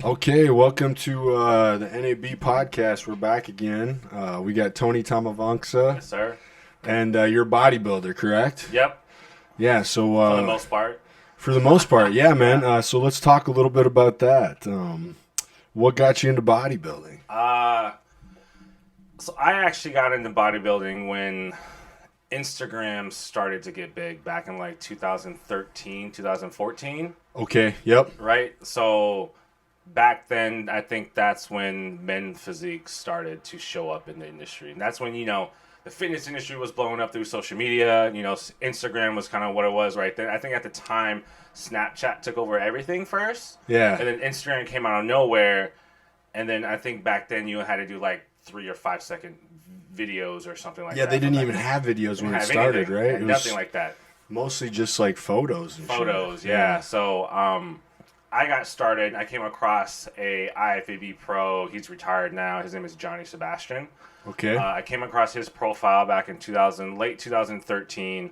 Okay, welcome to the NAB podcast. We're back again. We got Tony Thammavongsa, Yes, sir. and you're a bodybuilder, correct? Yep, Yeah. So for the most part. for the most part, yeah, man. Yeah. So let's talk a little bit about that. What got you into bodybuilding? Uh, so I actually got into bodybuilding when Instagram started to get big back in like 2013, 2014, Okay. Yep. right? So back then, I think that's when men physique started to show up in the industry. And that's when, the fitness industry was blowing up through social media. Instagram was kind of what it was right then. I think at the time, Snapchat took over everything first. Yeah. And then Instagram came out of nowhere. And then I think back then you had to do like 3 or 5 second videos or something like Yeah, that. they didn't But even back have videos when then, it have started, anything. right? Had It nothing was like that. mostly just like photos and Photos, shit. yeah. So I got started. I came across a IFAB pro. He's retired now. His name is Johnny Sebastian. Okay. I came across his profile back in late 2013.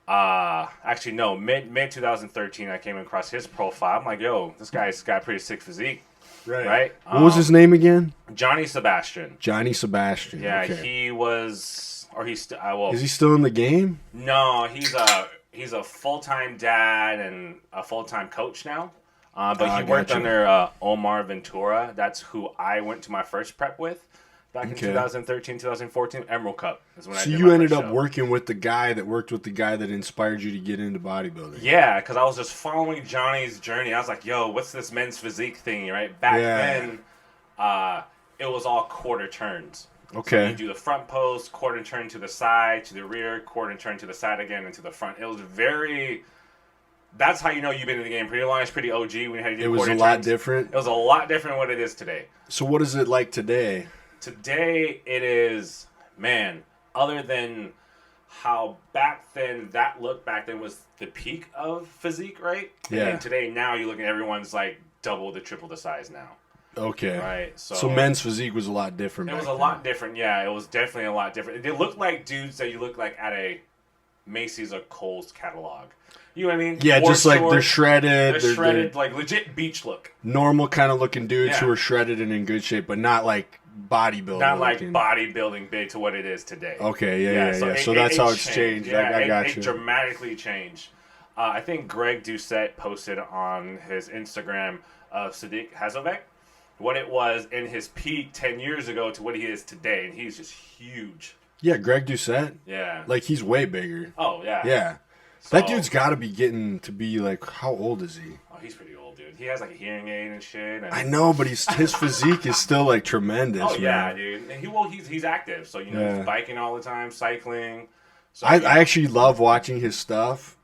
Actually, no, mid 2013. I came across his profile. I'm like, yo, this guy's got a pretty sick physique, right? What was his name again? Johnny Sebastian. Johnny Sebastian. Yeah, Okay. he was, or he's still. Well, Is he still in the game? no, he's a full time dad and a full time coach now. But he worked Gotcha. under Omar Ventura. That's who I went to my first prep with back in Okay. 2013, 2014. Emerald Cup is when I So did you my ended first up show. working with the guy that worked with the guy that inspired you to get into bodybuilding. Yeah, because I was just following Johnny's journey. I was like, yo, what's this men's physique thing, right? Back Yeah. then, it was all quarter turns. Okay. You do the front post, quarter turn to the side, to the rear, quarter turn to the side again, and to the front. It was very... That's how you know you've been in the game pretty long. It's pretty OG when you had to do It was quarter a lot turns. different. It was a lot different than what it is today. So what is it like today? Today it is, man, other than how back then that look back then was the peak of physique, right? Yeah. And then today now you look at everyone's like double to triple the size now. Okay. Right. So men's physique was a lot different. It back was a then. lot different, yeah. It was definitely a lot different. They looked like dudes that you look like at a Macy's or Kohl's catalog. You know what I mean? Yeah, Board just like they're shorts, shredded. they're shredded, like legit beach look. normal kind of looking dudes Yeah. who are shredded and in good shape, but not like bodybuilding. Not like looking. bodybuilding big to what it is today. Okay, yeah. So it- that's it how it's changed. Yeah, I got it you. dramatically changed. I think Greg Doucette posted on his Instagram of Sadiq Hazovek what it was in his peak 10 years ago to what he is today, and he's just huge. Yeah, Greg Doucette. Yeah. Like he's way bigger. Oh, yeah. Yeah. So- That dude's got to be getting to be like, how old is he? Oh, he's pretty old, dude. He has like a hearing aid and shit. And... I know, but his physique is still like tremendous. Oh, yeah, man. dude. And he's active, so, Yeah. he's biking all the time, cycling. So, I actually love watching his stuff.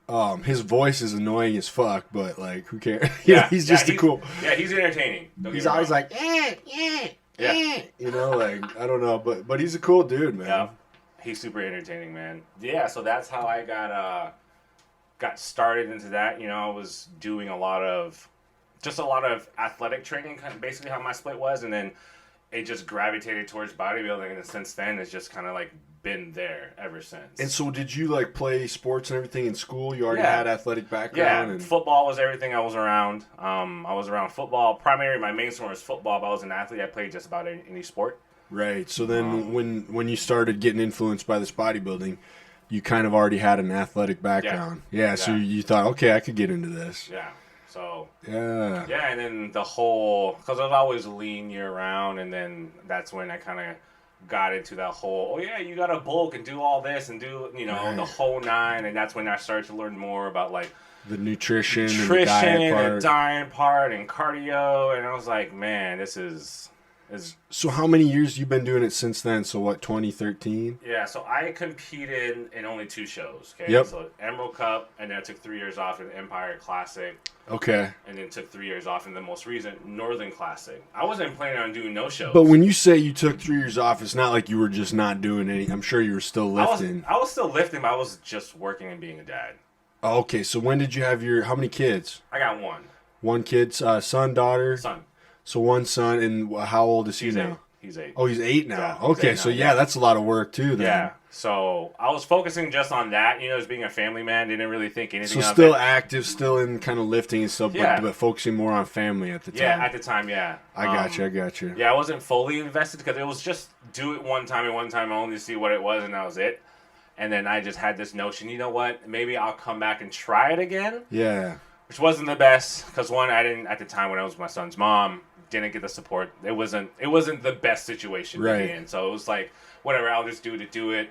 His voice is annoying as fuck, but like, who cares? yeah, He's just a cool. Yeah, he's entertaining. Don't He's get me always wrong. like, Yeah. like I don't know, but he's a cool dude, man. Yeah, he's super entertaining, man. Yeah, so that's how I got started into that. I was doing a lot of athletic training, kind of basically how my split was, and then it just gravitated towards bodybuilding, and since then it's just kind of like been there ever since. And so, did you like play sports and everything in school? You already Yeah. had athletic yeah, background, and football was everything I was around. I was around football. Primarily, my main sport was football. But I was an athlete. I played just about any sport. right. So then, when you started getting influenced by this bodybuilding, you kind of already had an athletic background. Yeah. So Yeah. you thought, okay, I could get into this. Yeah. So Yeah. yeah, and then because I was always lean year round, and then that's when I kind of got into that whole, oh yeah, you got to bulk and do all this and do Right. the whole nine, and that's when I started to learn more about like The nutrition and the nutrition diet part. and diet part and cardio, and I was like, man, this is So how many years you been doing it since then? So what, 2013? yeah. So I competed in only 2 shows. Okay, Yep. so Emerald Cup, and then I took 3 years off in the Empire Classic. Okay. And then took 3 years off in the most recent Northern Classic. I wasn't planning on doing no shows. But when you say you took 3 years off, it's not like you were just not doing any. I'm sure you were still lifting. I was still lifting, but I was just working and being a dad. Oh, okay, so when did you have how many kids? I got one One kid, son, daughter? son. So one son, and how old is he He's now? He's 8. Oh, he's 8 now. Yeah, he's okay, 8 so now, yeah, that's a lot of work too. Then. Yeah. So I was focusing just on that, as being a family man. Didn't really think anything So of still it. active, still in kind of lifting and stuff, Yeah. but focusing more on family at the time. Yeah, at the time, yeah. I got you. Yeah, I wasn't fully invested because it was just do it one time and one time only to see what it was, and that was it. And then I just had this notion, you know what? Maybe I'll come back and try it again. Yeah. Which wasn't the best because one, I didn't at the time when I was with my son's mom, didn't get the support. It wasn't the best situation to be in. So it was like, whatever, I'll just do it.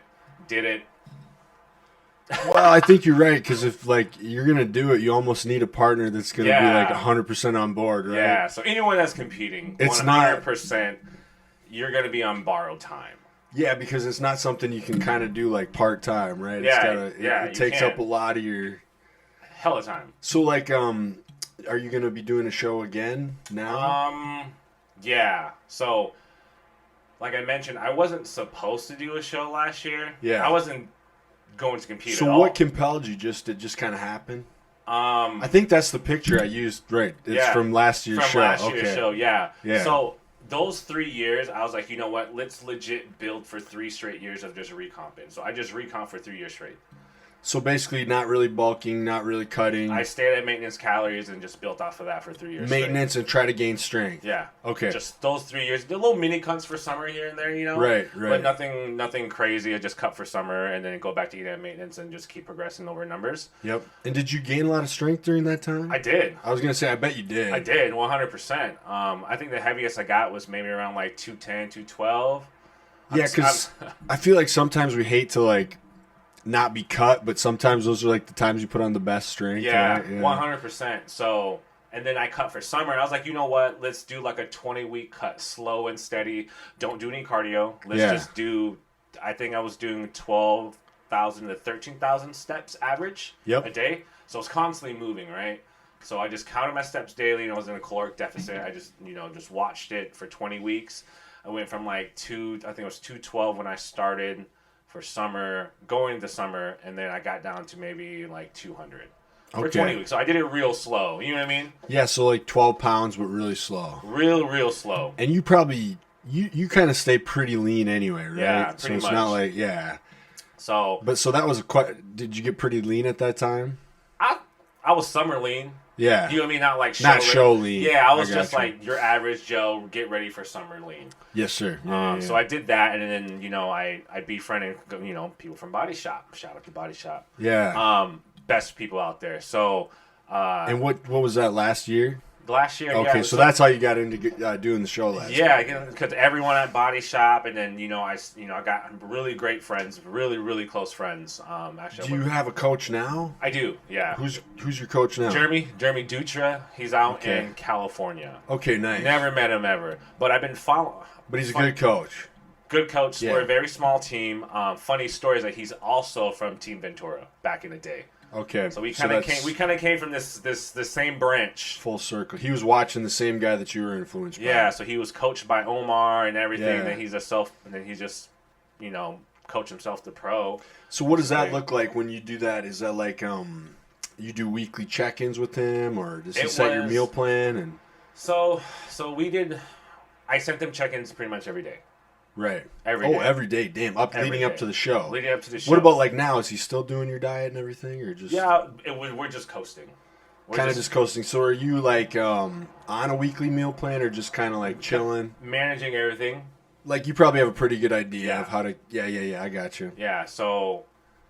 Did it. Well, I think you're right because if you're gonna do it, you almost need a partner that's gonna be 100% on board, right? Yeah. So anyone that's competing, it's 100%, you're gonna be on borrowed time. Yeah, because it's not something you can kind of do part time, right? Yeah, it takes up a lot of your hell of time. So are you gonna be doing a show again now? Yeah. So, like I mentioned, I wasn't supposed to do a show last year. Yeah. I wasn't going to compete so at all. What compelled you? It just kind of happened? I think that's the picture I used, right? It's from last year's show. Year's show, yeah. Yeah. So, those 3 years, I was like, you know what? Let's legit build for 3 straight years of just recomping. So, I just recomped for 3 years straight. So basically, not really bulking, not really cutting. I stayed at maintenance calories and just built off of that for 3 years. Maintenance and try to gain strength. Yeah. Okay. Just those 3 years. The little mini cuts for summer here and there, Right. But nothing crazy. I just cut for summer and then go back to eating at maintenance and just keep progressing over numbers. Yep. And did you gain a lot of strength during that time? I did. I was gonna say, I bet you did. I did, 100%. I think the heaviest I got was maybe around 210, 212. Yeah, because I feel like sometimes we hate to not be cut, but sometimes those are the times you put on the best strength. Yeah, right? 100%. So, and then I cut for summer, and I was like, you know what? Let's do a 20-week cut, slow and steady. Don't do any cardio. Let's just do. I think I was doing 12,000 to 13,000 steps average a day. So I was constantly moving, right? So I just counted my steps daily, and I was in a caloric deficit. I just just watched it for 20 weeks. I went from I think it was 212 when I started. For summer, going into summer, and then I got down to maybe 200 for 20 weeks. So I did it real slow. You know what I mean? Yeah, so 12 pounds, but really slow. Real slow. And you probably, you kind of stay pretty lean anyway, right? Yeah, pretty so it's much. not So that was did you get pretty lean at that time? I was summer lean. Yeah. You know what I mean? Not show lean. Yeah, I was just your average Joe, get ready for summer lean. Yes, sir. Yeah. So I did that, and then, I befriended, people from Body Shop. Shout out to Body Shop. Yeah. Best people out there. So. And what was that last year? Last year, okay, yeah. so that's how you got into doing the show last year. Yeah, because everyone at Body Shop, and then I got really great friends, really close friends. Actually, do you have a coach now? I do. Yeah. Who's your coach now? Jeremy Dutra. He's out in California. Okay, nice. Never met him ever, but I've been following. But he's a good coach. Good coach. Yeah. We're a very small team. Funny story is that he's also from Team Ventura back in the day. Okay, so we kind of came from this same branch. Full circle. He was watching the same guy that you were influenced by. Yeah, so he was coached by Omar and everything. Yeah. Then he's and then he just, coached himself to pro. So what does that look like when you do that? Is that you do weekly check-ins with him, or does he set your meal plan? And so we did. I sent them check-ins pretty much every day. Right. Every day. Every day. Damn. Leading up to the show. Leading up to the show. What about now? Is he still doing your diet and everything, or just? Yeah, we're just coasting. Kind of just coasting. So are you on a weekly meal plan, or just kind of chilling? Managing everything. You probably have a pretty good idea of how to. Yeah. I got you. Yeah. So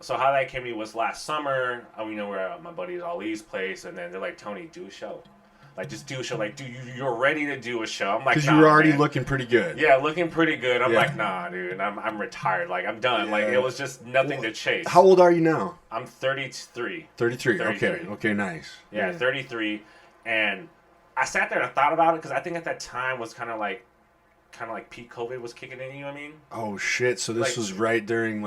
how that came to me was last summer. We're at my buddy Ali's place, and then they're like, Tony, do a show. Just do a show. Dude, you're ready to do a show. I'm like, because you were already looking pretty good. Yeah, looking pretty good. I'm like, nah, dude. I'm retired. I'm done. Yeah. It was just nothing to chase. How old are you now? I'm 33. 33. Okay, nice. Yeah, 33. And I sat there and I thought about it because I think at that time was kind of like peak COVID was kicking in. You know what I mean? Oh shit! So this was right during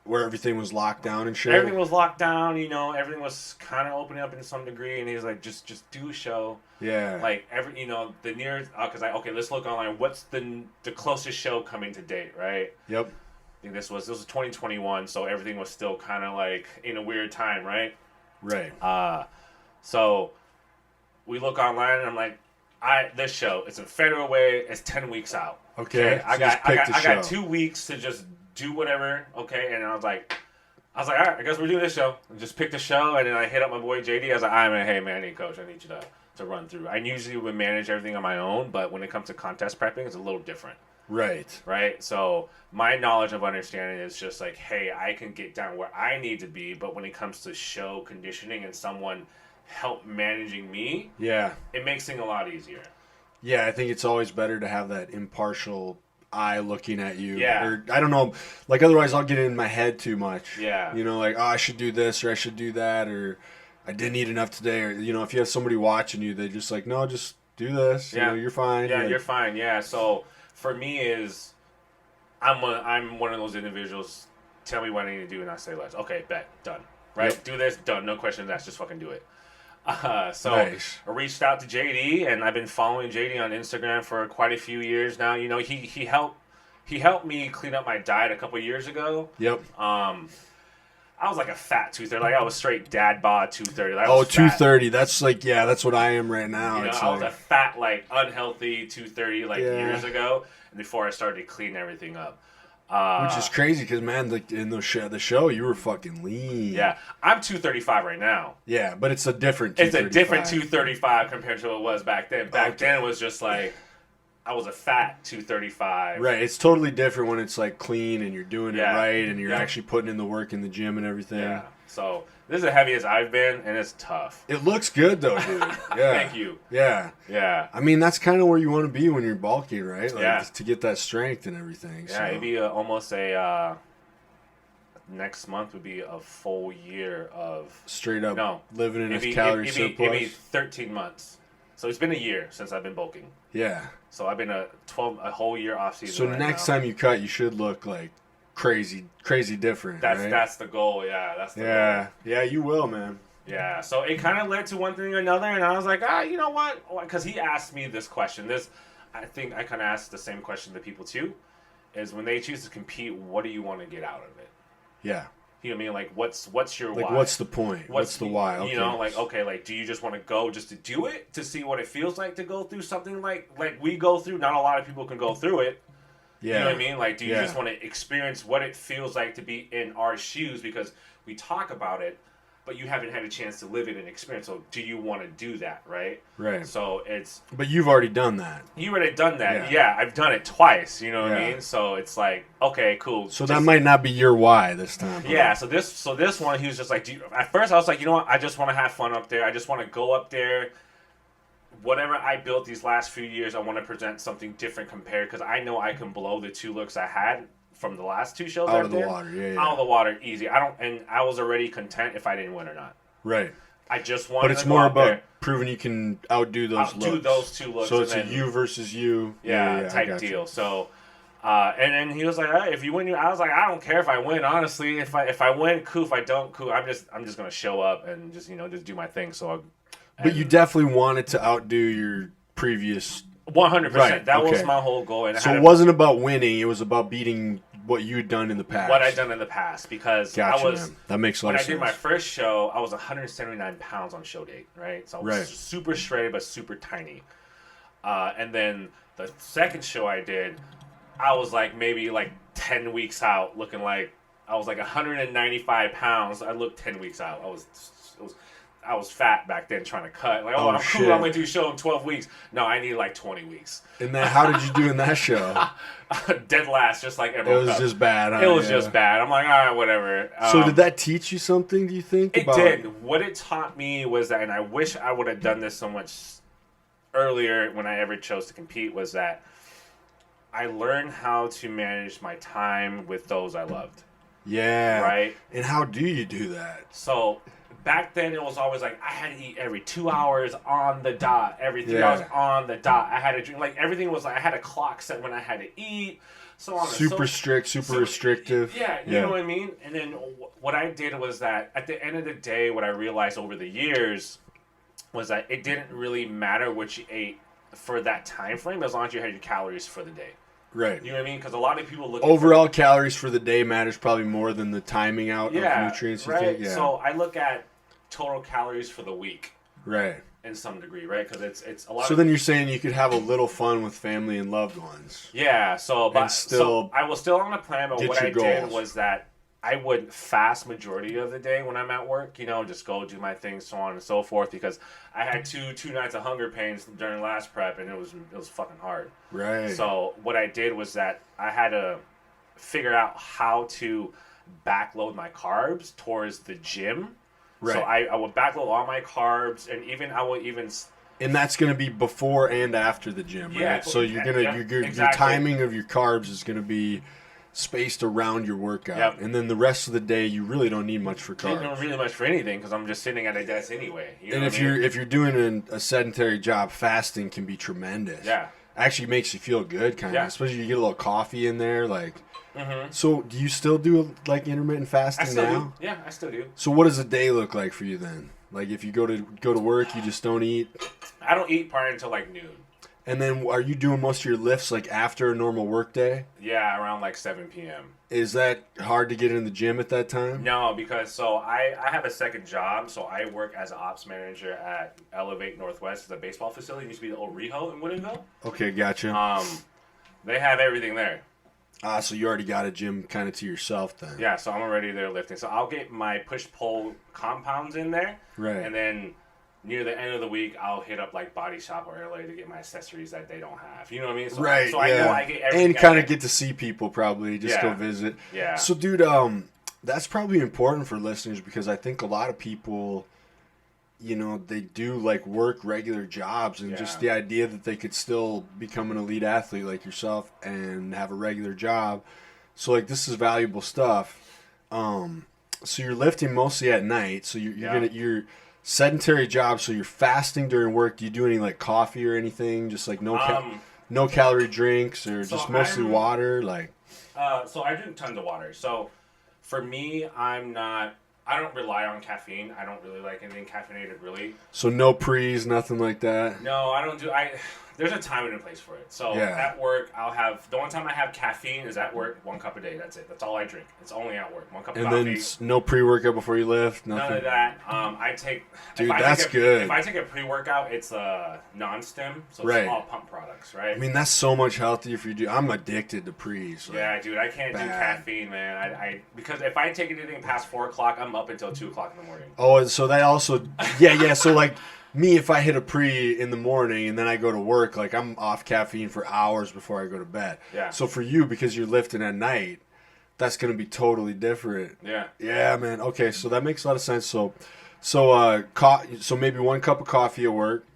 where everything was locked down and shit? Everything was locked down, everything was kind of opening up in some degree, and he was like, just do a show. Yeah. The nearest, because let's look online. What's the closest show coming to date, right? Yep. I think this was 2021, so everything was still kind of in a weird time, right? Right. So we look online, and I'm like, this show, it's in Federal Way, it's 10 weeks out. Okay. I So just pick the show. got 2 weeks to just do whatever. Okay, and I was like, all right, I guess we're doing this show. And just pick the show, and then I hit up my boy JD. I was like, hey man, I need a coach. I need you to run through. I usually would manage everything on my own, but when it comes to contest prepping, it's a little different. Right. So my knowledge of understanding is just like, hey, I can get down where I need to be, but when it comes to show conditioning and someone help managing me, it makes things a lot easier. Yeah, I think it's always better to have that impartial eye looking at you. Yeah. Or, I don't know, like otherwise I'll get in my head too much. Yeah. You know, like, oh, I should do this or I should do that or I didn't eat enough today. Or, you know, if you have somebody watching you, they just like, no, just do this. Yeah. You know, you're fine. Yeah, you're fine. Yeah. So for me is I'm one of those individuals, tell me what I need to do and I say let's. Okay, bet, done. Right? Yep. Do this, done. No questions asked, just fucking do it. So nice. I reached out to JD, and I've been following JD on Instagram for quite a few years now. You know, he helped me clean up my diet a couple years ago. Yep. I was like a fat 230. Like I was straight dad bod 230. Like, 230. That's like, yeah, that's what I am right now. You know, I was a fat, like unhealthy 230 years ago, before I started to clean everything up. Which is crazy because, man, in the show, you were fucking lean. Yeah. I'm 235 right now. Yeah, but it's a different 235. It's a different 235 compared to what it was back then. Back then, it was just like, I was a fat 235. Right. It's totally different when it's like clean and you're doing it right and you're actually putting in the work in the gym and everything. Yeah. So this is the heaviest I've been, and it's tough. It looks good though, dude. Yeah. Thank you. Yeah. Yeah. I mean, that's kind of where you want to be when you're bulking, right? Like, to get that strength and everything. Yeah, it'd be almost a next month would be a full year of straight up living in a calorie surplus. It'd be 13 months. So it's been a year since I've been bulking. Yeah. So I've been a whole year off season. So next time you cut, you should look like crazy different. That's the goal. Yeah, that's the goal. Yeah, you will, man. Yeah. So it kind of led to one thing or another, and I was like, you know what? Because he asked me this question. I think I kind of asked the same question to people too. Is when they choose to compete, what do you want to get out of it? Yeah. You know what I mean? Like, what's your why? What's the point? What's the why? Okay. You know, like, do you just want to go just to do it, to see what it feels like to go through something like we go through? Not a lot of people can go through it. Yeah. You know what I mean? Like, do you just want to experience what it feels like to be in our shoes? Because we talk about it, but you haven't had a chance to live it and experience. So do you want to do that, right? Right. So it's... But you've already done that. You already done that. Yeah, I've done it twice, you know what I mean? So it's like, okay, cool. So that might not be your why this time. Yeah, so this one, he was just like, at first I was like, you know what, I just want to have fun up there. I just want to go up there. Whatever I built these last few years, I want to present something different compared, because I know I can blow the 2 looks I had from the last 2 shows out of the water. Out of the water, easy. I was already content if I didn't win or not. Right. I just wanted. But it's more about proving you can outdo those looks. Outdo those 2 looks. So it's a you versus you. Type deal. So, and then he was like, hey, if you win, I was like, I don't care if I win. Honestly, if I win, cool. If I don't, cool. I'm just gonna show up and just do my thing. So. But you definitely wanted to outdo your previous. 100%. Right, that was my whole goal. And so it wasn't about winning. It was about beating what you'd done in the past. What I'd done in the past. Because man. That makes a lot of sense. When I did my first show, I was 179 pounds on show date, right? So I was super shredded but super tiny. And then the second show I did, I was like maybe 10 weeks out, looking like I was like 195 pounds. I looked 10 weeks out. I was fat back then trying to cut. Like, I'm cool. I'm going to do a show in 12 weeks. No, I need 20 weeks. And then how did you do in that show? Dead last, just like everyone. It was just bad. Huh? It was just bad. I'm like, all right, whatever. So did that teach you something, do you think? It did. What it taught me was that, and I wish I would have done this so much earlier when I ever chose to compete, was that I learned how to manage my time with those I loved. Yeah. Right? And how do you do that? So... Back then, it was always like I had to eat every 2 hours on the dot, every 3 hours on the dot. I had to drink, everything was I had a clock set when I had to eat, so on. Super strict, super restrictive. Yeah, you know what I mean? And then what I did was that at the end of the day, what I realized over the years was that it didn't really matter what you ate for that time frame as long as you had your calories for the day. Right. You know what I mean? Because a lot of people look overall calories for the day matters probably more than the timing out of nutrients. Right. Yeah. So I look at total calories for the week. Right. in some degree, right? Because it's a lot. So then you're saying you could have a little fun with family and loved ones. Yeah. So but so I was still on a plan, but what I did was that I would fast majority of the day when I'm at work. You know, just go do my things, so on and so forth. Because I had two nights of hunger pains during last prep, and it was fucking hard. Right. So what I did was that I had to figure out how to backload my carbs towards the gym. Right. So I would backload all my carbs, and I would even. And that's going to be before and after the gym, right? Yeah. So you're gonna your timing of your carbs is going to be spaced around your workout, yep. And then the rest of the day you really don't need much for carbs. I don't really much for anything because I'm just sitting at a desk anyway. You know and if you're doing a sedentary job, fasting can be tremendous. Yeah. Actually makes you feel good, kind of. Especially you get a little coffee in there, like. Mm-hmm. So do you still do like intermittent fasting now? Do. Yeah, I still do. So what does a day look like for you then? Like if you go to work, you just don't eat. I don't eat prior until like noon. And then are you doing most of your lifts like after a normal work day? Yeah, around like 7 p.m. Is that hard to get in the gym at that time? No, because I have a second job. So I work as an ops manager at Elevate Northwest, the baseball facility. It used to be the old Reho in Woodinville. Okay, gotcha. They have everything there. So you already got a gym kind of to yourself then. Yeah, so I'm already there lifting. So I'll get my push-pull compounds in there. Right. And then near the end of the week, I'll hit up like Body Shop or LA to get my accessories that they don't have. You know what I mean? So, right, so I know I get everything. And kind of get to see people probably, just go visit. Yeah. So dude, that's probably important for listeners because I think a lot of people, you know, they do like work regular jobs and just the idea that they could still become an elite athlete like yourself and have a regular job. So like this is valuable stuff. So you're lifting mostly at night. So you're sedentary job. So you're fasting during work. Do you do any like coffee or anything? Just like no calorie drinks or just mostly water? Like. So I drink tons of water. So for me, I don't rely on caffeine. I don't really like anything caffeinated, really. So no pre's, nothing like that? No, I don't do... There's a time and a place for it. So at work, I'll have... The only time I have caffeine is at work, 1 cup a day. That's it. That's all I drink. It's only at work. 1 cup of coffee. And then no pre-workout before you lift? Nothing? None of that. I take... Dude, that's good. If I take a pre-workout, it's non-stim. So it's all pump products, right? I mean, that's so much healthier for you to do. I'm addicted to pre's. Like, yeah, dude. I can't do caffeine, man. Because if I take anything past 4 o'clock, I'm up until 2 o'clock in the morning. Oh, so that also... Yeah. So, like... Me, if I hit a pre in the morning and then I go to work, like I'm off caffeine for hours before I go to bed. Yeah. So for you, because you're lifting at night, that's going to be totally different. Yeah. Yeah, man. Okay, so that makes a lot of sense. So maybe 1 cup of coffee at work.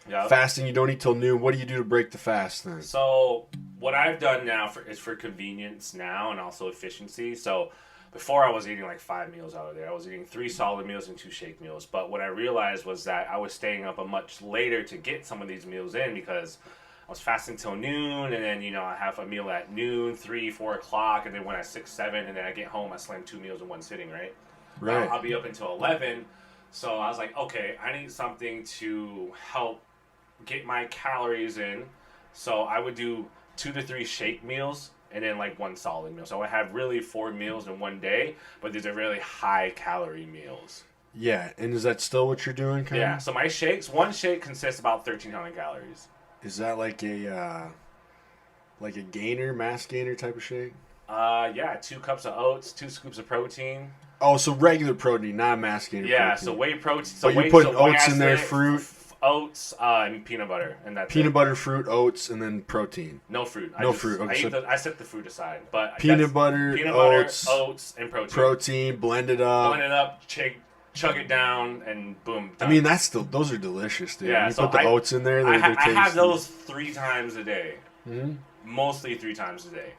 Yeah. Fasting, you don't eat till noon. What do you do to break the fast then? So what I've done now is for convenience now and also efficiency. So before I was eating like 5 meals out of there. I was eating 3 solid meals and 2 shake meals. But what I realized was that I was staying up a much later to get some of these meals in because I was fasting till noon, and then, I have a meal at noon, 3, 4 o'clock, and then when at 6, 7, and then I get home, I slam 2 meals in one sitting, right? Right. I'll be up until 11. So I was like, okay, I need something to help get my calories in. So I would do 2 to 3 shake meals and then like 1 solid meal. So I have really 4 meals in one day, but these are really high calorie meals. Yeah, and is that still what you're doing? Yeah, so my shakes, 1 shake consists about 1,300 calories. Is that like a gainer, mass gainer type of shake? Yeah, 2 cups of oats, 2 scoops of protein. Oh, so regular protein, not mass gainer protein. So whey protein. So but you put oats in there, fruit? Oats and peanut butter, and that's peanut butter, fruit, oats, and then protein. No fruit. Okay, I set the fruit aside, but peanut butter, oats, and protein. Protein, blend it up, chug it down, and boom. Done. I mean, those are delicious, dude. Yeah, you put the oats in there. I have those 3 times a day. Mm-hmm. Mostly 3 times a day.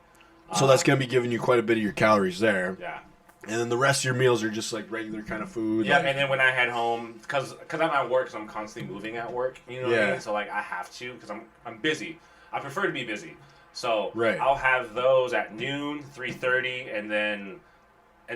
So that's gonna be giving you quite a bit of your calories there. Yeah. And then the rest of your meals are just like regular kind of food. Yeah, and then when I head home, because I'm at work, so I'm constantly moving at work. You know what I mean? So like I have to, because I'm busy. I prefer to be busy. So I'll have those at noon, 3:30, and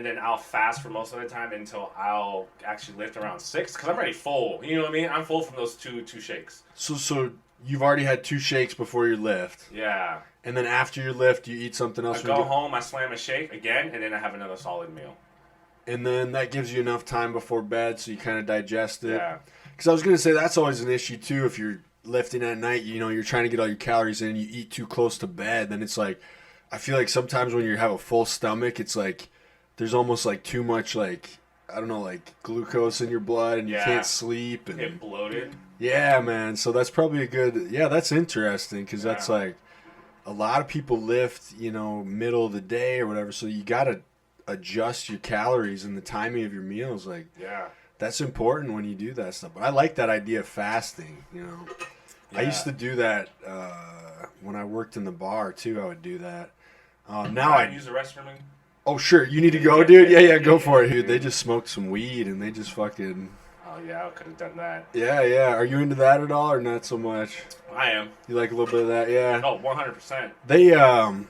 then I'll fast for most of the time until I'll actually lift around 6, because I'm already full. You know what I mean? I'm full from those two shakes. So you've already had 2 shakes before your lift. Yeah. And then after your lift, you eat something else? I go home, I slam a shake again, and then I have another solid meal. and then that gives you enough time before bed so you kind of digest it. Yeah. Because I was going to say that's always an issue too. If you're lifting at night, you know, you're trying to get all your calories in, you eat too close to bed, then it's like, I feel like sometimes when you have a full stomach, it's like there's almost like too much like, I don't know, like glucose in your blood and you can't sleep. And get bloated. yeah, man. So that's probably a good, yeah, that's interesting because that's like a lot of people lift, you know, middle of the day or whatever. So you got to adjust your calories and the timing of your meals. Like, that's important when you do that stuff. But I like that idea of fasting, you know. I used to do that when I worked in the bar too. I would do that. Now I use the restroom. Oh, sure. You need to go, dude? Yeah, go for it, dude. They just smoked some weed, and they just fucking... Oh, yeah, I could have done that. Yeah. Are you into that at all, or not so much? I am. You like a little bit of that? Yeah. Oh, 100%.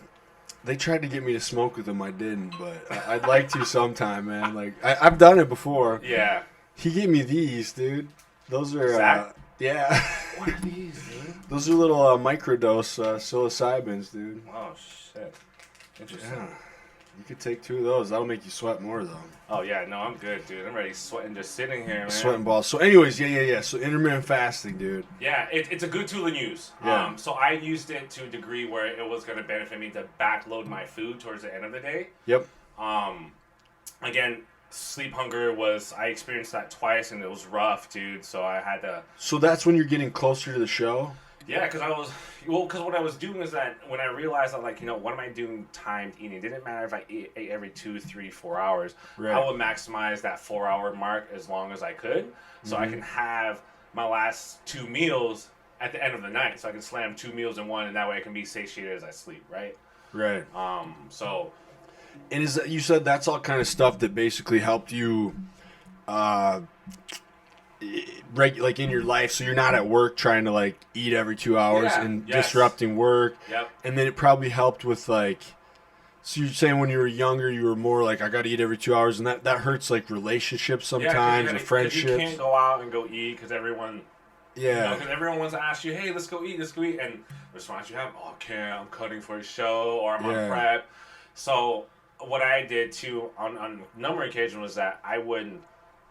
They tried to get me to smoke with them. I didn't, but I'd like to sometime, man. Like, I've done it before. Yeah. He gave me these, dude. Those are... Zach? Yeah. What are these, dude? Those are little microdose psilocybins, dude. Oh, shit. Interesting. Yeah. You could take 2 of those. That'll make you sweat more, though. Oh, yeah. No, I'm good, dude. I'm ready sweating just sitting here, man. Sweating balls. So, anyways, yeah. So, intermittent fasting, dude. Yeah, it's a good tool to use. Yeah. So, I used it to a degree where it was going to benefit me to backload my food towards the end of the day. Yep. Again, sleep hunger I experienced that twice, and it was rough, dude. So, I had to... So, that's when you're getting closer to the show? Yeah, because what I was doing is that when I realized that, like, you know, what am I doing timed eating? It didn't matter if I ate every 2, 3, 4 hours. Right. I would maximize that 4-hour mark as long as I could, so I can have my last 2 meals at the end of the night. So I can slam 2 meals in one, and that way I can be satiated as I sleep, right? Right. So. And is that, you said that's all kind of stuff that basically helped you, like in your life, so you're not at work trying to like eat every 2 hours and disrupting work. Yep. And then it probably helped with like, so you're saying when you were younger you were more like, I got to eat every 2 hours, and that hurts like relationships sometimes, or friendships. You can't go out and go eat because everyone. Yeah. Because everyone wants to ask you, hey, let's go eat, and the response you have, oh, I can't, I'm cutting for a show, or I'm on prep. So what I did too on a number of occasions was that I would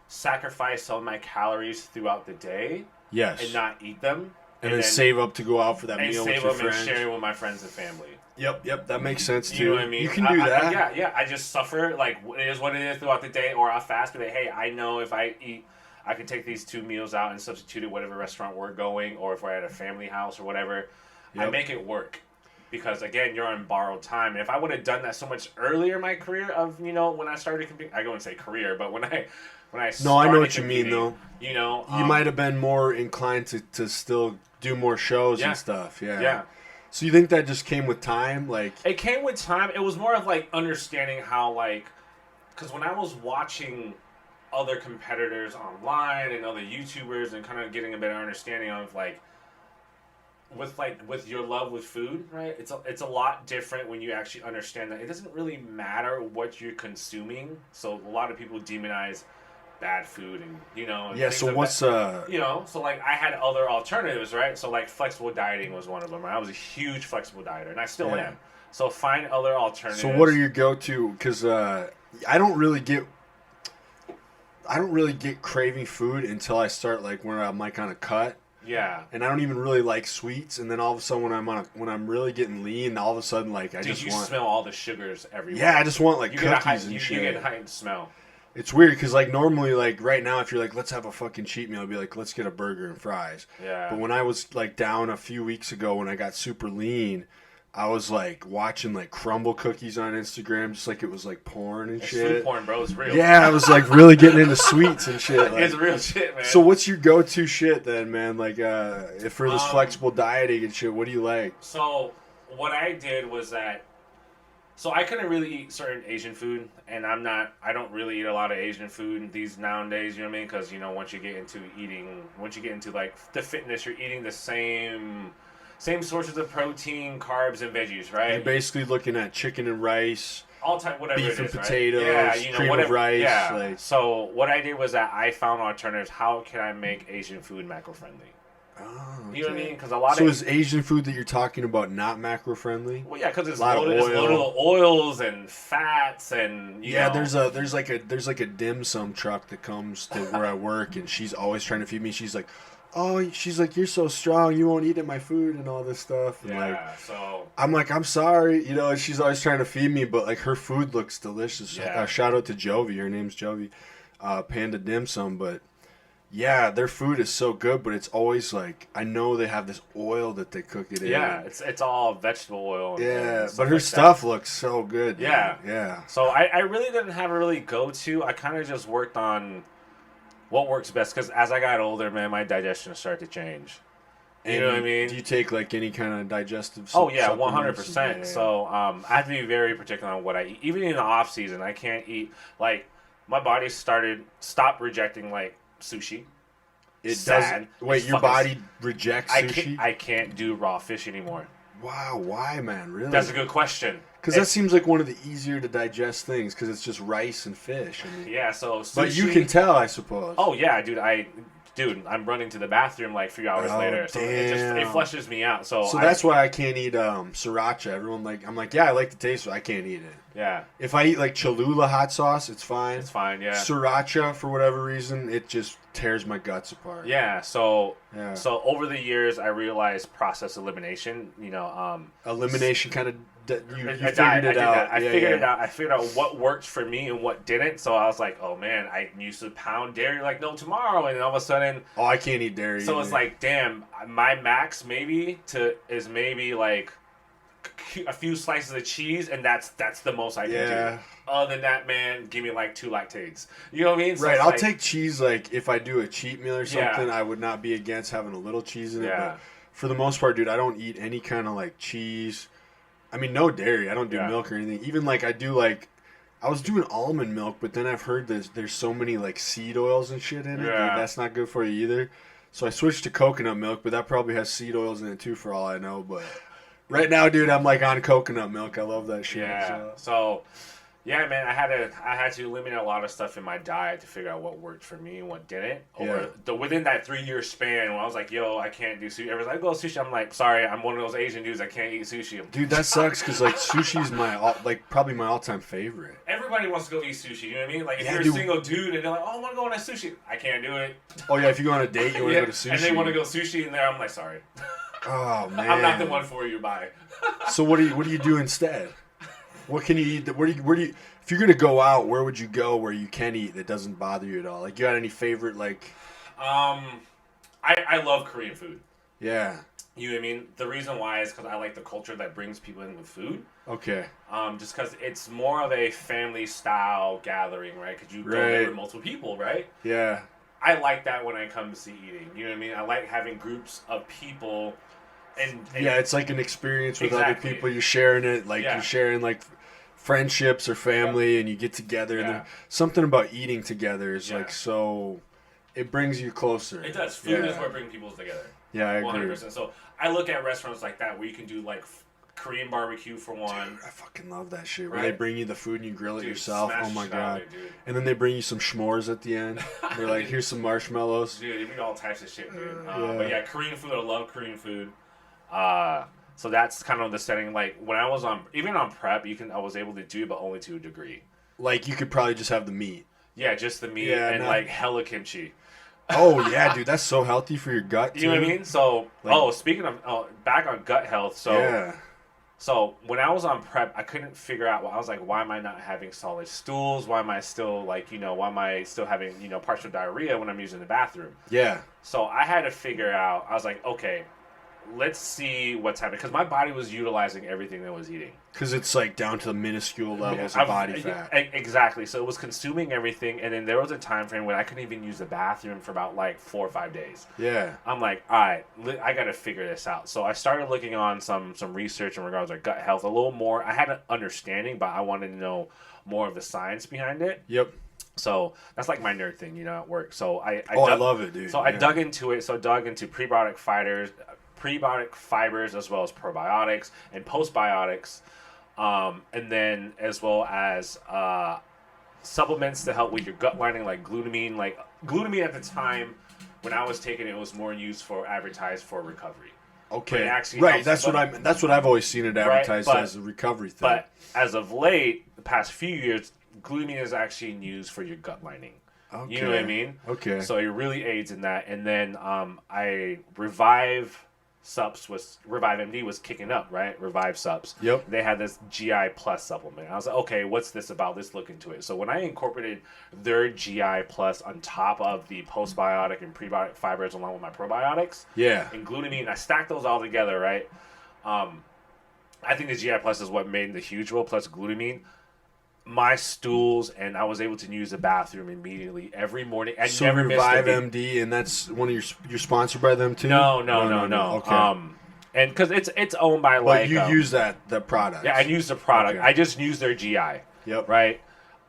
sacrifice some of my calories throughout the day. Yes. And not eat them. And then save up to go out for that meal with your friends. And share it with my friends and family. Yep, that makes sense too. You know what I mean? You can do that. Yeah. I just suffer, like, it is what it is throughout the day, or I'll fast, but hey, I know if I eat, I can take these 2 meals out and substitute it whatever restaurant we're going, or if we're at a family house or whatever. Yep. I make it work. Because, again, you're on borrowed time. And if I would have done that so much earlier in my career of, you know, when I started competing, I go and say career, but when I started No, I know what you mean, though. You know. You might have been more inclined to still do more shows and stuff. Yeah. So you think that just came with time? Like, it came with time. It was more of, like, understanding how, like, because when I was watching other competitors online and other YouTubers and kind of getting a better understanding of, like, with your love with food, right? It's a lot different when you actually understand that it doesn't really matter what you're consuming. So a lot of people demonize bad food, and you know. Yeah. So what's you know? So like I had other alternatives, right? So like flexible dieting was one of them. Right? I was a huge flexible dieter, and I still am. So find other alternatives. So what are your go-to? Because I don't really get craving food until I start like when I'm like on a cut. Yeah. And I don't even really like sweets, and then all of a sudden when I'm really getting lean, all of a sudden like I just want. You smell all the sugars everywhere. Yeah, I just want like cookies and shit. You get heightened smell. It's weird because like normally like right now if you're like let's have a fucking cheat meal, I'd be like let's get a burger and fries. Yeah. But when I was like down a few weeks ago when I got super lean, I was like watching like crumble cookies on Instagram, just like it was like porn and shit. Sweet porn, bro, it's real. Yeah, I was like really getting into sweets and shit. Like, it's real shit, man. So what's your go-to shit then, man? Like, if for this flexible dieting and shit, what do you like? So what I did was that, so I couldn't really eat certain Asian food, and I don't really eat a lot of Asian food these nowadays. You know what I mean? Because you know once you get into like the fitness, you're eating the same sources of protein, carbs, and veggies, right? You're basically looking at chicken and rice, all type, whatever beef it is, and potatoes, right? Yeah, cream whatever, of rice. Yeah. Like. So what I did was that I found alternatives. How can I make Asian food macro friendly? Oh, okay. You know what I mean? Because a lot So of is Asian food that you're talking about not macro friendly? well, yeah, because it's A lot of loaded, it's oil. loaded with oils and fats and you Yeah, know. there's like a dim sum truck that comes to where I work, and she's always trying to feed me. She's like, "Oh, she's like, you're so strong, you won't eat at my food and all this stuff." And like, Yeah, so I'm like, I'm sorry, you know. And she's always trying to feed me, but like her food looks delicious. Yeah. Shout out to Jovi. Her name's Jovi, Panda Dim Sum. But yeah, their food is so good, but it's always like I know they have this oil that they cook it in. yeah, it's all vegetable oil. And Yeah, stuff but her like stuff looks so good. Man. Yeah. Yeah. So I really didn't have a really go-to. I kind of just worked on what works best because as I got older, man, my digestion started to change. You know what I mean? Do you take like any kind of digestive? Oh yeah, supplements? 100%. Yeah. So I have to be very particular on what I eat. Even in the off season, I can't eat like my body stopped rejecting like sushi. It Sad. doesn't. Wait, It's your fucking- body rejects sushi? I can't do raw fish anymore. Wow, why, man? Really? That's a good question. Because that seems like one of the easier to digest things. Because it's just rice and fish. I mean, Yeah, so sushi. but you can tell, I suppose. Oh yeah, dude. I'm running to the bathroom like 3 hours Oh, later, so it damn. flushes me out. So that's why I can't eat sriracha. Everyone I'm like, yeah, I like the taste, but I can't eat it. yeah, If I eat like Cholula hot sauce, it's fine. it's fine. Yeah, Sriracha, for whatever reason, it just tears my guts apart. yeah. So Yeah. so over the years, I realized process elimination. Elimination kind of. You I figured did it out. that. I figured it out. I figured out what worked for me and what didn't. So I was like, oh man, I used to pound dairy like no tomorrow, and then all of a sudden, Oh, I can't eat dairy. so it's either. like, damn, my max is maybe like a few slices of cheese, and that's the most I can Yeah. do. Other than that, man, give me like 2 lactates. You know what I mean? So Right, it's I'll like, take cheese. Like if I do a cheat meal or Yeah. something, I would not be against having a little cheese in it. Yeah. But for the most part, dude, I don't eat any kind of like cheese. I mean, no dairy. I don't do Yeah. milk or anything. Even like I do like, I was doing almond milk, but then I've heard there's so many like seed oils and shit in it. Yeah. That that's not good for you either. So I switched to coconut milk, but that probably has seed oils in it too, for all I know. But right now, dude, I'm like on coconut milk. I love that shit. Yeah. So, yeah, man, I had to eliminate a lot of stuff in my diet to figure out what worked for me and what didn't. Within that 3-year span, when I was like, yo, I can't do sushi. Everyone's like, I go sushi. I'm like, sorry, I'm one of those Asian dudes. I can't eat sushi. Dude, that sucks because like sushi's probably my all-time favorite. Everybody wants to go eat sushi. You know what I mean? Like if Yeah, you're dude. a single dude and they're like, oh, I want to go on a sushi. I can't do it. Oh yeah, if you go on a date, you want to go to sushi. And they want to go sushi, and there I'm like, sorry, Oh man, I'm not the one for you. Bye. So what do you do instead? What can you eat? Where do you? If you're gonna go out, where would you go where you can eat that doesn't bother you at all? Like you got any favorite like? I love Korean food. Yeah. You know what I mean? The reason why is because I like the culture that brings people in with food. Okay. Just because it's more of a family style gathering, right? Because you go Right. there with multiple people, right? Yeah. I like that when I come to eating. You know what I mean? I like having groups of people, and Yeah, it's like an experience with Exactly. other people. You're sharing it, like Yeah. you're sharing like friendships or family, and you get together. And Yeah. then something about eating together is Yeah. like so. It brings you closer. it does. Food is Yeah. what brings people together. Yeah, I agree. 100%. So I look at restaurants like that where you can do like Korean barbecue for one. Dude, I fucking love that shit. Where Right. they bring you the food and you grill it Dude, yourself. smash Oh my the shit out god. of it, dude. And then they bring you some s'mores at the end. They're like, here's some marshmallows. Dude, they bring all types of shit, dude. Yeah. But yeah, Korean food. I love Korean food. So that's kind of the setting. Like when I was even on prep, I was able to do, but only to a degree. Like you could probably just have the meat. Yeah, just the meat Yeah, and no. like hella kimchi. Oh yeah, dude, that's so healthy for your gut. You know what I too. mean? So, Like- speaking of, back on gut health. So, Yeah. so when I was on prep, I couldn't figure out. I was like, why am I not having solid stools? Why am I still why am I still having partial diarrhea when I'm using the bathroom? Yeah. So I had to figure out. I was like, okay, let's see what's happening because my body was utilizing everything that I was eating. Because it's like down to the minuscule levels I've- of body fat. Exactly. So it was consuming everything, and then there was a time frame when I couldn't even use the bathroom for about like 4 or 5 days. Yeah. I'm like, all right, I got to figure this out. So I started looking on some research in regards to gut health a little more. I had an understanding, but I wanted to know more of the science behind it. Yep. So that's like my nerd thing, at work. So I I love it, dude. So I Yeah. dug into it. So I dug into prebiotic fibers as well as probiotics and postbiotics, and then as well as supplements to help with your gut lining, like glutamine. Like glutamine at the time when I was taking it, it was more used for advertised for recovery. Okay, Right. That's what I've always seen it advertised as a recovery thing. But as of late, the past few years, glutamine is actually used for your gut lining. Okay. You know what I mean? Okay. So it really aids in that. And then Revive MD was kicking up, right? Revive Sups. Yep. They had this GI Plus supplement. I was like, okay, what's this about? Let's look into it. So when I incorporated their GI Plus on top of the postbiotic and prebiotic fibers along with my probiotics, and glutamine, I stacked those all together, right? I think the GI Plus is what made the huge role, plus glutamine. My stools, and I was able to use the bathroom immediately every morning. I so never Revive missed a MD, and that's one of you're sponsored by them too. No. Okay. And because it's owned by But you use the product. Yeah, I use the product. Okay. I just use their GI. Yep. Right.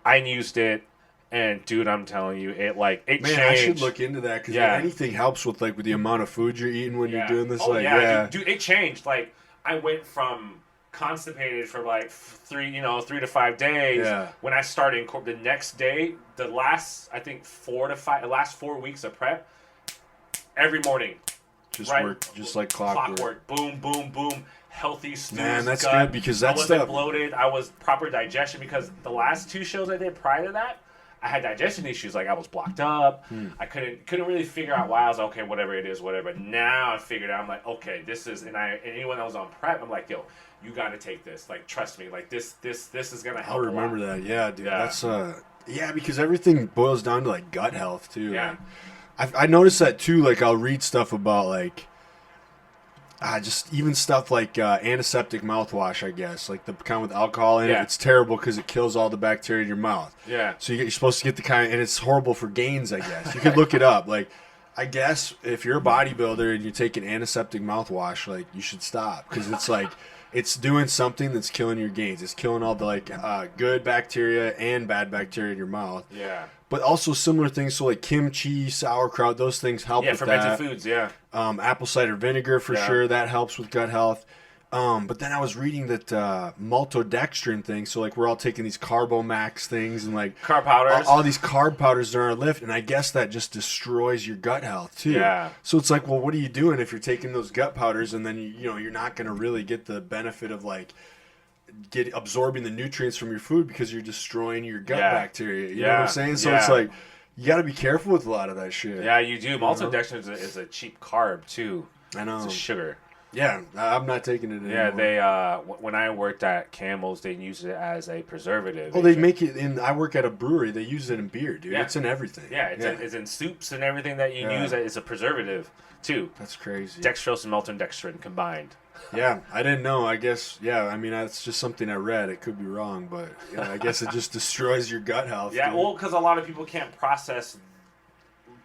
I used it, and dude, I'm telling you, it changed. Man, I should look into that because anything helps with with the amount of food you're eating when you're doing this. Dude, it changed. Like I went from constipated for 3 to 5 days. Yeah. When I started the next day, the last 4 weeks of prep, every morning. Work just like clockwork. Boom, boom, boom. Healthy stews. Man, that's gut. good because that's I wasn't bloated. I was proper digestion because the last 2 shows I did prior to that, I had digestion issues. Like I was blocked up. I couldn't really figure out why. I was like, okay, whatever it is, whatever. But now I figured out. I'm like, okay, this is. And anyone that was on prep, I'm like, yo, you got to take this. Like, trust me. Like this is gonna help. I remember that. Yeah, dude. Yeah. That's because everything boils down to gut health too. Yeah. I noticed that too. I'll read stuff about just even stuff like antiseptic mouthwash, I guess, the kind with alcohol in it. It's terrible because it kills all the bacteria in your mouth. Yeah. So you're supposed to get the kind, and it's horrible for gains, I guess. You could look it up. I guess if you're a bodybuilder and you're taking antiseptic mouthwash, you should stop because it's it's doing something that's killing your gains. It's killing all the good bacteria and bad bacteria in your mouth. Yeah. But also similar things, so kimchi, sauerkraut, those things help with fermented that. foods, yeah. Apple cider vinegar for sure, that helps with gut health. But then I was reading that maltodextrin thing, so we're all taking these Carbomax things and carb powders, all these carb powders during our lift, and I guess that just destroys your gut health too. Yeah. So it's well, what are you doing if you're taking those gut powders and then you're not going to really get the benefit of absorbing the nutrients from your food because you're destroying your gut bacteria. You know what I'm saying? So it's you got to be careful with a lot of that shit. Yeah, you do. Maltodextrin is a cheap carb too. I know. It's a sugar. Yeah, I'm not taking it anymore. Yeah, they when I worked at Camel's, they used it as a preservative. Oh, they make it in. I work at a brewery. They use it in beer, dude. Yeah. It's in everything. Yeah, it's in soups and everything that you use. It's a preservative too. That's crazy. Dextrose and maltodextrin combined. Yeah, I didn't know. I guess, that's just something I read. It could be wrong, but I guess it just destroys your gut health. Yeah, dude. well, because a lot of people can't process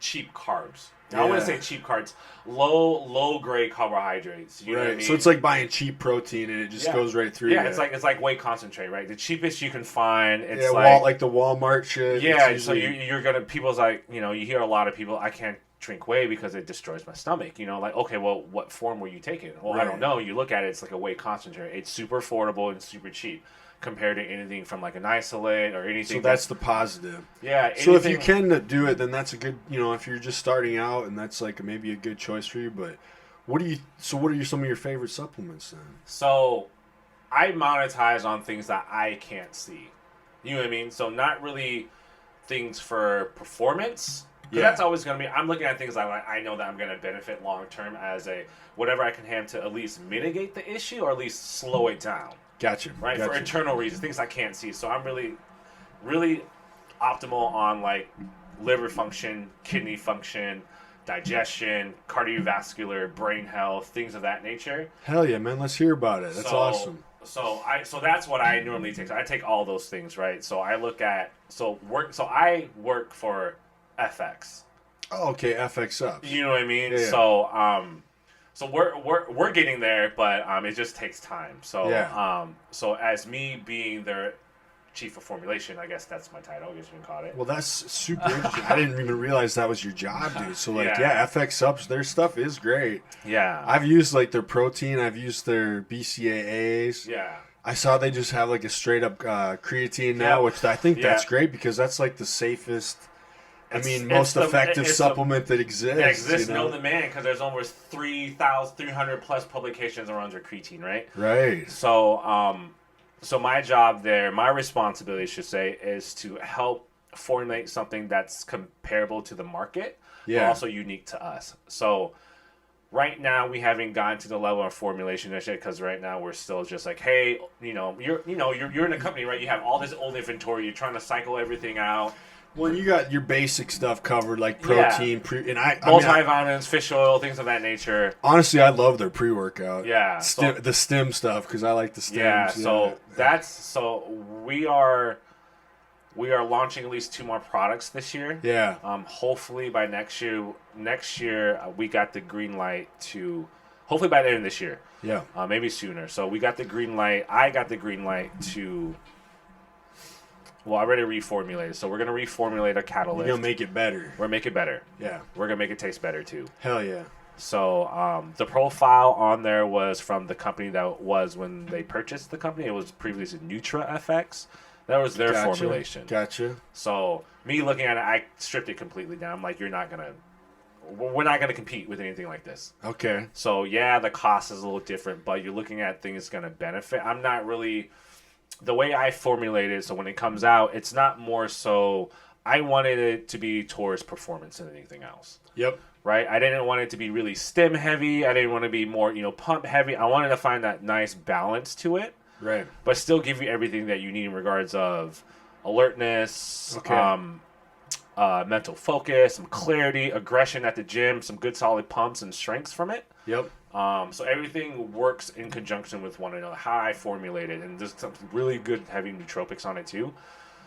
cheap carbs. I wouldn't say cheap carbs, low grade carbohydrates. You know what I mean? So it's like buying cheap protein and it just goes right through. Yeah, it's like whey concentrate, right? The cheapest you can find. It's like the Walmart shit. Yeah, usually... so you're gonna people's you hear a lot of people, I can't drink whey because it destroys my stomach. Okay, well, what form were you taking? Well, I don't know. You look at it, it's like a whey concentrate. It's super affordable and super cheap compared to anything from an isolate or anything. So that's the positive. Yeah. So if you can do it, then that's a good, if you're just starting out and that's maybe a good choice for you. But what are some of your favorite supplements then? So I monetize on things that I can't see. You know what I mean? So not really things for performance. Yeah. That's always going to be, I'm looking at things I know that I'm going to benefit long term as whatever I can have to at least mitigate the issue or at least slow it down. Gotcha. Right? Gotcha. For internal reasons, things I can't see. So I'm really, really optimal on liver function, kidney function, digestion, cardiovascular, brain health, things of that nature. Hell yeah, man. Let's hear about it. That's awesome. So that's what I normally take. So I take all those things, right? So I look at, I work for FX. Oh, okay, FX up. You know what I mean? Yeah. So we're getting there, but it just takes time. So so as me being their chief of formulation, I guess that's my title. I guess you can call it. Well, that's super interesting. I didn't even realize that was your job, dude. So FX Subs, their stuff is great. Yeah. I've used their protein. I've used their BCAAs. Yeah. I saw they just have a straight up creatine now, which I think that's great because that's the safest I mean, most effective supplement that exists. That exists, you know? known to man, because there's almost 300 plus publications around your creatine, right? Right. So, so my job there, my responsibility, I should say, is to help formulate something that's comparable to the market, but also unique to us. So, right now we haven't gotten to the level of formulation and shit, because right now we're still just like, hey, you're in a company, right? You have all this old inventory. You're trying to cycle everything out. Well, you got your basic stuff covered, like protein, and multivitamins, fish oil, things of that nature. Honestly, I love their pre-workout. Yeah, the stem stuff, because I like the stems. Yeah, so we are launching at least 2 more products this year. Yeah. Hopefully by next year we got the green light to. Hopefully by the end of this year. Yeah. Maybe sooner. So we got the green light. I got the green light to. Well, I already reformulated, so we're gonna reformulate a catalyst. You're gonna make it better. We're gonna make it better. Yeah. We're gonna make it taste better too. Hell yeah. So the profile on there was from the company that was when they purchased the company. It was previously NutraFX. That was their formulation. Gotcha. So me looking at it, I stripped it completely down. I'm like, we're not gonna compete with anything like this. Okay. So yeah, the cost is a little different, but you're looking at things gonna benefit. I'm not really. The way I formulate it, so when it comes out, it's not more so. I wanted it to be towards performance than anything else. Yep. Right? I didn't want it to be really stem heavy. I didn't want to be more, pump heavy. I wanted to find that nice balance to it. Right. But still give you everything that you need in regards of alertness, mental focus, some clarity, aggression at the gym, some good solid pumps and strengths from it. Yep. So everything works in conjunction with one another. How I formulate it, and there's some really good heavy nootropics on it too.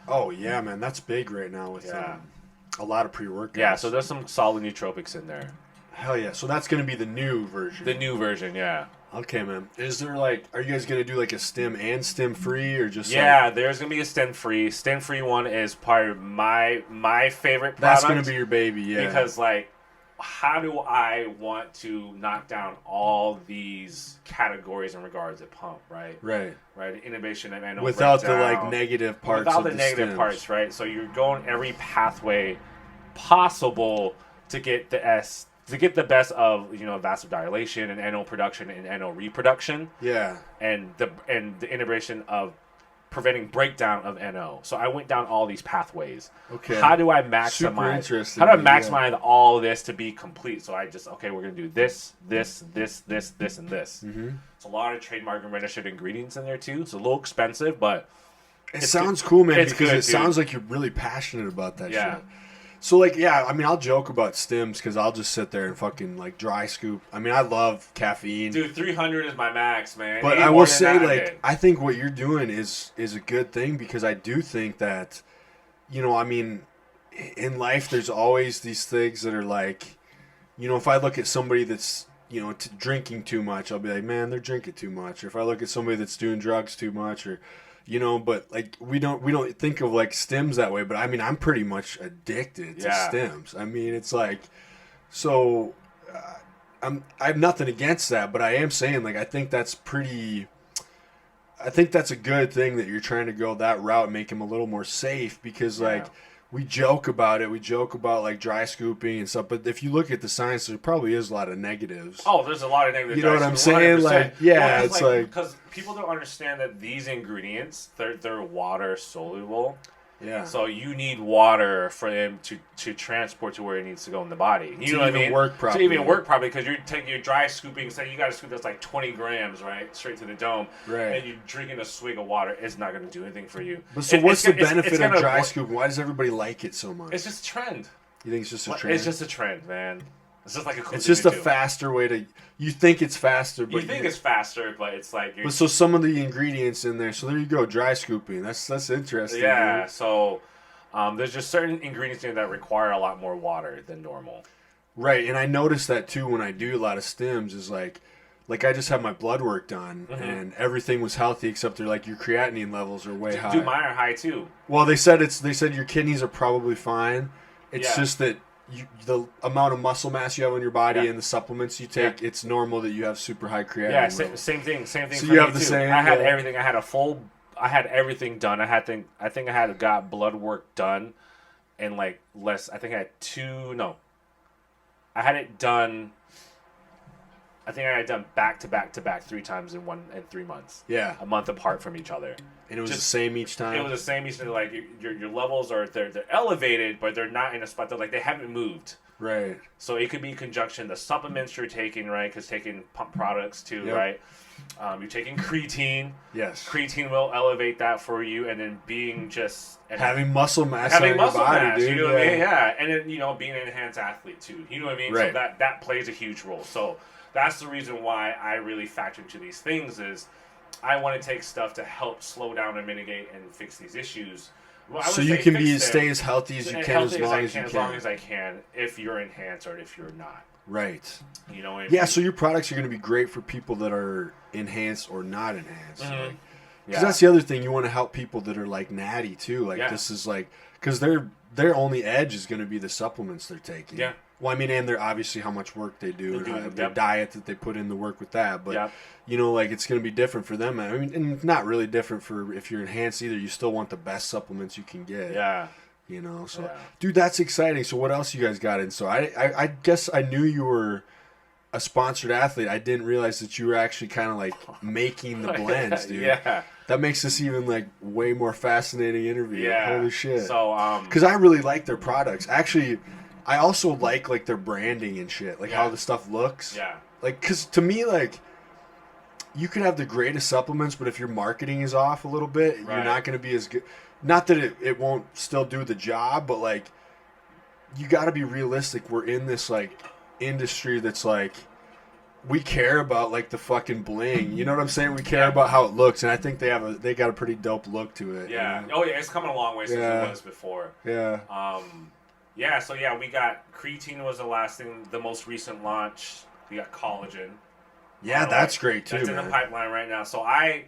Oh yeah, man, that's big right now with a lot of pre-workouts. Yeah, so there's some solid nootropics in there. Hell yeah! So that's gonna be the new version. The new version, yeah. Okay, man. Is there are you guys gonna do like a stem and stem free, or just? Yeah, there's gonna be a stem free. Stem free one is probably my favorite product. That's gonna be your baby, yeah. Because how do I want to knock down all these categories in regards to pump, right? Right. Right. Inhibition and NO without the negative parts. Without the negative stems. parts, right? So you're going every pathway possible to get the best of vasodilation and NO production and NO reproduction. Yeah. And the inhibition of preventing breakdown of NO. So I went down all these pathways. Okay. How do I maximize? Super interesting. How do I maximize all of this to be complete? So I just we're gonna do this, and this. Mm-hmm. It's a lot of trademark and registered ingredients in there too. It's a little expensive, but it sounds cool, man. It's because good, it sounds like you're really passionate about that shit. So I'll joke about stems because I'll just sit there and fucking dry scoop. I mean, I love caffeine. Dude, 300 is my max, man. But I will say, I think what you're doing is a good thing because I do think that, in life there's always these things that are if I look at somebody that's, drinking too much, I'll be like, man, they're drinking too much. Or if I look at somebody that's doing drugs too much or... but we don't think of stems that way. But I mean, I'm pretty much addicted to stems. I mean, it's so. I have nothing against that, but I am saying I think that's pretty. I think that's a good thing that you're trying to go that route, and make them a little more safe because we joke about it. We joke about dry scooping and stuff. But if you look at the science, there probably is a lot of negatives. Oh, there's a lot of negatives. You know what I'm saying? 100%. It's because people don't understand that these ingredients, they're water soluble. Yeah. So you need water for them to transport to where it needs to go in the body. You know what I mean? Work properly. To even work properly, because you're taking your dry scooping. Say you got to scoop that's 20 grams, right, straight to the dome. Right. And you're drinking a swig of water. It's not going to do anything for you. But so what's the benefit of dry scooping? Why does everybody like it so much? It's just a trend. You think it's just a trend? It's just a trend, man. It's just a cool It's just a faster way to. You think it's faster, but you think it's faster, but it's But so some of the ingredients in there. So there you go, dry scooping. That's interesting. Yeah. Dude. So there's just certain ingredients in there that require a lot more water than normal. Right, and I noticed that too when I do a lot of stems. Is I just had my blood work done, and everything was healthy except your creatinine levels are way high. Dude, mine are high too. Well, they said your kidneys are probably fine. It's just that. The amount of muscle mass you have on your body and the supplements you take, it's normal that you have super high creatinine. Yeah, same thing. So for you have the same. I had everything. I had everything done. I think I had got blood work done in like less. I think I had two. No, I had it done. I think I had done back to back to back 3 times in 3 months. Yeah, a month apart from each other. And it was the same each time. It was the same each time. Like your levels are they're elevated, but they're not in a spot. They're like they haven't moved. Right. So it could be in conjunction the supplements you're taking, right? Because taking pump products too, yep. right? You're taking creatine. Yes. Creatine will elevate that for you, and then being just having muscle mass, having muscle body, mass, dude. You know what I mean? Yeah, and then being an enhanced athlete too. You know what I mean? Right. So that plays a huge role. So that's the reason why I really factor into these things is I want to take stuff to help slow down and mitigate and fix these issues. Well, so you can stay as healthy as you can as long as you can. As long as I can, if you're enhanced or if you're not. Right. You know what I mean? Yeah, so your products are going to be great for people that are enhanced or not enhanced. Mm-hmm. Because that's the other thing. You want to help people that are like natty too. Like this is like, because their only edge is going to be the supplements they're taking. Yeah. Well, I mean, and they're obviously how much work they do and their diet that they put in the work with that. But, like it's going to be different for them. I mean, and not really different for if you're enhanced either. You still want the best supplements you can get. Yeah. So, dude, that's exciting. So what else you guys got in? So I guess I knew you were a sponsored athlete. I didn't realize that you were actually kind of like making the blends, dude. Yeah. That makes this even like way more fascinating interview. Yeah. Holy shit. So, because I really like their products. Actually, I also like their branding and shit, like how the stuff looks. Yeah. Like, because to me, like, you could have the greatest supplements, but if your marketing is off a little bit, you're not going to be as good. Not that it won't still do the job, but like, you got to be realistic. We're in this like industry that's like, we care about like the fucking bling. You know what I'm saying? We care about how it looks, and I think they got a pretty dope look to it. Yeah. You know? Oh yeah, it's coming a long way since it was before. Yeah. Yeah. So yeah, we got creatine was the last thing, the most recent launch. We got collagen. Yeah, that's great too. That's in the pipeline right now. So I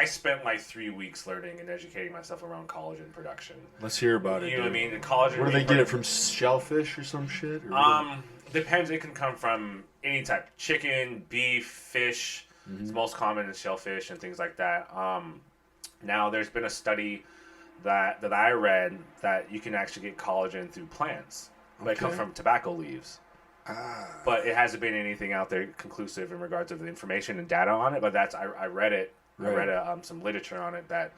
spent like 3 weeks learning and educating myself around collagen production. Let's hear about it. You know what I mean? The collagen. Where do they get it from? Shellfish or some shit? Or depends. It can come from any type: chicken, beef, fish. Mm-hmm. It's most common in shellfish and things like that. Now there's been a study that I read that you can actually get collagen through plants. But it comes from tobacco leaves. But it hasn't been anything out there conclusive in regards to the information and data on it. But I read it. Right. I read some literature on it that,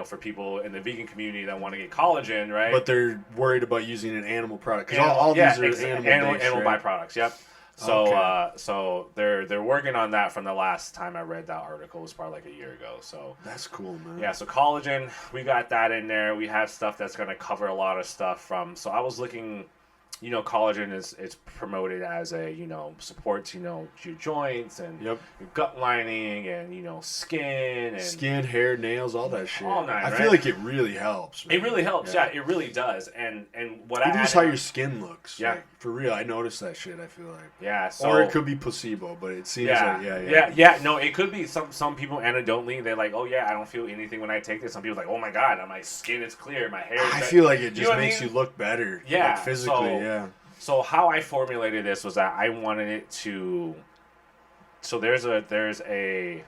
for people in the vegan community that want to get collagen, right? But they're worried about using an animal product because all these are animal byproducts. Yep. So so they're working on that from the last time I read that article. It was probably like a year ago. So that's cool, man. Yeah. So collagen, we got that in there. We have stuff that's going to cover a lot of stuff from. So I was looking. Collagen is promoted as a, supports, your joints and your gut lining and, skin. Hair, nails, all that shit. All nine, I feel like it really helps. Man. It really helps, yeah. It really does. And what even just how your skin looks. Yeah. Like, for real, I noticed that shit, I feel like. Yeah. So, or it could be placebo, but it seems like, Yeah, no, it could be some people anecdotally, they're like, oh yeah, I don't feel anything when I take this. Some people are like, oh my God, my skin is clear, my hair is I feel like it just makes you look better. Yeah. Like physically, So how I formulated this was that I wanted it to. So there's an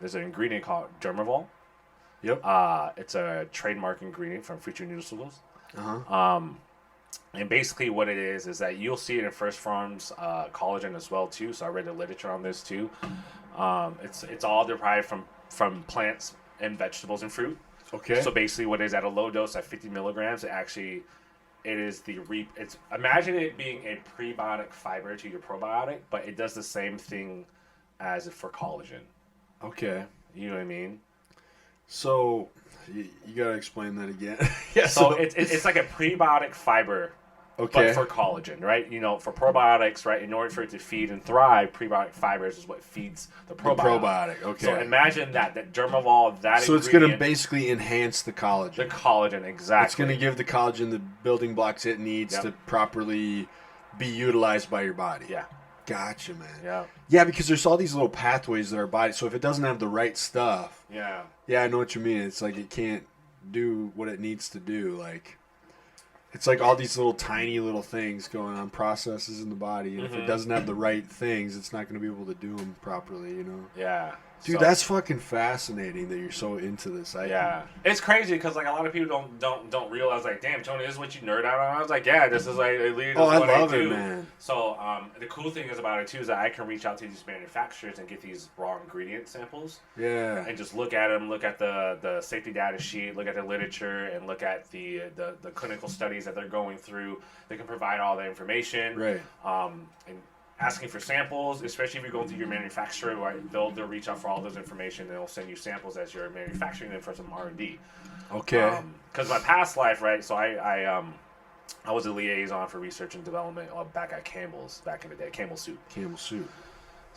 ingredient called Dermavol. Yep. It's a trademark ingredient from Future Nutraceuticals. Uh-huh. And basically what it is that you'll see it in first forms collagen as well too. So I read the literature on this too. It's all derived from plants and vegetables and fruit. Okay. So basically what it is at a low dose at 50 milligrams, imagine it being a prebiotic fiber to your probiotic, but it does the same thing as for collagen. Okay. You know what I mean? So, you gotta explain that again. So it's like a prebiotic fiber, but for collagen, right? For probiotics, right? In order for it to feed and thrive, prebiotic fibers is what feeds the probiotic. Okay. So imagine that Dermavol, So it's going to basically enhance the collagen. The collagen, exactly. It's going to give the collagen the building blocks it needs to properly be utilized by your body. Yeah. Gotcha, man. Yeah. Yeah, because there's all these little pathways that our body. So if it doesn't have the right stuff. Yeah, I know what you mean. It's like it can't do what it needs to do. Like. It's like all these little tiny little things going on, processes in the body. And if it doesn't have the right things, it's not going to be able to do them properly, you know? Yeah. Dude, that's fucking fascinating that you're so into this. It's crazy because like a lot of people don't realize like, damn, Tony, this is what you nerd out on. I was like, yeah, this is like literally I what love I do. it, man. So the cool thing is about it too is that I can reach out to these manufacturers and get these raw ingredient samples. Yeah. And just look at them, look at the safety data sheet, look at the literature, and look at the clinical studies that they're going through. They can provide all the information. Right. And asking for samples, especially if you're going through your manufacturer, right? They'll reach out for all those information and they'll send you samples as you're manufacturing them for some R&D. Okay. Because my past life, right? So I was a liaison for research and development back at Campbell's back in the day, Campbell Soup. Campbell Soup.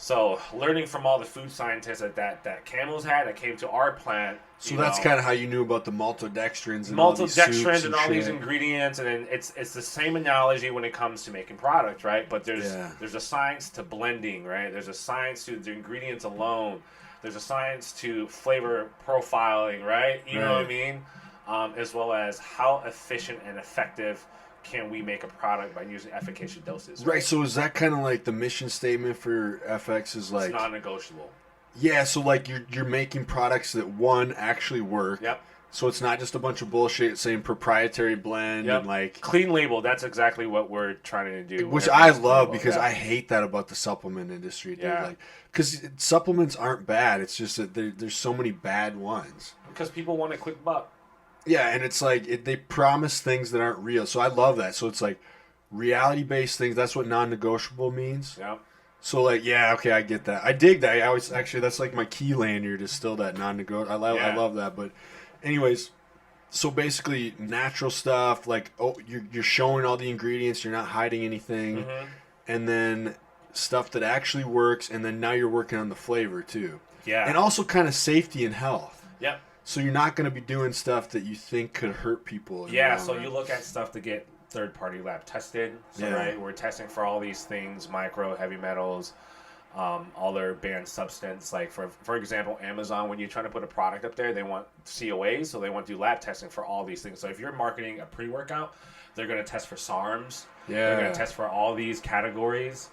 So learning from all the food scientists that Campbell's had that came to our plant. So that's kind of how you knew about the maltodextrins and all these soups and all these ingredients, and it's the same analogy when it comes to making product, right? But there's a science to blending, right? There's a science to the ingredients alone. There's a science to flavor profiling, right? You know what I mean? As well as how efficient and effective can we make a product by using efficacious doses. Right, so is that kind of like the mission statement for FX is like... It's non-negotiable. Yeah, so like you're making products that, one, actually work. Yep. So it's not just a bunch of bullshit saying proprietary blend and like... Clean label, that's exactly what we're trying to do. Which I love because I hate that about the supplement industry, dude. Yeah. Like, because supplements aren't bad, it's just that there's so many bad ones. Because people want a quick buck. Yeah, and it's like they promise things that aren't real. So I love that. So it's like reality-based things. That's what non-negotiable means. Yeah. So like, yeah, okay, I get that. I dig that. I always actually that's like my key lanyard is still that non-negotiable. I love that. But anyways, so basically natural stuff. Like, you're showing all the ingredients. You're not hiding anything, and then stuff that actually works. And then now you're working on the flavor too. Yeah. And also kind of safety and health. Yep. So you're not going to be doing stuff that you think could hurt people. Yeah, so you look at stuff to get third-party lab tested. So, right, we're testing for all these things, micro, heavy metals, all their banned substance. Like, for example, Amazon, when you're trying to put a product up there, they want COAs, so they want to do lab testing for all these things. So if you're marketing a pre-workout, they're going to test for SARMs. Yeah. They're going to test for all these categories.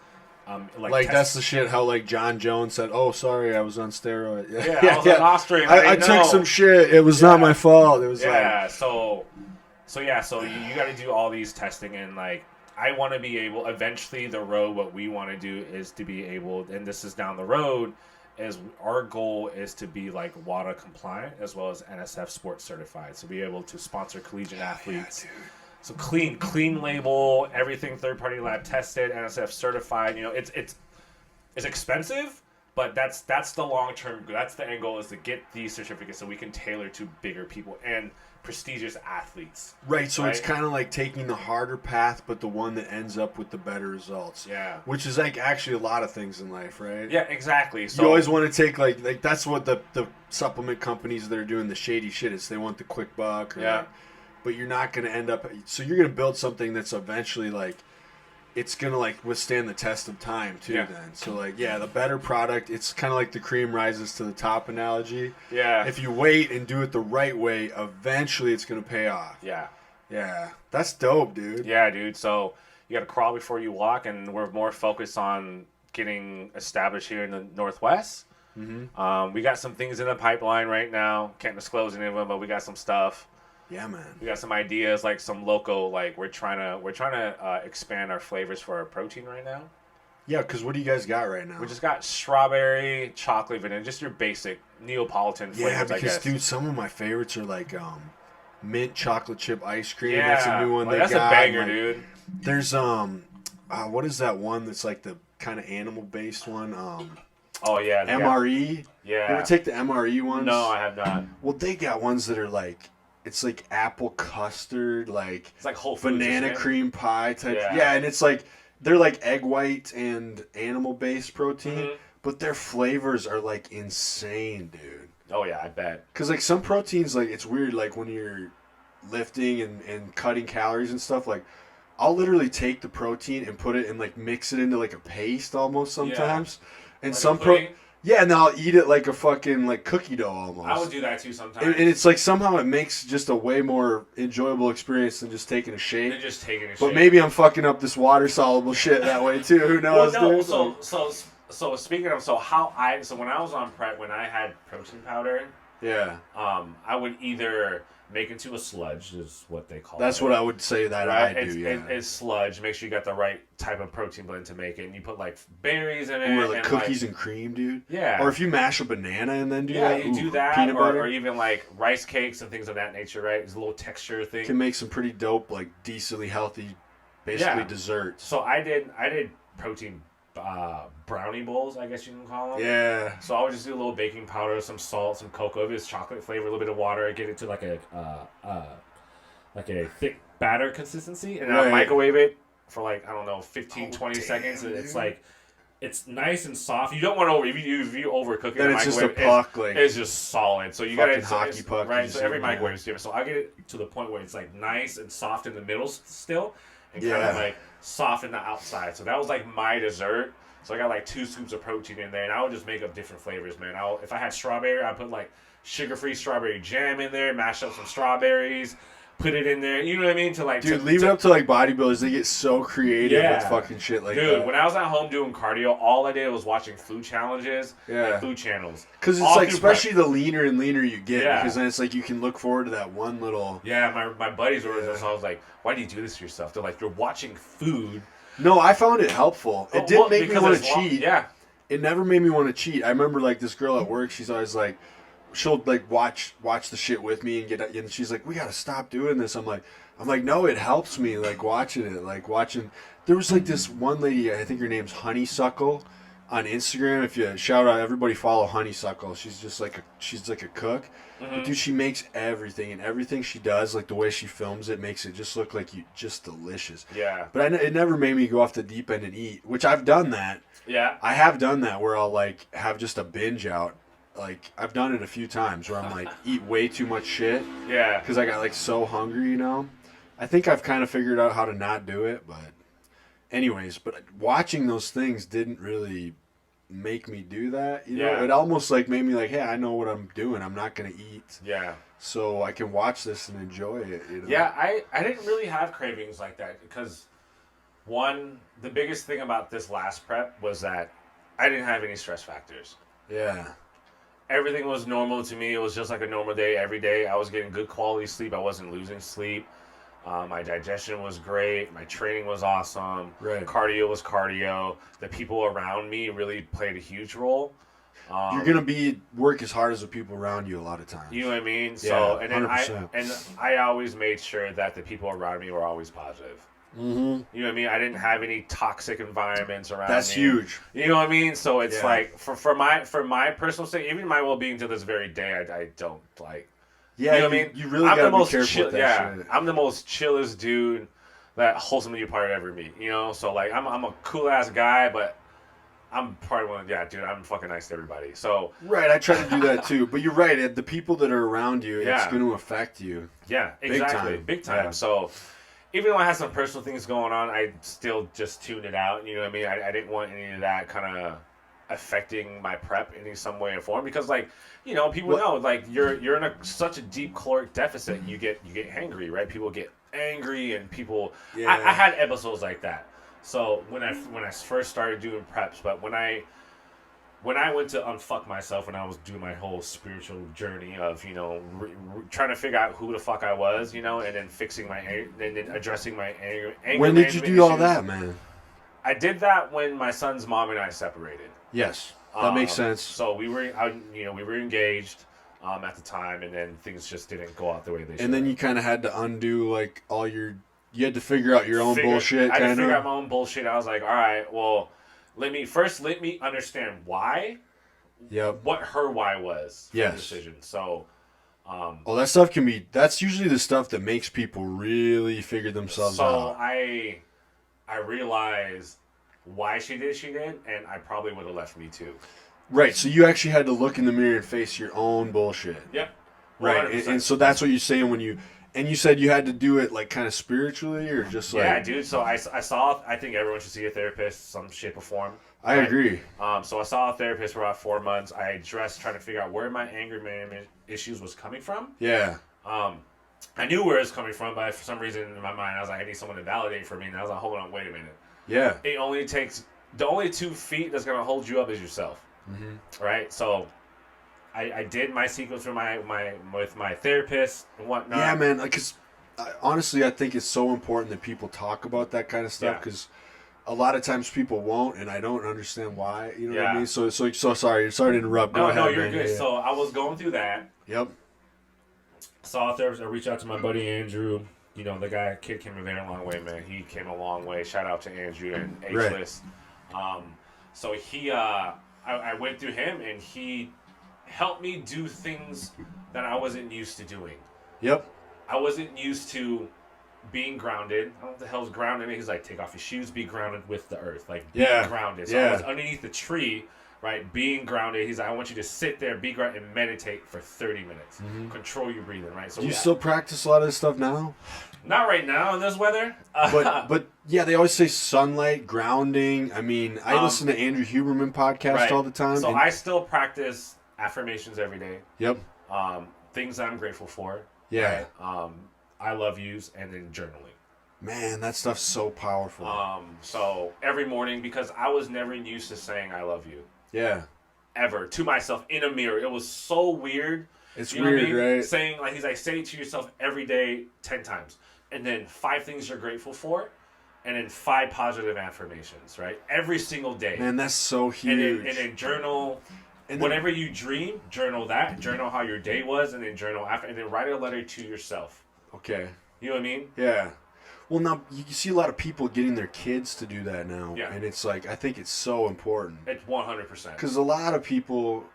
That's the shit how like John Jones said, "Oh, sorry, I was on steroids." Yeah, I was an Austrian. I took some shit. It was not my fault. It was so you got to do all these testing, and like I want to be able. Eventually, the road. What we want to do is to be able, and this is down the road. Is our goal is to be like WADA compliant as well as NSF sports certified, so be able to sponsor collegiate athletes. Yeah, dude. So clean label, everything third-party lab tested, NSF certified. You know, it's expensive, but that's the long-term. That's the end goal is to get these certificates so we can tailor to bigger people and prestigious athletes. Right. So it's kind of like taking the harder path, but the one that ends up with the better results. Yeah. Which is like actually a lot of things in life, right? Yeah, exactly. So you always want to take like that's what the supplement companies that are doing the shady shit is. They want the quick buck. But you're not going to end up... So you're going to build something that's eventually, like... It's going to, like, withstand the test of time, too, then. So, like, the better product... It's kind of like the cream rises to the top analogy. Yeah. If you wait and do it the right way, eventually it's going to pay off. Yeah. Yeah. That's dope, dude. Yeah, dude. So you got to crawl before you walk, and we're more focused on getting established here in the Northwest. Mm-hmm. We got some things in the pipeline right now. Can't disclose any of them, but we got some stuff. Yeah, man. We got some ideas, like some local, like we're trying to expand our flavors for our protein right now. Yeah, because what do you guys got right now? We just got strawberry, chocolate, vanilla, just your basic Neapolitan flavors. Yeah, because dude, some of my favorites are like mint chocolate chip ice cream. Yeah, that's a new one. That's a banger, dude. There's what is that one that's like the kind of animal based one? Oh yeah, MRE. Yeah. You ever take the MRE ones? No, I have not. Well, they got ones that are like. It's like apple custard, like it's like Whole Foods, banana cream pie type. Yeah, and it's like they're like egg white and animal based protein, but their flavors are like insane, dude. Oh yeah, I bet. Because like some proteins, like it's weird, like when you're lifting and cutting calories and stuff. Like I'll literally take the protein and put it and like mix it into like a paste almost sometimes, and like some Yeah, and I'll eat it like a fucking like cookie dough almost. I would do that too sometimes. And it's like somehow it makes just a way more enjoyable experience than just taking a shake. Than just taking a shake. But maybe I'm fucking up this water soluble shit that way too. Who knows? Well, no. Dude? So speaking of so when I was on prep, when I had protein powder, yeah, I would either make into a sludge, is what they call it. That's what I would say that right? I do. It's sludge. Make sure you got the right type of protein blend to make it, and you put like berries in it, or like cookies and cream, dude. Yeah. Or if you mash a banana and then do that. Yeah, you do that, peanut butter. or even like rice cakes and things of that nature. Right, it's a little texture thing. Can make some pretty dope, like decently healthy, basically desserts. So I did protein brownie bowls, I guess you can call them. Yeah. So I would just do a little baking powder, some salt, some cocoa. If it's chocolate flavor, a little bit of water. Get it to like a thick batter consistency, and then I'll microwave it for like, I don't know, 15, 20 seconds. And it's like, it's nice and soft. You don't want to if you overcook it. Then it's just a puck, it's just solid. So you got hockey puck, right? So every microwave is different. So I get it to the point where it's like nice and soft in the middle still, and kind of like soft in the outside. So that was like my dessert. So I got like 2 scoops of protein in there, and I would just make up different flavors, man. If I had strawberry, I put like sugar-free strawberry jam in there, mash up some strawberries, put it in there. You know what I mean? Leave it up to like bodybuilders. They get so creative with fucking shit like that. Dude, when I was at home doing cardio, all I did was watching food challenges and food channels. Because it's like, especially the leaner and leaner you get, because then it's like you can look forward to that one little. Yeah, my buddies were there, so I was like, why do you do this to yourself? They're like, you're watching food. No, I found it helpful. It didn't make me want to cheat. Yeah. It never made me want to cheat. I remember like this girl at work, she's always like, she'll like watch the shit with me and she's like, we gotta stop doing this. I'm like, no, it helps me like watching it, there was like this one lady, I think her name's Honeysuckle on Instagram. If you shout out, everybody follow Honeysuckle. She's just like she's like a cook. Mm-hmm. But dude, she makes everything, and everything she does, like the way she films it, makes it just look like just delicious. Yeah. But it never made me go off the deep end and eat, which I've done that. Yeah. I have done that where I'll like have just a binge out. Like I've done it a few times where I'm like eat way too much shit. Yeah. Because I got like so hungry, you know. I think I've kind of figured out how to not do it, but anyways, but watching those things didn't really make me do that. You know, it almost like made me like, hey, I know what I'm doing. I'm not gonna eat. Yeah. So I can watch this and enjoy it. You know? Yeah, I didn't really have cravings like that because the biggest thing about this last prep was that I didn't have any stress factors. Yeah. Everything was normal to me. It was just like a normal day every day. I was getting good quality sleep. I wasn't losing sleep. My digestion was great. My training was awesome. Right. Cardio was cardio. The people around me really played a huge role. You're gonna work as hard as the people around you a lot of times. You know what I mean? Yeah, so and then 100%. I always made sure that the people around me were always positive. Mm-hmm. You know what I mean? I didn't have any toxic environments around me. That's huge. You know what I mean? So it's like for my personal sake, even my well-being to this very day, I don't like. Yeah, you know what I mean? You really gotta be careful with that shit. I'm the most chillest dude that wholesome you probably ever meet. You know, so like I'm a cool ass guy, but I'm probably one of dude. I'm fucking nice to everybody. So right, I try to do that too. But you're right. The people that are around you, it's going to affect you. Yeah, exactly, big time. Yeah. So even though I had some personal things going on, I still just tuned it out. You know what I mean? I didn't want any of that kind of affecting my prep in some way or form because, like, you know, people know like you're in such a deep caloric deficit. You get hangry, right? People get angry, and people. Yeah. I had episodes like that. So when I first started doing preps, but when I went to unfuck myself, when I was doing my whole spiritual journey of, you know, trying to figure out who the fuck I was, you know, and then fixing and then addressing my anger. When did you do all that, man? I did that when my son's mom and I separated. Yes, that makes sense. So we were engaged at the time, and then things just didn't go out the way they should. And then you kind of had to undo like all your. You had to figure out your own bullshit. I had to figure out my own bullshit. I was like, all right, well, let me understand why. Yep. What her why was for the decision. So. That stuff that's usually the stuff that makes people really figure themselves out. So I realized why she did, and I probably would have left me too. Right, so you actually had to look in the mirror and face your own bullshit. Yep. 100%. Right, and so that's what you're saying when you... And you said you had to do it like kind of spiritually or just like... Yeah, dude. So I saw, I think everyone should see a therapist, some shape or form. I agree. So I saw a therapist for about 4 months. I addressed trying to figure out where my anger management issues was coming from. Yeah. I knew where it was coming from, but for some reason in my mind, I was like, I need someone to validate for me. And I was like, hold on, wait a minute. Yeah. It only takes, the only 2 feet that's going to hold you up is yourself. Mm-hmm. Right? So I did my sequence with my therapist and whatnot. Yeah, man. Because honestly, I think it's so important that people talk about that kind of stuff because a lot of times people won't, and I don't understand why. You know what I mean? So sorry. Sorry to interrupt. No, you're good. Yeah. So I was going through that. Yep. Saw a therapist. I reached out to my buddy Andrew. You know, kid came a very long way, man. He came a long way. Shout out to Andrew and H-List. Right. So he, I went through him, and he helped me do things that I wasn't used to doing. Yep. I wasn't used to being grounded. I don't know what the hell's grounded. He's like, take off your shoes, be grounded with the earth. Like, be grounded. So I was underneath the tree, right, being grounded. He's like, I want you to sit there, be grounded, and meditate for 30 minutes. Mm-hmm. Control your breathing, right? So do you still practice a lot of this stuff now? Not right now in this weather. But yeah, they always say sunlight, grounding. I mean, I listen to Andrew Huberman podcast all the time. So I still practice affirmations every day. Yep. Things that I'm grateful for. Yeah. Right? I love yous, and then journaling. Man, that stuff's so powerful. So every morning, because I was never used to saying I love you. Yeah. Ever. To myself in a mirror. It was so weird. It's weird, right? Saying, like, he's like, say it to yourself every day 10 times. And then 5 things you're grateful for. And then 5 positive affirmations, right? Every single day. Man, that's so huge. And then journal... And whatever you dream, journal that. Journal how your day was, and then journal after, and then write a letter to yourself. Okay. You know what I mean? Yeah. Well, now you see a lot of people getting their kids to do that now, yeah. And it's like I think it's so important. It's 100%. Because a lot of people,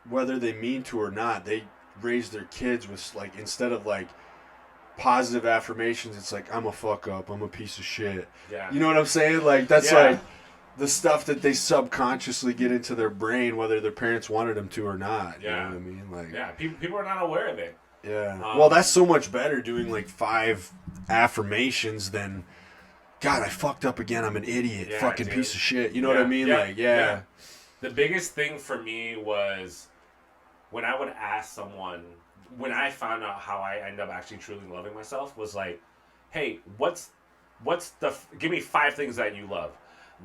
whether they mean to or not, they raise their kids with like instead of like positive affirmations, it's like I'm a fuck up, I'm a piece of shit. Yeah. You know what I'm saying? Like that's like. The stuff that they subconsciously get into their brain, whether their parents wanted them to or not. Yeah. You know what I mean? Like, yeah, people are not aware of it. Yeah. Well, that's so much better doing like 5 affirmations than, God, I fucked up again. I'm an idiot. Fucking piece of shit. You know what I mean? Yeah. Like, yeah. The biggest thing for me was when I would ask someone, when I found out how I end up actually truly loving myself, was like, hey, give me 5 things that you love.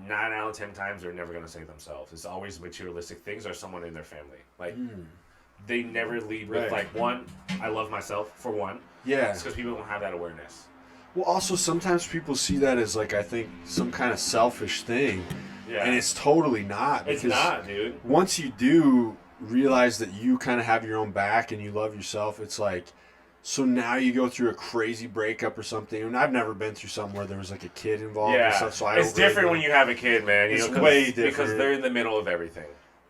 9 out of 10 times they're never going to say themselves. It's always materialistic things or someone in their family. Like they never lead with like, one, I love myself for one. Yeah. It's because people don't have that awareness. Well, also sometimes people see that as like, I think some kind of selfish thing. Yeah. And it's totally not. It's not, dude. Once you do realize that you kind of have your own back and you love yourself, it's like, so now you go through a crazy breakup or something, and I've never been through something where there was like a kid involved and stuff. So it's different when you have a kid, man. It's way different because they're in the middle of everything.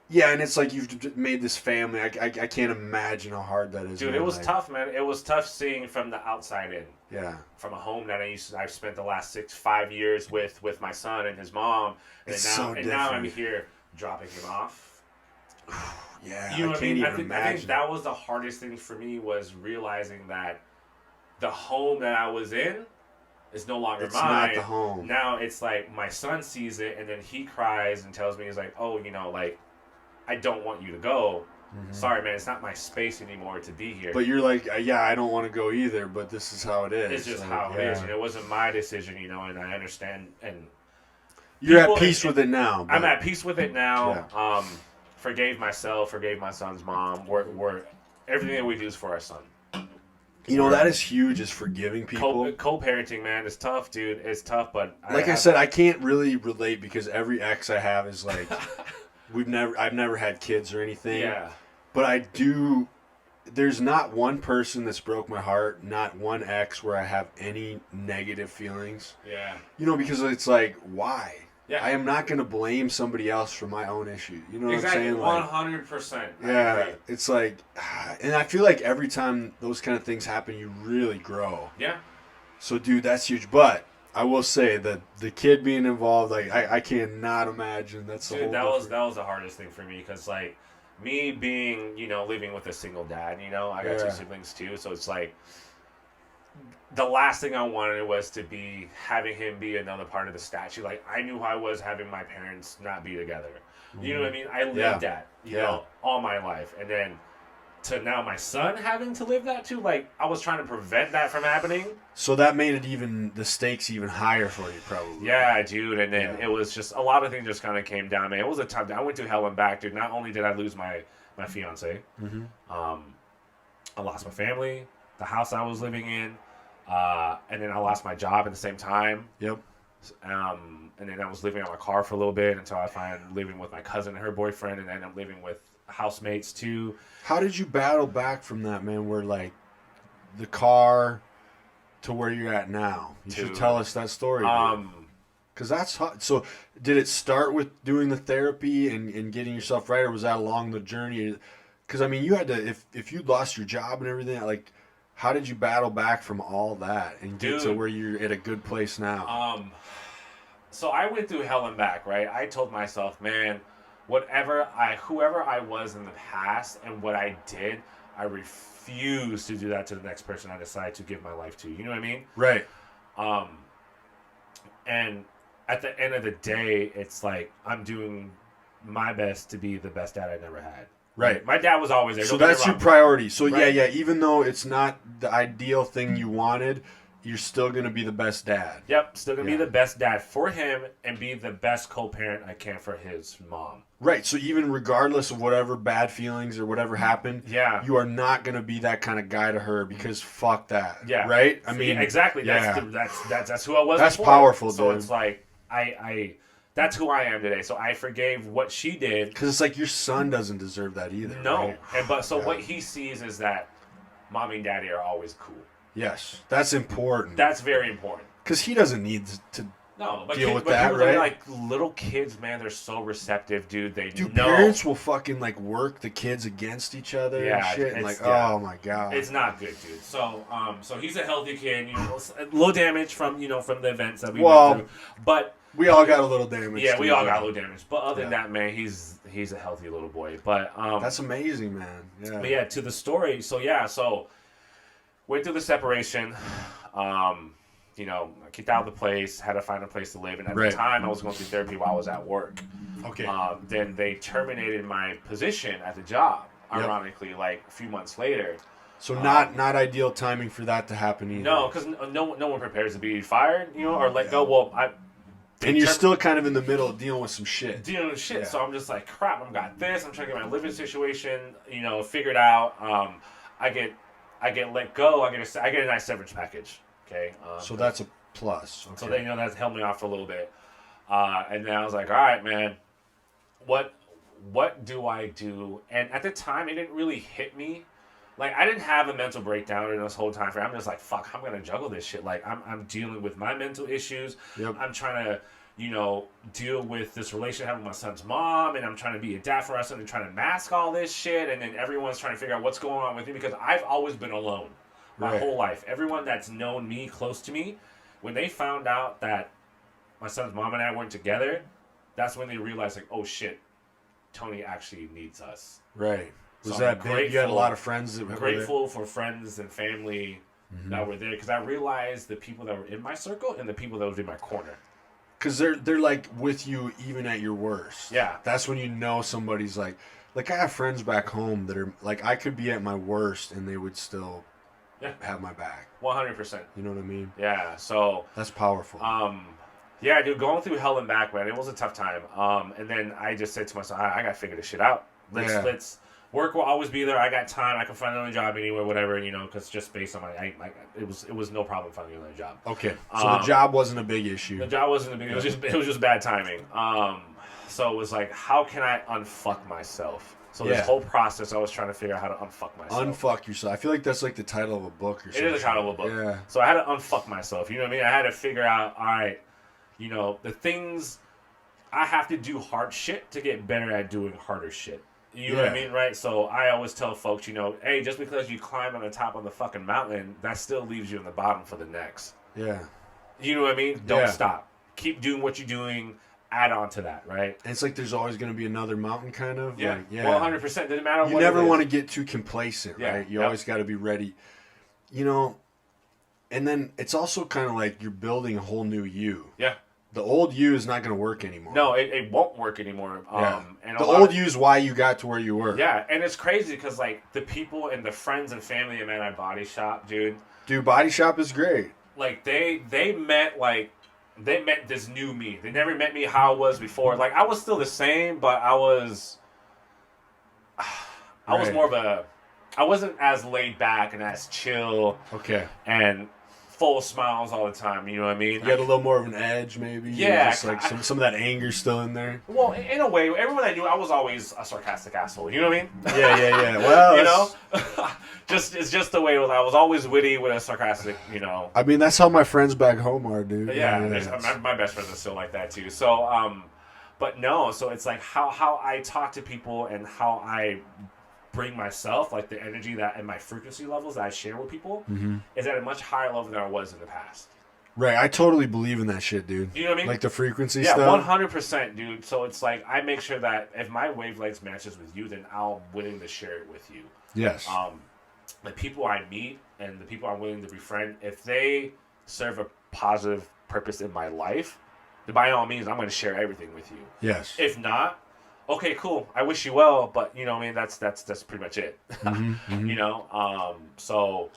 Yeah, and it's like you've made this family. I can't imagine how hard that is. Dude, it was tough, man. It was tough seeing from the outside in. Yeah. From a home that I've spent the last 5 years with my son and his mom, and now I'm here dropping him off. Yeah, you know I can't even imagine. I think that was the hardest thing for me, was realizing that the home that I was in is no longer mine. It's not the home. Now it's like my son sees it, and then he cries and tells me, he's like, oh, like, I don't want you to go. Mm-hmm. Sorry, man, it's not my space anymore to be here. But you're like, yeah, I don't want to go either, but this is how it is. It's just how it is. And it wasn't my decision, and I understand. And you're at peace with it now. I'm at peace with it now. Yeah. Forgave myself, forgave my son's mom. We're everything that we do is for our son. That is huge, is forgiving people. Co-parenting, man, is tough, dude. It's tough, but I said, I can't really relate because every ex I have is like, I've never had kids or anything. Yeah. But I do. There's not one person that's broke my heart, not one ex where I have any negative feelings. Yeah. Because it's like, why? Yeah. I am not going to blame somebody else for my own issue. You know what I'm saying? Exactly, 100%. Yeah, it's like, and I feel like every time those kind of things happen, you really grow. Yeah. So, dude, that's huge. But I will say that the kid being involved, like, I cannot imagine. That's the whole. That was the hardest thing for me, because like me being living with a single dad, I got 2 siblings too, so it's like the last thing I wanted was to be having him be another part of the statue. Like, I knew I was having my parents not be together. You know what I mean? I lived that, you know, all my life. And then to now my son having to live that too, like, I was trying to prevent that from happening. So that made it the stakes even higher for you, probably. Yeah, dude. And then it was just, a lot of things just kind of came down, man. It was a tough day. I went through hell and back, dude. Not only did I lose my fiance, I lost my family, the house I was living in, and then I lost my job at the same time. Yep. And then I was living on my car for a little bit until I find living with my cousin and her boyfriend, and then I'm living with housemates too. How did you battle back from that, man? Where like the car to where you're at now? You should tell us that story. Because that's hot. So did it start with doing the therapy and getting yourself right, or was that along the journey? Because I mean, you had to if you lost your job and everything, like, how did you battle back from all that and get to where you're at a good place now? So I went through hell and back, right? I told myself, man, whoever I was in the past and what I did, I refuse to do that to the next person I decide to give my life to. You know what I mean? Right. And at the end of the day, it's like I'm doing my best to be the best dad I never had. Right. My dad was always there. So that's your priority. So yeah, even though it's not the ideal thing you wanted, you're still going to be the best dad. Yep, still going to be the best dad for him and be the best co-parent I can for his mom. Right, so even regardless of whatever bad feelings or whatever happened, you are not going to be that kind of guy to her because fuck that. Yeah. Right? I mean, exactly. That's who I was That's before. powerful, so dude. So it's like, that's who I am today. So I forgave what she did. Because it's like your son doesn't deserve that either. No. Right? What he sees is that mommy and daddy are always cool. Yes, that's important. That's very important. Because he doesn't need to deal with that, right? Like little kids, man, they're so receptive, dude. Dude, parents will fucking like work the kids against each other and shit. And like, oh my god, it's not good, dude. So, so he's a healthy kid. You know, low damage from the events that we went through, but we all got a little damage. Yeah, we all got a little damage. But other than that, man, he's a healthy little boy. But that's amazing, man. Yeah. But yeah, to the story. So went through the separation. You know, I kicked out of the place, had to find a place to live. And at the time, I was going through therapy while I was at work. Okay. Then they terminated my position at the job, ironically, like a few months later. So not ideal timing for that to happen either. No, because no one prepares to be fired, you know, or let go. Well, and you're still kind of in the middle dealing with some shit. Yeah. So I'm just like, crap, I've got this. I'm trying to get my living situation, you know, figured out. I get let go. I get a nice severance package. Okay. So that's a plus. Okay. So they that's held me off for a little bit. And then I was like, all right, man, what do I do? And at the time, it didn't really hit me. Like, I didn't have a mental breakdown in this whole time frame. I'm just like, fuck, I'm going to juggle this shit. Like, I'm dealing with my mental issues. Yep. I'm trying to, you know, deal with this relationship I have with my son's mom. And I'm trying to be a dad for my son and trying to mask all this shit. And then everyone's trying to figure out what's going on with me because I've always been alone my whole life. Everyone that's known me, close to me, when they found out that my son's mom and I weren't together, that's when they realized, like, oh, shit, Tony actually needs us. Right. Was that big? You had a lot of friends that were grateful for friends and family that were there because I realized the people that were in my circle and the people that were in my corner. Because they're like with you even at your worst. Yeah. That's when you know somebody's like I have friends back home that are like I could be at my worst and they would still have my back. 100%. You know what I mean? Yeah. So that's powerful. Yeah, dude, going through hell and back, man, it was a tough time. And then I just said to myself, I gotta figure this shit out. Let's work will always be there. I got time. I can find another job anywhere, whatever, you know, because just based on it was no problem finding another job. Okay, so the job wasn't a big issue. The job wasn't a big. It was just bad timing. So it was like, how can I unfuck myself? So this whole process, I was trying to figure out how to unfuck myself. Unfuck yourself. I feel like that's like the title of a book or something. It is the title of a book. Yeah. So I had to unfuck myself. You know what I mean? I had to figure out, all right, you know, the things I have to do hard shit to get better at doing harder shit. You know what I mean, right? So I always tell folks, you know, hey, just because you climb on the top of the fucking mountain, that still leaves you in the bottom for the next. Yeah. You know what I mean? Don't stop. Keep doing what you're doing. Add on to that, right? And it's like there's always going to be another mountain, kind of. Yeah. Like, yeah. Well, 100%. Doesn't matter what. You never want to get too complacent, right? You always got to be ready. You know, And then it's also kind of like you're building a whole new you. Yeah. The old you is not going to work anymore. No, it won't work anymore. Yeah. And the old you is why you got to where you were. Yeah, and it's crazy because, like, the people and the friends and family at Man Body Shop, dude. Dude, Body Shop is great. Like, they met this new me. They never met me how I was before. Like, I was still the same, but I was more of a... I wasn't as laid back and as chill. Okay. And full of smiles all the time, you know what I mean? You had a little more of an edge, maybe? Yeah. Just like some of that anger still in there? Well, in a way, everyone I knew, I was always a sarcastic asshole, you know what I mean? Yeah. Well, you know? It's just the way it was. I was always witty with a sarcastic, you know. I mean, that's how my friends back home are, dude. Yeah, my best friends are still like that, too. So, but no, so it's like how I talk to people and how I bring myself, like the energy that and my frequency levels that I share with people is at a much higher level than I was in the past. Right, I totally believe in that shit, dude. You know what I mean? Like the frequency stuff? stuff? Yeah, 100%, dude. So it's like, I make sure that if my wavelengths matches with you, then I'm willing to share it with you. Yes. The people I meet and the people I'm willing to befriend, if they serve a positive purpose in my life, then by all means, I'm going to share everything with you. Yes. If not, okay, cool. I wish you well, but you know what I mean. That's pretty much it. You know. So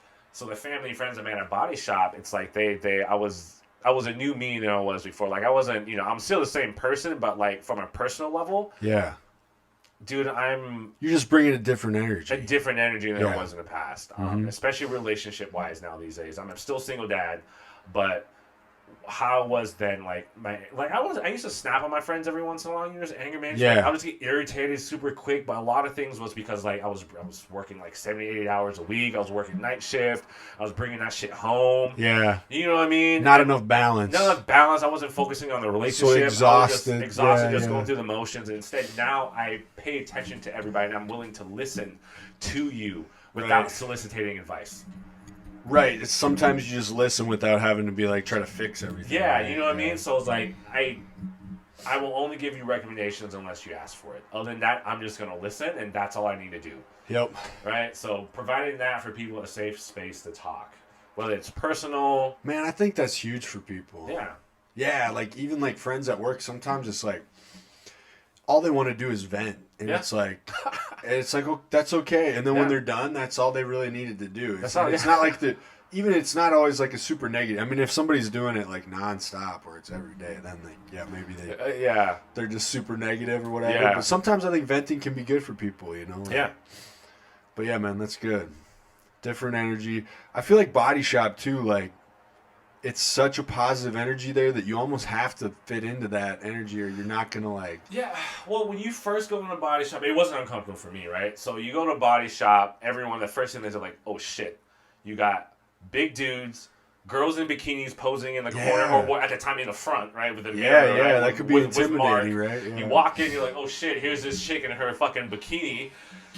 the family friends of Man at Body Shop, it's like I was a new me than I was before. Like I wasn't, you know, I'm still the same person, but like from a personal level, yeah, dude, you're just bringing a different energy. A different energy than I was in the past, especially relationship wise now these days. I'm still a single dad, but how I was then, I used to snap on my friends every once in a while, you know, just anger management. Yeah. I would just get irritated super quick, but a lot of things was because like I was working like 70, 80 hours a week. I was working night shift. I was bringing that shit home. Yeah. You know what I mean? Not enough balance. Not enough balance. I wasn't focusing on the relationship. So exhausted. I was just exhausted, just going through the motions. And instead, now I pay attention to everybody and I'm willing to listen to you without soliciting advice. Right. It's sometimes you just listen without having to be like try to fix everything. Yeah, you know what I mean? So it's like I will only give you recommendations unless you ask for it. Other than that, I'm just gonna listen and that's all I need to do. Yep. Right? So providing that for people a safe space to talk. Whether it's personal. Man, I think that's huge for people. Yeah. Yeah, like even like friends at work, sometimes it's like all they want to do is vent. And it's like oh, that's okay. And then when they're done, that's all they really needed to do. It's not like it's not always like a super negative. I mean, if somebody's doing it like nonstop or it's every day, then maybe they're just super negative or whatever. Yeah. But sometimes I think venting can be good for people, you know? Like, yeah. But yeah, man, that's good. Different energy. I feel like Body Shop too, like it's such a positive energy there that you almost have to fit into that energy or you're not going to like... Yeah, well, when you first go to a Body Shop, it wasn't uncomfortable for me, right? So you go to a Body Shop, everyone, the first thing is like, oh shit, you got big dudes, girls in bikinis posing in the corner, or at the time in the front, right? With the mirror, right? That could be intimidating, right? Yeah. You walk in, you're like, oh shit, here's this chick in her fucking bikini.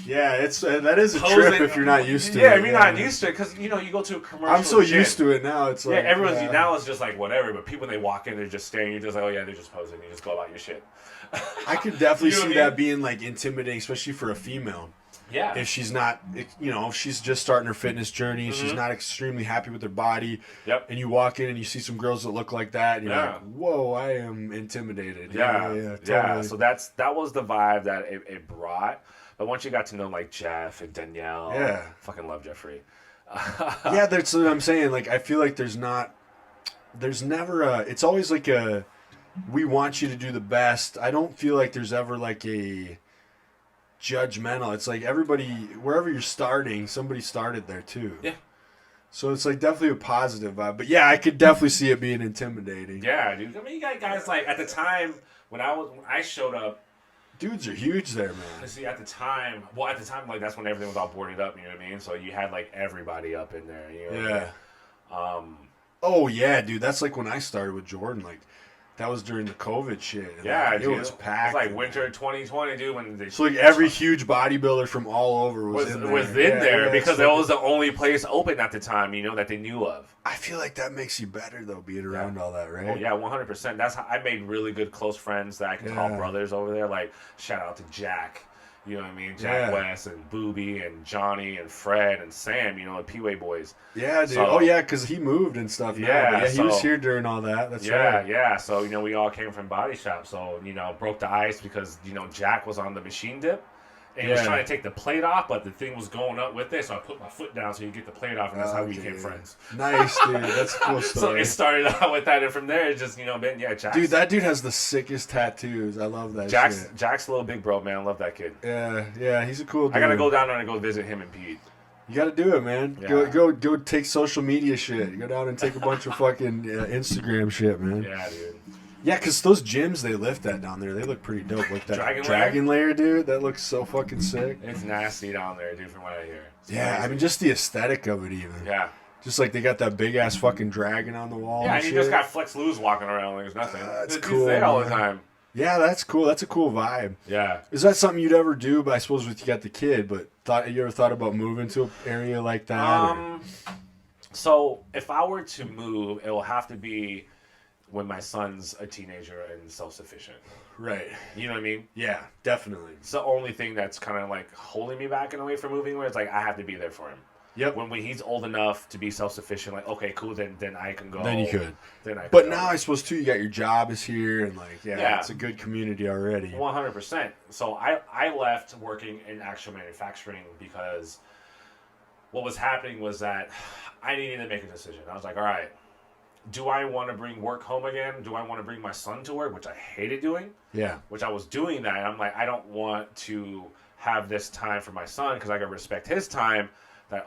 Yeah, that is a trip if you're not used to it. Yeah, if you're not used to it, because, you know, you go to a commercial I'm so gym. used to it now. It's like... Yeah, now it's just like whatever, but people, they walk in, they're just staring, you're just like, oh yeah, they're just posing, you just go about your shit. I could definitely see that being, like, intimidating, especially for a female. Yeah. If she's not, you know, if she's just starting her fitness journey, she's not extremely happy with her body. Yep. And you walk in and you see some girls that look like that, and you're like, whoa, I am intimidated. Yeah. Totally. So that was the vibe that it brought. But once you got to know, like, Jeff and Danielle, fucking love Jeffrey. Yeah, that's what I'm saying. Like, I feel like there's never it's always like we want you to do the best. I don't feel like there's ever like a judgmental. It's like everybody, wherever you're starting, somebody started there too. Yeah. So it's like definitely a positive vibe. But yeah, I could definitely see it being intimidating. Yeah, dude. I mean, you got guys like at the time when I showed up. Dudes are huge there, man. See, at the time, like that's when everything was all boarded up. You know what I mean? So you had like everybody up in there. You know what I mean? Oh yeah, dude. That's like when I started with Jordan. Like that was during the COVID shit. And it was packed. It was like winter 2020, dude. So like every huge bodybuilder from all over was in there. Because that was the only place open at the time, you know, that they knew of. I feel like that makes you better though, being around all that, right? Oh yeah, 100%. That's how I made really good close friends that I can call brothers over there. Like shout out to Jack. You know what I mean? Jack West and Booby and Johnny and Fred and Sam, the P-Way boys. Yeah, dude. So, because he moved and stuff. Yeah, he was here during all that. That's right. Yeah. So, we all came from Body Shop. So, broke the ice because, Jack was on the machine dip. And he was trying to take the plate off, but the thing was going up with it, so I put my foot down so you get the plate off, and that's how we became friends. Nice, dude. That's a cool story. So it started out with that, and from there, it's just, Jack's... Dude, that dude has the sickest tattoos. I love that shit. Jack's a little big bro, man. I love that kid. Yeah, he's a cool dude. I gotta go down there and go visit him and Pete. You gotta do it, man. Yeah. Go take social media shit. You go down and take a bunch of fucking Instagram shit, man. Yeah, dude. Yeah, because those gyms they lift at down there, they look pretty dope. Like that Dragon Lair, dude, that looks so fucking sick. It's nasty down there, dude, from what I hear. I mean, just the aesthetic of it even. Yeah. Just like they got that big-ass fucking dragon on the wall. Yeah, and you just got Flex Lewis walking around like there's nothing. That's He's cool. there all the time. Yeah, that's cool. That's a cool vibe. Yeah. Is that something you'd ever do? But I suppose with you got the kid, but you ever thought about moving to an area like that? So if I were to move, it will have to be when my son's a teenager and self-sufficient. Right. You know what I mean? Yeah, definitely. It's the only thing that's kind of like holding me back in a way from moving, where it's like I have to be there for him. Yep. When he's old enough to be self-sufficient, like, okay, cool, then I can go. Then you could. But now I suppose, too, you got your job is here, and like, it's a good community already. 100%. So I left working in actual manufacturing because what was happening was that I needed to make a decision. I was like, all right, do I want to bring work home again? Do I want to bring my son to work, which I hated doing? Yeah. Which I was doing that. And I'm like, I don't want to have this time for my son because I got to respect his time that,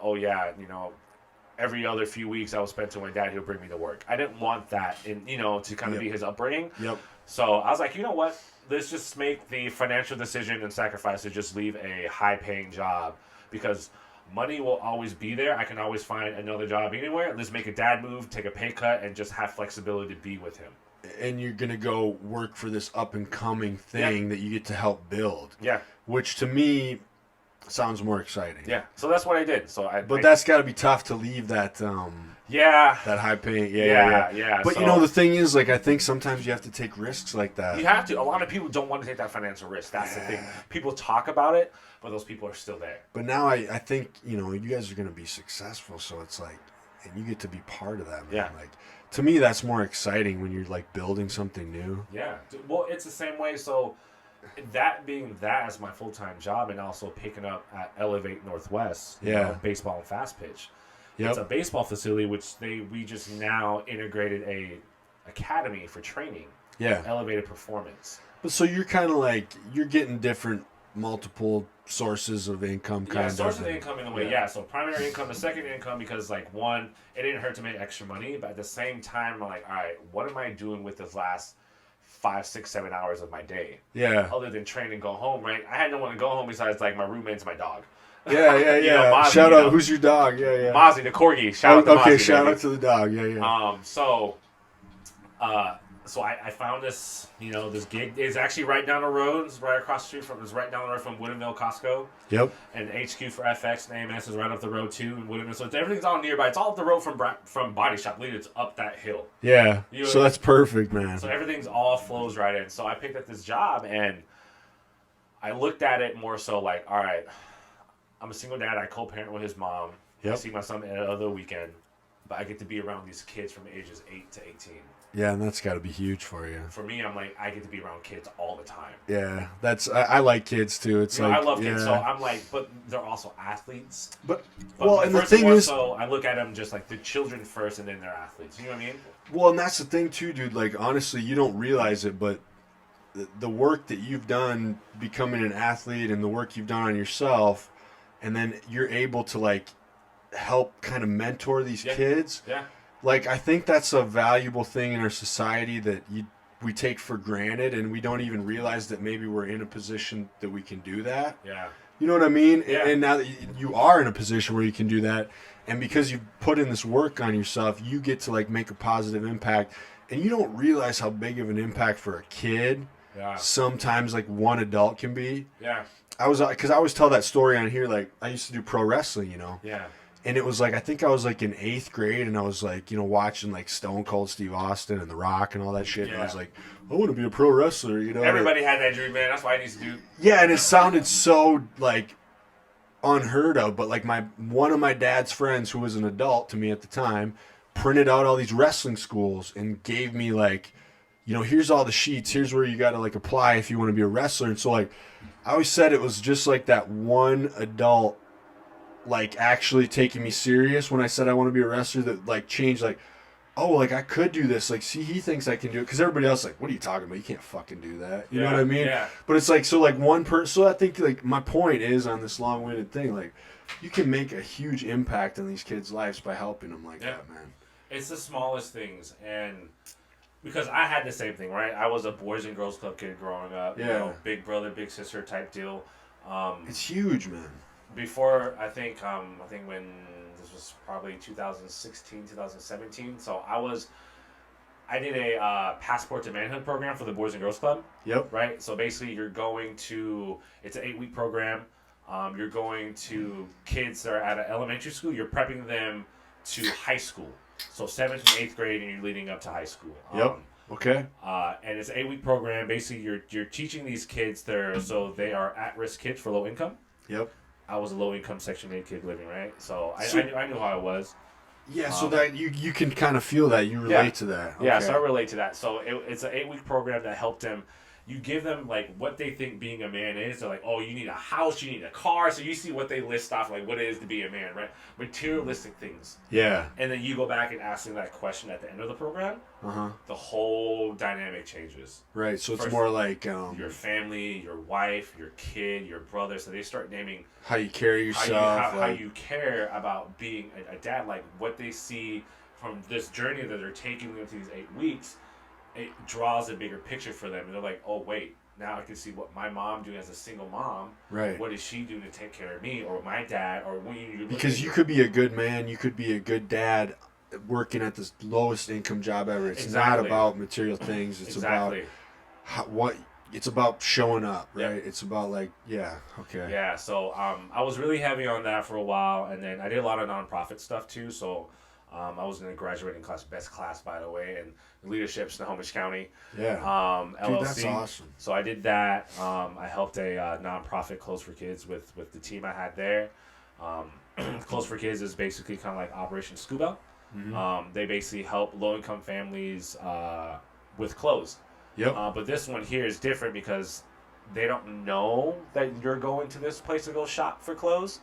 every other few weeks I will spend to my dad, he'll bring me to work. I didn't want that to kind of be his upbringing. Yep. So I was like, you know what? Let's just make the financial decision and sacrifice to just leave a high-paying job because money will always be there. I can always find another job anywhere. Let's make a dad move, take a pay cut, and just have flexibility to be with him. And you're going to go work for this up-and-coming thing that you get to help build. Yeah. Which, to me, sounds more exciting. Yeah. So that's what I did. But that's got to be tough to leave that... that high-paying... Yeah. But, the thing is, like, I think sometimes you have to take risks like that. You have to. A lot of people don't want to take that financial risk. That's the thing. People talk about it, but those people are still there. But now I think, you guys are going to be successful, so it's like, and you get to be part of that, man. Yeah. Like, to me, that's more exciting when you're, like, building something new. Yeah. Well, it's the same way, so that being that as my full-time job and also picking up at Elevate Northwest, baseball and fast pitch. Yep. It's a baseball facility, which we just now integrated a academy for training. Yeah. Elevated performance. But so you're kind of like, you're getting different multiple sources of income sources of income in a way, So primary income, the second income, because like one, it didn't hurt to make extra money, but at the same time, I'm like, all right, what am I doing with this last 5, 6, 7 hours of my day? Yeah. Other than train and go home, right? I had no one to go home besides like my roommates and my dog. Yeah. Mozzie, shout out, who's your dog? Yeah. Mozzie, the corgi. Shout out to Mozzie. Okay, shout out to the dog. Yeah. So I found this, this gig. It's actually right down the road. It's right across the street from. It's right down the road from Woodinville Costco. Yep. And HQ for FX and AMS is right up the road too in Woodinville. So everything's all nearby. It's all up the road from Body Shop. Literally, it's up that hill. Yeah. So that's perfect, man. So everything's all flows right in. So I picked up this job and I looked at it more so like, all right, I'm a single dad. I co-parent with his mom. Yep. I see my son every other weekend, but I get to be around these kids from ages 8 to 18. Yeah, and that's got to be huge for you. For me, I'm like, I get to be around kids all the time. Yeah, I like kids too. It's like, I love kids, so I'm like, but they're also athletes. But and the thing is, so I look at them just like the children first, and then they're athletes. You know what I mean? Well, and that's the thing too, dude. Like honestly, you don't realize it, but the work that you've done becoming an athlete, and the work you've done on yourself, and then you're able to like help kind of mentor these kids. Yeah. Like, I think that's a valuable thing in our society that we take for granted, and we don't even realize that maybe we're in a position that we can do that. Yeah. You know what I mean? Yeah. And now that you are in a position where you can do that, and because you've put in this work on yourself, you get to, like, make a positive impact. And you don't realize how big of an impact for a kid sometimes, like, one adult can be. Yeah. Because I always tell that story on here, like, I used to do pro wrestling, Yeah. And it was like, I think I was like in 8th grade, and I was like, watching like Stone Cold Steve Austin and The Rock and all that shit. And I was like, I want to be a pro wrestler, Everybody had that dream, man. That's why I used to do. Yeah, and it sounded so like unheard of, but like one of my dad's friends, who was an adult to me at the time, printed out all these wrestling schools and gave me like, here's all the sheets, here's where you got to like apply if you want to be a wrestler. And so like I always said, it was just like that one adult like actually taking me serious when I said I want to be a wrestler that like changed, like, oh, like I could do this, like, see, he thinks I can do it, because everybody else like, what are you talking about, you can't fucking do that, you know what I mean? But it's like, so like one person, so I think like my point is on this long-winded thing, like you can make a huge impact on these kids' lives by helping them like that, man. It's the smallest things. And because I had the same thing, right? I was a Boys and Girls Club kid growing up, big brother, big sister type deal. It's huge, man. Before, I think when this was probably 2016, 2017. So I did a Passport to Manhood program for the Boys and Girls Club. Yep. Right? So basically it's an 8-week program. You're going to kids that are at an elementary school. You're prepping them to high school. So 7th and 8th grade, and you're leading up to high school. Yep. Okay. And it's an 8-week program. Basically, you're teaching these kids so they are at-risk kids for low income. Yep. I was a low-income Section 8 kid living, right? So I knew how I was. Yeah, so that you can kind of feel that. You relate to that. Okay. Yeah, so I relate to that. So it's an 8-week program that helped them. You give them, like, what they think being a man is. They're like, oh, you need a house, you need a car. So you see what they list off, like, what it is to be a man, right? Materialistic things. Yeah. And then you go back and ask them that question at the end of the program. Uh-huh. The whole dynamic changes. Right, so it's more like... your family, your wife, your kid, your brother. So they start naming... how you carry yourself. How you care about being a dad. Like, what they see from this journey that they're taking into these 8 weeks, it draws a bigger picture for them. And they're like, oh, wait, now I can see what my mom doing as a single mom. Right. What is she doing to take care of me, or my dad, or when you... Because you could be a good man, you could be a good dad working at the lowest income job ever. It's not about material things. It's about it's about showing up, right? Yep. It's about like, okay. Yeah, so I was really heavy on that for a while, and then I did a lot of nonprofit stuff too. So I was in the graduating class, best class, by the way, and leadership Snohomish County. Yeah. LLC. Dude, that's awesome. So I did that. I helped a nonprofit Close for Kids with the team I had there. Close for Kids is basically kind of like Operation Scuba. Mm-hmm. They basically help low-income families with clothes. Yep. But this one here is different because they don't know that you're going to this place to go shop for clothes.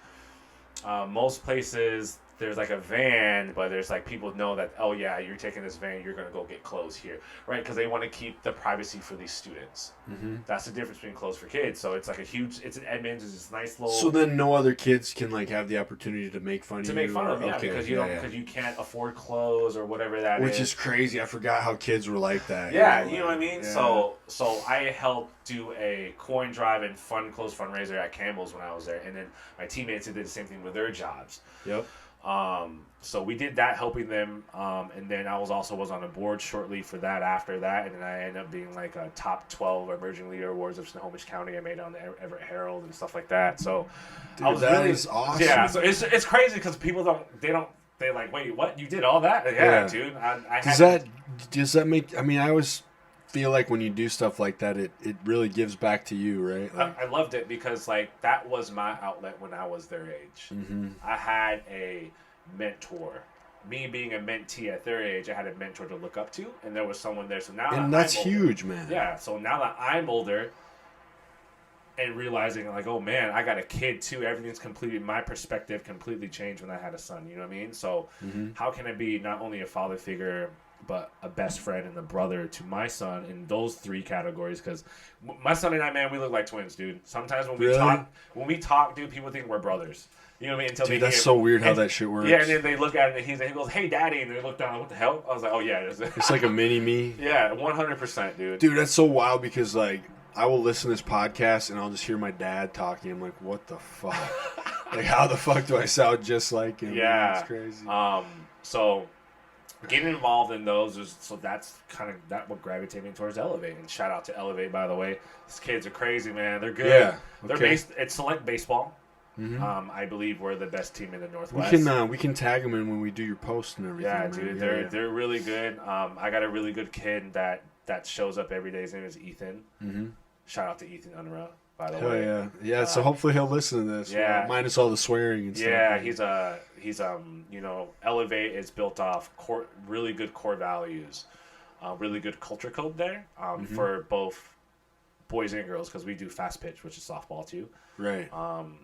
Most places, there's like a van, but there's like people know that, oh yeah, you're taking this van, you're going to go get clothes here, right? Because they want to keep the privacy for these students. Mm-hmm. That's the difference between Clothes for Kids. So it's like it's in Edmonds, it's this nice little... So then no other kids can like have the opportunity to make fun of you? To make fun of them, yeah, because you can't afford clothes or whatever that is. Which is crazy. I forgot how kids were like that. Yeah, you know what I mean? Yeah. So I helped do a coin drive and fun clothes fundraiser at Campbell's when I was there, and then my teammates did the same thing with their jobs. Yep. So we did that, helping them, and then I was on a board shortly for that after that, and then I ended up being like a top 12 emerging leader awards of Snohomish County. I made on the Everett Herald and stuff like that. So dude, I was that really is awesome. Yeah, so it's crazy because people they're like, wait, what? You did all that? Yeah. Dude. Does that make? I mean, I always feel like when you do stuff like that, it really gives back to you, right? Like, I loved it because like that was my outlet when I was their age. Mm-hmm. I had a mentor. Me being a mentee at their age, I had a mentor to look up to, and there was someone there. So now that's huge, man. Yeah. So now that I'm older, and realizing like, oh man, I got a kid too. Everything's completely, my perspective completely changed when I had a son. You know what I mean? So how can I be not only a father figure, but a best friend and a brother to my son in those 3 categories? Because my son and I, man, we look like twins, dude. Sometimes when we talk, dude, people think we're brothers. You know what I mean? Until dude, that's so weird how that shit works. Yeah, and then they look at it and he goes, "Hey, Daddy," and they look down, what the hell? I was like, "Oh yeah, it's like a mini me." Yeah, 100%, dude. Dude, that's so wild because like I will listen to this podcast and I'll just hear my dad talking. I'm like, what the fuck? Like, how the fuck do I sound just like him? Yeah, it's crazy. So getting involved in those that's kind of what gravitated me towards Elevate. And shout out to Elevate, by the way. These kids are crazy, man. They're good. Yeah, okay. It's select baseball. Mm-hmm. I believe we're the best team in the Northwest. We can tag them in when we do your post and everything. Yeah, dude, they're really good. I got a really good kid that shows up every day. His name is Ethan. Mm-hmm. Shout out to Ethan Unruh, by the Hell way. yeah. So hopefully he'll listen to this. Yeah, minus all the swearing and stuff. Yeah, he's Elevate is built off really good core values, really good culture code there for both boys and girls, because we do fast pitch, which is softball too. Right.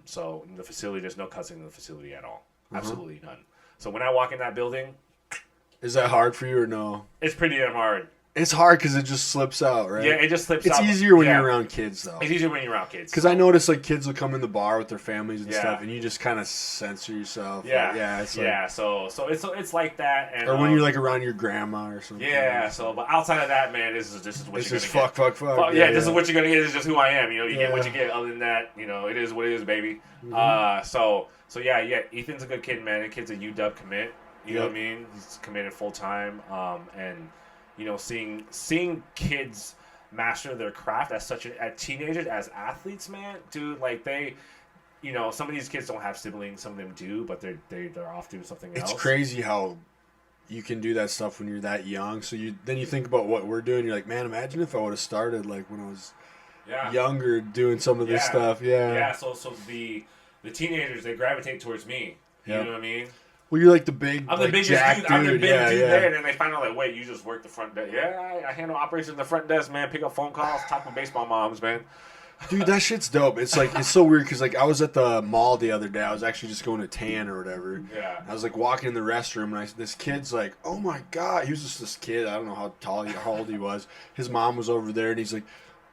So in the facility, there's no cussing in the facility at all. Absolutely none. So when I walk in that building, is that hard for you or no? It's pretty damn hard. It's hard because it just slips out, right? Yeah, it just slips out. It's easier when you're around kids, though. It's easier when you're around kids. Because I notice, like, kids will come in the bar with their families and stuff, and you just kind of censor yourself. Yeah. Like, it's like, so it's like that. And, or when you're, like, around your grandma or something. Yeah, so, but outside of that, man, this is what you're going to get. Fuck. Yeah, this is what you're going to get. This is just who I am. You get what you get. Other than that, it is what it is, baby. Mm-hmm. So yeah, Ethan's a good kid, man. The kid's a UW commit. You know what I mean? He's committed full time. And... seeing kids master their craft as teenagers, as athletes, man, dude, like they, some of these kids don't have siblings, some of them do, but they're off doing something else. It's crazy how you can do that stuff when you're that young. So you think about what we're doing. You're like, man, imagine if I would have started like when I was younger doing some of this stuff. Yeah. So the teenagers, they gravitate towards me. You know what I mean? Well, you're like the big, I'm the biggest dude. I'm the big dude there, and then they find out like, wait, you just work the front desk. Yeah, I handle operations in the front desk, man. Pick up phone calls, talk with baseball moms, man. Dude, that shit's dope. It's like it's so weird because like I was at the mall the other day. I was actually just going to tan or whatever. Yeah. I was like walking in the restroom, and this kid's like, "Oh my god!" He was just this kid. I don't know how old he was. His mom was over there, and he's like,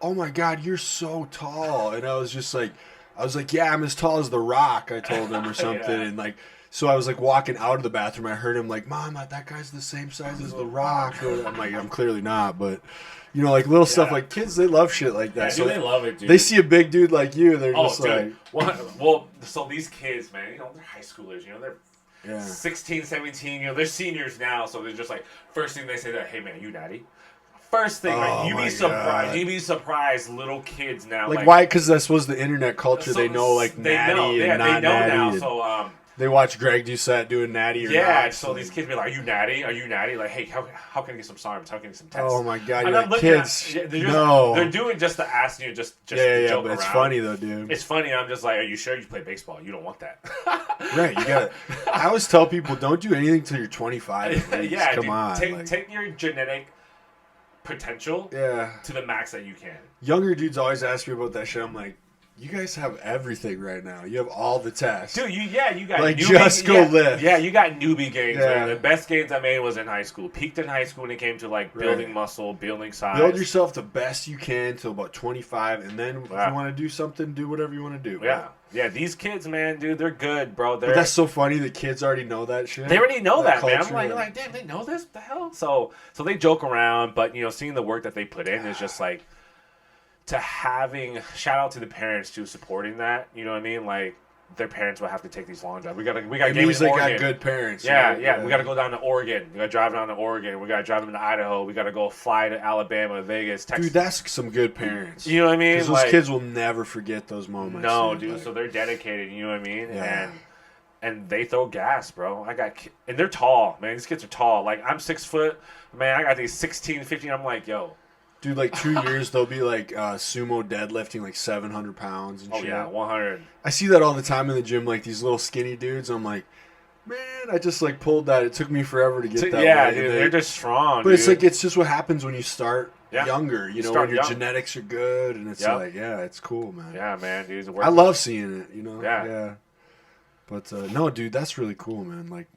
"Oh my god, you're so tall!" And I was like, "Yeah, I'm as tall as the Rock." I told him or something, and like. So I was like walking out of the bathroom. I heard him like, "Mom, that guy's the same size as The Rock." I'm like, I'm clearly not, but like little stuff like kids, they love shit like that. Yeah, so they love it, dude. They see a big dude like you, they're just like, well, so these kids, man, they're high schoolers. They're 16, 17. They're seniors now, so they're just like first thing they say that, "Hey man, you natty." First thing, you'd be surprised. You'd be surprised, little kids now. Like why? Because that's was the internet culture. They know like natty and not natty. Now. So they watch Greg Doucette doing natty or not. So these kids be like, "Are you natty? Are you natty?" Like, hey, how can I get some SARMs? How can I get some tests? Oh my god, you're like kids. They're doing just to ask you, just to joke but it's around. funny though, dude. It's funny. I'm just like, are you sure you play baseball? You don't want that. Right, you got it. I always tell people, don't do anything till you're 25. Come on. Take your genetic potential to the max that you can. Younger dudes always ask me about that shit. I'm like, you guys have everything right now. You have all the tests. Dude, you got like just go lift. Yeah, you got newbie gains. Yeah. The best gains I made was in high school. Peaked in high school when it came to like building muscle, building size. Build yourself the best you can till about 25, and then if you want to do something, do whatever you want to do. Yeah. Yeah, these kids, man, dude, they're good, bro. But that's so funny. The kids already know that shit. They already know that, man. I'm like, damn, they know this? What the hell? So they joke around, but seeing the work that they put in is just like shout out to the parents too, supporting that. You know what I mean? Like their parents will have to take these long drives. We got games in Oregon. Got good parents. Yeah. We got to go down to Oregon. We got to drive down to Oregon. We got to drive them to Idaho. We got to go fly to Alabama, Vegas, Texas. Dude, that's some good parents. You know what I mean? Because those kids will never forget those moments. No, dude. So they're dedicated. You know what I mean? Yeah. And they throw gas, bro. And they're tall, man. These kids are tall. Like I'm 6 foot, man. I got these 16, 15. I'm like, yo. Dude, like 2 years, they'll be like sumo deadlifting like 700 pounds and shit. Oh, yeah, 100. I see that all the time in the gym, like these little skinny dudes. I'm like, man, I just like pulled that. It took me forever to get that. Yeah, dude, they're just strong. But it's like, it's just what happens when you start younger, when your genetics are good. And it's like, it's cool, man. Yeah, man, dude. I love seeing it, Yeah. But no, dude, that's really cool, man. Like,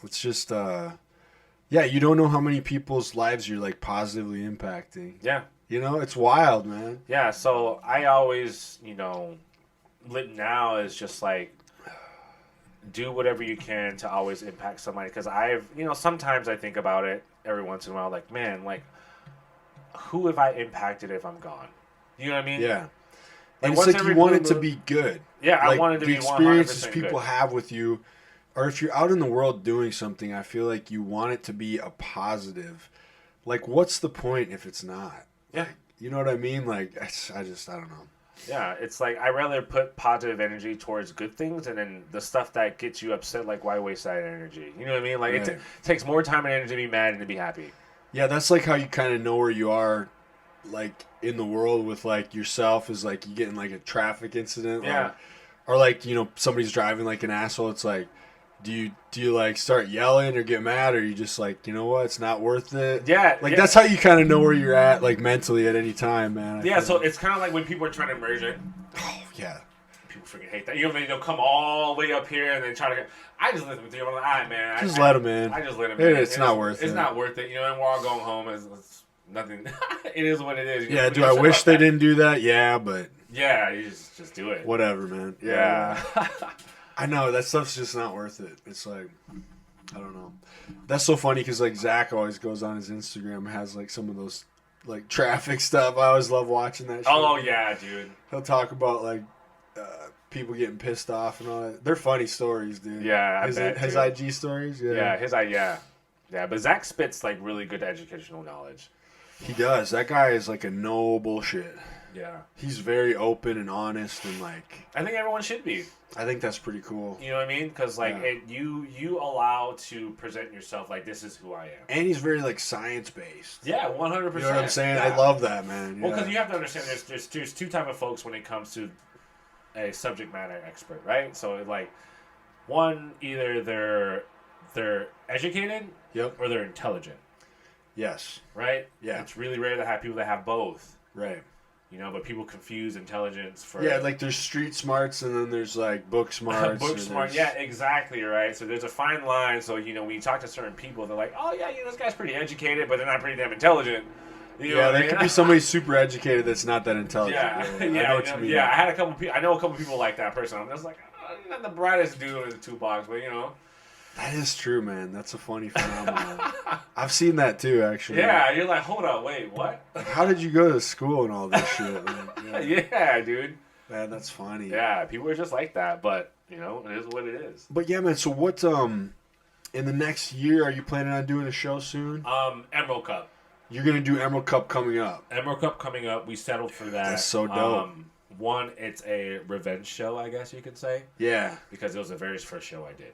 it's just, you don't know how many people's lives you're like positively impacting. Yeah. It's wild, man. Yeah, so I always, lit now is just like do whatever you can to always impact somebody. Because sometimes I think about it every once in a while, like, man, like, who have I impacted if I'm gone? You know what I mean? Yeah. And it's like you want it to be good. Yeah, like, I want it to be 100% the experiences people good. have with you, or if you're out in the world doing something, I feel like you want it to be a positive. Like, what's the point if it's not? Yeah. Like, you know what I mean? Like, I don't know. Yeah, it's like I rather put positive energy towards good things, and then the stuff that gets you upset, like why waste that energy? You know what I mean? Like Right. it takes more time and energy to be mad and to be happy. Yeah, that's like how you kind of know where you are, like in the world with like yourself. Is like you get in like a traffic incident, Yeah. or like somebody's driving like an asshole. It's like, do you like start yelling or get mad, or you just like, you know what, it's not worth it. Yeah, Like yeah. that's how you kind of know where you're at, like mentally at any time, man. I Yeah, so feel. it's kind of like when people are trying to merge it. Oh yeah. People freaking hate that. You know, they'll come all the way up here and then try to. I just let them through. I'm like, all right, man. Just let them in. I just let them Hey, in. it's not worth it. It's not worth it. You know, and we're all going home. It's nothing. It is what it is. Yeah. Do I wish they didn't do that? Yeah, but. Yeah, you just do it. Whatever, man. Yeah. I know that stuff's just not worth it. It's like, I don't know. That's so funny because like Zach always goes on his Instagram and has like some of those like traffic stuff. I always love watching that shit. Oh yeah, dude. He'll talk about like people getting pissed off and all that. They're funny stories, dude. Yeah, his IG stories. Yeah, yeah. But Zach spits like really good educational knowledge. He does. That guy is like a no bullshit. Yeah. He's very open and honest and like. I think everyone should be. I think that's pretty cool. You know what I mean? Because like you allow to present yourself like this is who I am. And he's very like science based. Yeah, 100%. You know what I'm saying? Yeah. I love that, man. Well, because you have to understand, there's two type of folks when it comes to a subject matter expert, right? So like, one, either they're educated, yep, or they're intelligent. Yes. Right. Yeah. It's really rare to have people that have both. Right. You know, but people confuse intelligence for like there's street smarts and then there's like book smarts. book smart, yeah, exactly, right. So there's a fine line. So when you talk to certain people, they're like, oh yeah, this guy's pretty educated, but they're not pretty damn intelligent. You know there could be somebody super educated that's not that intelligent. I know what you mean. Yeah, I had a couple people. I know a couple people like that person. I'm just like, you're not the brightest dude in the toolbox, but That is true, man. That's a funny phenomenon. I've seen that too, actually. Yeah, you're like, hold up, wait, what? How did you go to school and all this shit? Man? Yeah, dude. Man, that's funny. Yeah, people are just like that, but it is what it is. But yeah, man. So what? In the next year, are you planning on doing a show soon? Emerald Cup. You're gonna do Emerald Cup coming up. Emerald Cup coming up. We settled for that. That's so dope. One, it's a revenge show, I guess you could say. Yeah. Because it was the very first show I did.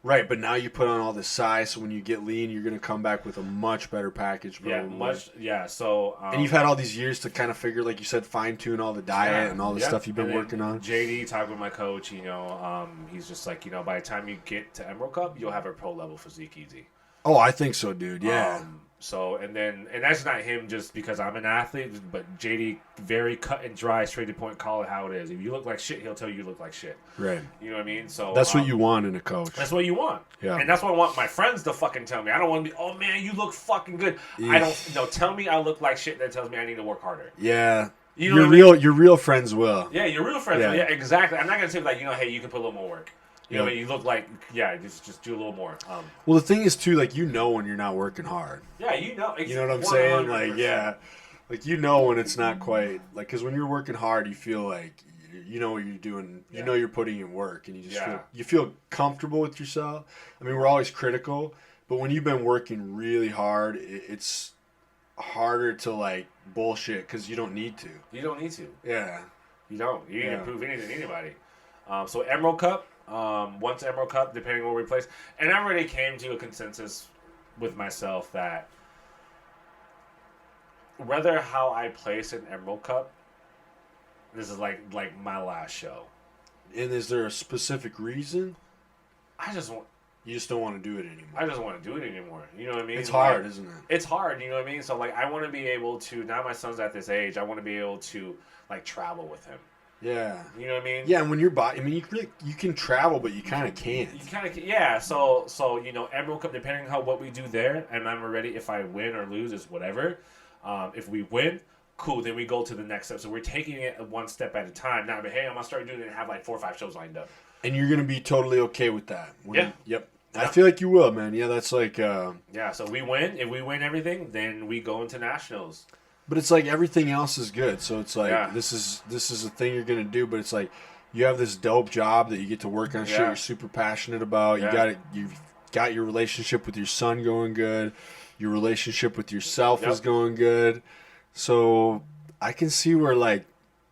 Right, but now you put on all this size, so when you get lean, you're gonna come back with a much better package. So, and you've had all these years to kind of figure, like you said, fine tune all the diet and all the stuff you've been working on. JD talked with my coach. He's just like, by the time you get to Emerald Cup, you'll have a pro level physique easy. Oh, I think so, dude. Yeah. And that's not him just because I'm an athlete, but JD, very cut and dry, straight to point, call it how it is. If you look like shit, he'll tell you look like shit. Right. You know what I mean? So that's what you want in a coach. That's what you want. Yeah. And that's what I want my friends to fucking tell me. I don't want to be, oh man, you look fucking good. Tell me I look like shit that tells me I need to work harder. Yeah. Your real friends will. Yeah, your real friends will. Yeah, exactly. I'm not going to say like, hey, you can put a little more work. You know what I mean? You look like, just do a little more. Well, the thing is, too, like, when you're not working hard. Yeah, you know. You know what I'm saying? Like, yeah. Like, when it's not quite, like, because when you're working hard, you feel like, you know what you're doing. You know you're putting in work, and you just feel comfortable with yourself. I mean, we're always critical, but when you've been working really hard, it's harder to, like, bullshit because you don't need to. You don't need to. Yeah. You don't. You didn't prove anything to anybody. So, Emerald Cup. Once Emerald Cup, depending on where we place. And I already came to a consensus with myself that whether how I place an Emerald Cup, this is like my last show. And is there a specific reason? You just don't want to do it anymore. I just want to do it anymore. You know what I mean? It's hard, isn't it? It's hard, you know what I mean? So like I want to be able to, now my son's at this age, I want to be able to like travel with him. Yeah. You know what I mean? Yeah, and when you can travel, but you kind of can't. You kind of yeah. So Emerald Cup, depending on what we do there, and I'm ready. If I win or lose, is whatever. If we win, cool. Then we go to the next step. So we're taking it one step at a time. Now, but hey, I'm gonna start doing it and have like 4 or 5 shows lined up. And you're gonna be totally okay with that. Yeah. Yep. I feel like you will, man. Yeah, that's like. Yeah. So we win. If we win everything, then we go into nationals. But it's like everything else is good, so it's like this is a thing you're gonna do. But it's like you have this dope job that you get to work on shit you're super passionate about. Yeah. You've got your relationship with your son going good. Your relationship with yourself is going good. So I can see where like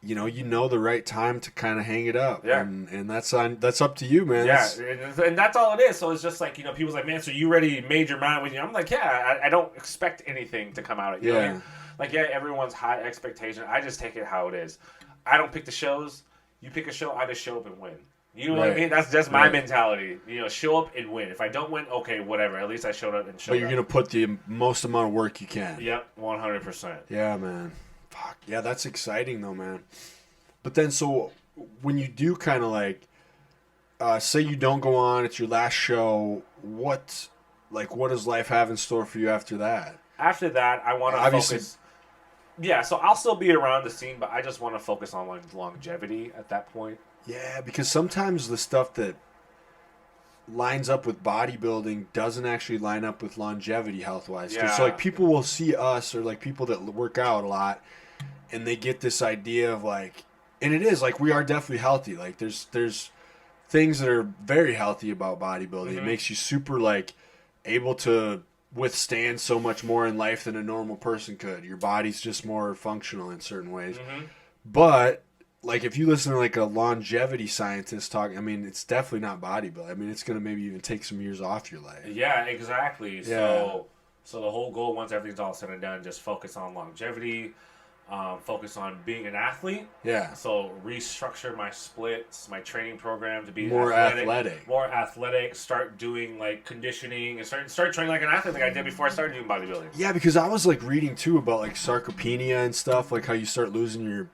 you know the right time to kind of hang it up. Yeah. And that's up to you, man. Yeah, and that's all it is. So it's just like, people's like, man, so you already made your mind with you. I'm like, yeah, I don't expect anything to come out of it. You know what I mean? Like, yeah, everyone's high expectation. I just take it how it is. I don't pick the shows. You pick a show, I just show up and win. You know what I mean? That's just my mentality. Show up and win. If I don't win, okay, whatever. At least I showed up and showed up. But you're going to put the most amount of work you can. Yep, 100%. Yeah, man. Fuck. Yeah, that's exciting, though, man. But then, so when you do kind of like, say you don't go on, it's your last show, what does life have in store for you after that? After that, I want to focus. Yeah, so I'll still be around the scene, but I just want to focus on longevity at that point. Yeah, because sometimes the stuff that lines up with bodybuilding doesn't actually line up with longevity health-wise. Yeah. So, like, people will see us or, like, people that work out a lot, and they get this idea of, like, and it is, like, we are definitely healthy. Like, there's things that are very healthy about bodybuilding. Mm-hmm. It makes you super, like, able to withstand so much more in life than a normal person could. Your body's just more functional in certain ways. Mm-hmm. But, like, if you listen to, like, a longevity scientist talk, I mean, it's definitely not bodybuilding. I mean, it's going to maybe even take some years off your life. Yeah, exactly. Yeah. So the whole goal, once everything's all said and done, just focus on longevity, focus on being an athlete. Yeah. So restructure my splits, my training program to be more athletic. More athletic. Start doing like conditioning and start training like an athlete like I did before I started doing bodybuilding. Yeah, because I was like reading too about like sarcopenia and stuff, like how you start losing your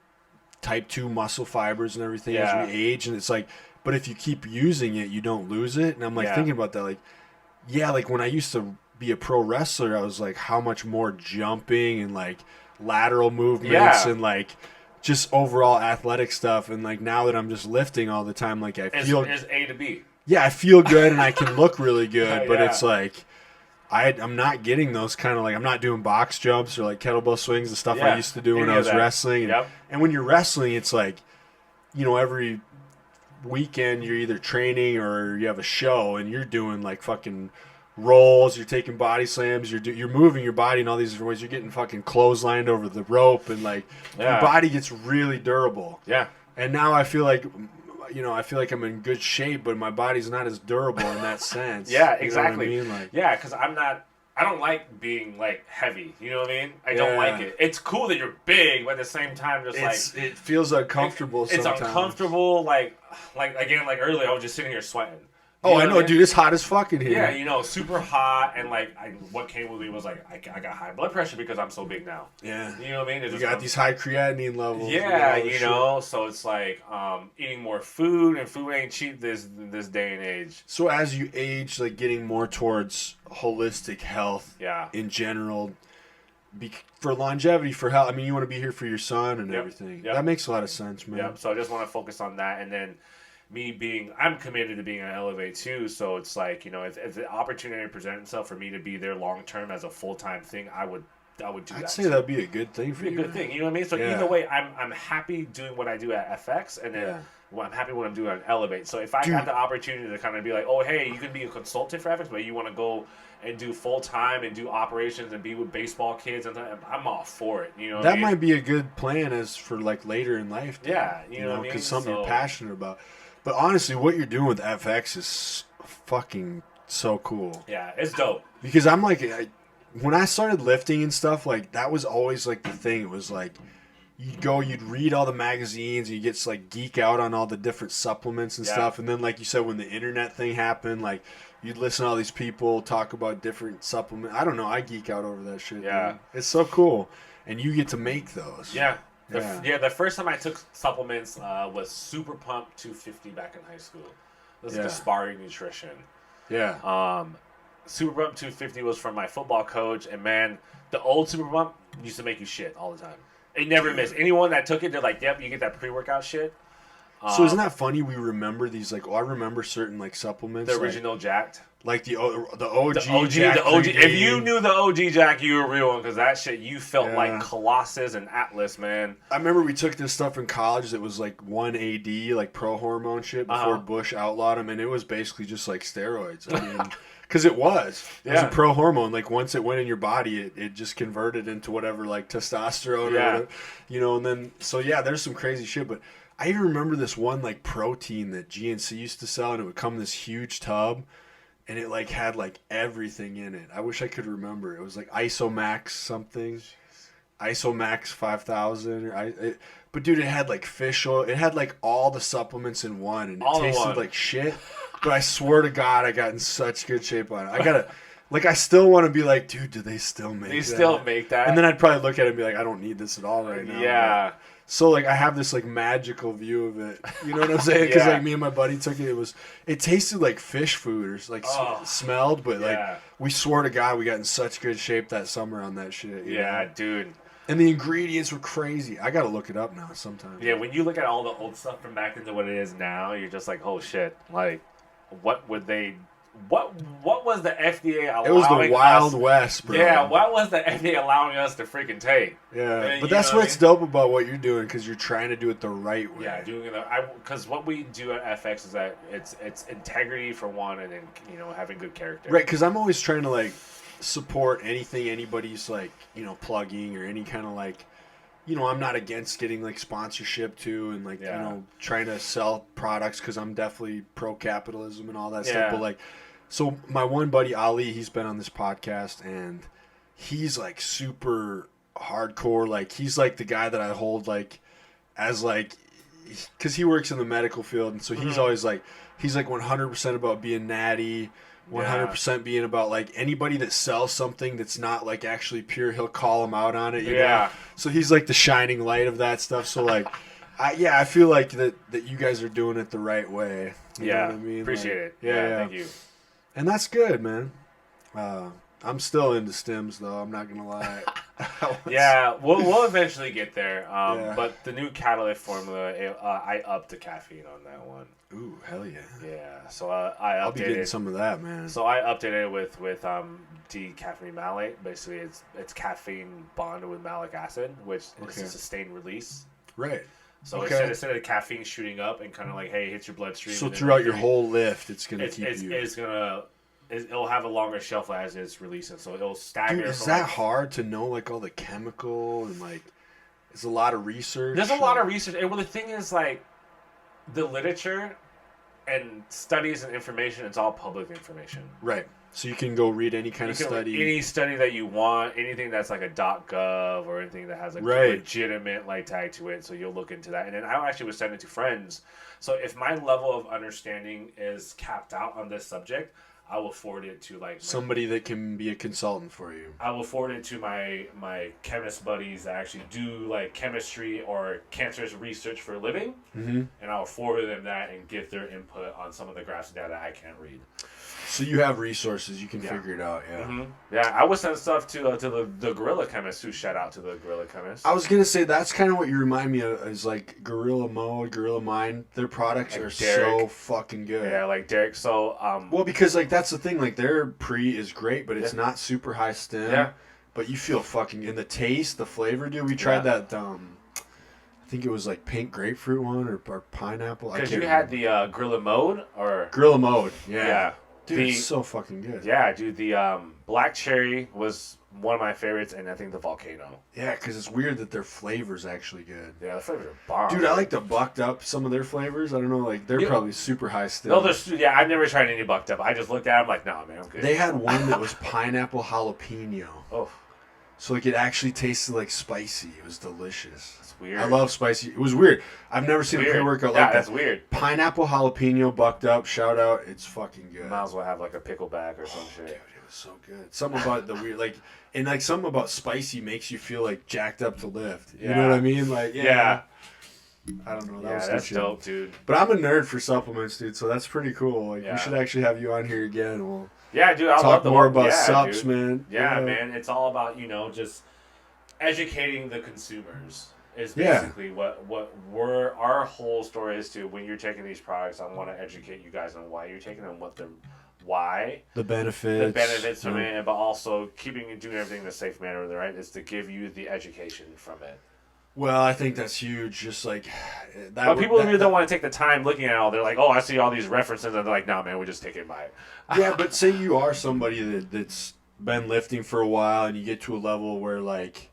type 2 muscle fibers and everything as we age, and it's like, but if you keep using it, you don't lose it. And I'm like thinking about that, like when I used to be a pro wrestler, I was like, how much more jumping and like lateral movements and like just overall athletic stuff, and like now that I'm just lifting all the time, like I feel it's A to B. Yeah, I feel good and I can look really good, but it's like I'm not getting those kind of like, I'm not doing box jumps or like kettlebell swings, the stuff I used to do when I was wrestling. And when you're wrestling, it's like, every weekend you're either training or you have a show and you're doing like fucking rolls, you're taking body slams, you're moving your body in all these different ways, you're getting fucking clotheslined over the rope, and like your body gets really durable. Yeah. And now I feel like I'm in good shape, but my body's not as durable in that sense. Yeah, exactly. You know what I mean? Like, yeah, because I don't like being like heavy. You know what I mean? I don't like it. It's cool that you're big, but at the same time, it feels uncomfortable. It's uncomfortable. Like again, like earlier, I was just sitting here sweating. Oh, I know, dude. It's hot as fuck in here. Yeah, super hot, and like what came with me was like I got high blood pressure because I'm so big now. Yeah, you know what I mean? You got these high creatinine levels. Yeah, so it's like eating more food, and food ain't cheap this day and age. So as you age, like getting more towards holistic health, in general, for longevity, for health. I mean, you want to be here for your son and everything. That makes a lot of sense, man. Yeah. So I just want to focus on that, and then. I'm committed to being on Elevate too, so it's like, if the opportunity presents itself for me to be there long term as a full time thing, I would do that. I'd say that'd be a good thing for you. A good thing, you know what I mean? So either way, I'm happy doing what I do at FX, and then I'm happy what I'm doing on Elevate. So if I got the opportunity to kind of be like, oh hey, you can be a consultant for FX, but you want to go and do full time and do operations and be with baseball kids, and I'm all for it. That might be a good plan as for like later in life. Dude. Yeah, you know what I mean? Because something you're passionate about. But honestly, what you're doing with FX is fucking so cool. Yeah, it's dope. Because I'm like, when I started lifting and stuff, like that was always like the thing. It was like, you'd read all the magazines, and you get to like geek out on all the different supplements and stuff. And then like you said, when the internet thing happened, like you'd listen to all these people talk about different supplements. I don't know. I geek out over that shit. Yeah. Dude. It's so cool. And you get to make those. Yeah. The first time I took supplements was Super Pump 250 back in high school. This is Gaspari Nutrition. Yeah. Super Pump 250 was from my football coach, and man, the old Super Pump used to make you shit all the time. It never missed. Anyone that took it, they're like, yep, you get that pre-workout shit. So isn't that funny? We remember these I remember certain supplements. The original Jacked. Like the OG, Jack the OG. If you knew the OG Jack, you were a real one because that shit you felt like Colossus and Atlas, man. I remember we took this stuff in college that was 1 AD, pro hormone shit before Bush outlawed them, and it was basically just like steroids. I mean, because it was a pro hormone. Once it went in your body, it just converted into whatever testosterone or whatever, and then there's some crazy shit. But I even remember this one protein that GNC used to sell, and it would come in this huge tub. And it had everything in it. I wish I could remember. It was Isomax something, Isomax 5000. But dude, it had fish oil. It had all the supplements in one, and it tasted like shit. But I swear to God, I got in such good shape on it. I gotta, I still want to be dude, do they still make that? They still make that. And then I'd probably look at it and be I don't need this at all right now. Yeah. But, so I have this magical view of it. You know what I'm saying? Because me and my buddy took it. It tasted like fish food or smelled, but we swore to God we got in such good shape that summer on that shit. You know? Dude. And the ingredients were crazy. I gotta look it up now sometime. Yeah, when you look at all the old stuff from back into what it is now, you're just oh shit. What would they? What was the FDA allowing? It was the Wild West, bro. Yeah, what was the FDA allowing us to freaking take? Yeah, but that's what's dope about what you're doing because you're trying to do it the right way. Yeah, doing it. Because what we do at FX is that it's integrity for one, and then having good character. Right, because I'm always trying to support anything anybody's plugging or any kind of I'm not against getting sponsorship too and trying to sell products because I'm definitely pro capitalism and all that stuff. But so my one buddy Ali, he's been on this podcast and he's super hardcore. He's the guy that I hold as because he works in the medical field and so he's always he's 100% about being natty. 100% being about anybody that sells something that's not actually pure, he'll call them out on it. You know? So he's the shining light of that stuff. So I feel that you guys are doing it the right way. You know what I mean? Appreciate it. Yeah, thank you. And that's good, man. I'm still into stims though. I'm not gonna lie. We'll eventually get there. But the new catalyst formula, I upped the caffeine on that one. Ooh, hell yeah. Yeah, so I'll be getting some of that, man. So I updated it with decaffeinated malate. Basically, it's caffeine bonded with malic acid, which is a sustained release. Right. So instead of caffeine shooting up and kind of hey, hits your bloodstream. So throughout your whole lift, it's gonna keep you. It'll have a longer shelf life as it's releasing, so it'll stagger. Dude, is that hard to know all the chemical and it's a lot of research? There's a lot of research, and the thing is the literature and studies and information, it's all public information. Right. So you can go read any kind of study. Any study that you want, anything that's a .gov or anything that has a legitimate tag to it. So you'll look into that. And then I actually was sending it to friends. So if my level of understanding is capped out on this subject, I will forward it to somebody that can be a consultant for you. I will forward it to my chemist buddies that actually do chemistry or cancerous research for a living, and I'll forward them that and get their input on some of the graphs and data I can't read. So you have resources, you can figure it out, I would send stuff to the Gorilla Chemist, who shout out to the Gorilla Chemist. I was going to say, that's kind of what you remind me of, is Gorilla Mode, Gorilla Mind. Their products are so fucking good. Yeah, Derek. So, well, because, that's the thing, their pre is great, but it's not super high stem. Yeah. But you feel fucking, in the taste, the flavor, dude, we tried that, I think it was pink grapefruit one or pineapple. Because you had the Gorilla Mode, or? Gorilla Mode, yeah. Dude, it's so fucking good. Yeah, dude, the black cherry was one of my favorites, and I think the volcano. Yeah, because it's weird that their flavor's actually good. Yeah, the flavors are bomb. Dude, I like the bucked up, some of their flavors. I don't know, they're probably super high still. No, I've never tried any bucked up. I just looked at them nah, man, I'm good. They had one that was pineapple jalapeno. Oh. So, it actually tasted spicy. It was delicious. That's weird. I love spicy. It was weird. I've never seen a pre-workout like that. That's weird. Pineapple jalapeno bucked up. Shout out. It's fucking good. Might as well have a pickle bag or some shit. Dude, it was so good. Something about the weird, and something about spicy makes you feel jacked up to lift. You know what I mean? Yeah. I don't know. That's dope, dude. But I'm a nerd for supplements, dude. So that's pretty cool. We should actually have you on here again. We'll dude. I talk love more about sups, man. Yeah, man. It's all about just educating the consumers. Is basically what our whole story is to. When you're taking these products, I want to educate you guys on why you're taking them, the benefits from it, but also doing everything in a safe manner, right? Is to give you the education from it. Well, I think that's huge. Just like that. But people don't want to take the time looking at it all. They're like, oh, I see all these references, and they're like, no, man, we just take it by it. Yeah, but say you are somebody that's been lifting for a while, and you get to a level where like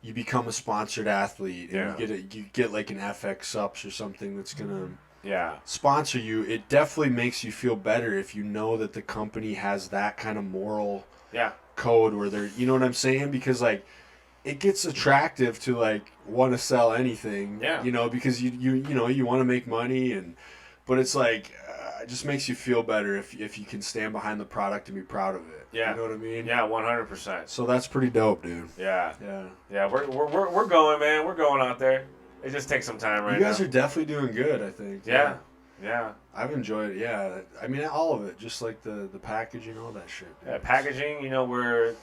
you become a sponsored athlete, and you get like an FX Subs or something that's gonna sponsor you. It definitely makes you feel better if you know that the company has that kind of moral code where they're, you know what I'm saying? Because like it gets attractive to like want to sell anything, you know, because you want to make money, but it's like it just makes you feel better if you can stand behind the product and be proud of it. Yeah, you know what I mean? Yeah, 100%. So that's pretty dope, dude. Yeah. We're going, man. We're going out there. It just takes some time, right? You guys are definitely doing good, I think. Yeah. I've enjoyed it. Yeah, I mean all of it, just like the packaging, all that shit. Yeah, packaging. You know, we're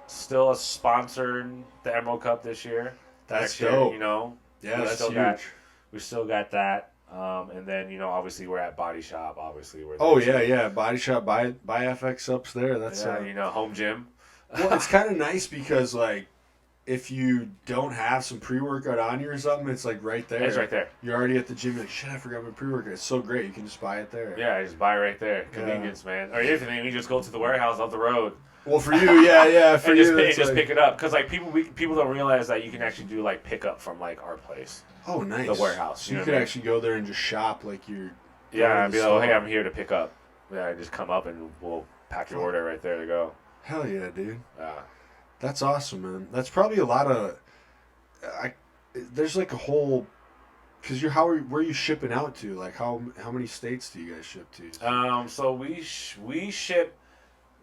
still sponsored the Emerald Cup this year. That's dope. You know. Yeah, that's huge. We still got that. And then, you know, obviously we're at Body Shop. Obviously we're Body Shop. Buy FX Subs there. That's you know, home gym. Well, it's kind of nice because like if you don't have some pre-workout on you or something, it's like right there. It's right there. You're already at the gym. You're like, shit, I forgot my pre-workout. It's so great. You can just buy it there. Yeah, just buy it right there. Convenience, man. Or if anything, you just go to the warehouse up the road. Well, for you, yeah. For you, just pick it up, because like people don't realize that you can actually do like pickup from like our place. Oh, nice. The warehouse. So you could actually go there and just shop like you're. Yeah, and be like, oh, hey, I'm here to pick up. Yeah, just come up and we'll pack your order right there to go. Hell yeah, dude. Yeah. That's awesome, man. That's probably a lot of. There's like a whole. Because where are you shipping out to? Like how many states do you guys ship to? So we ship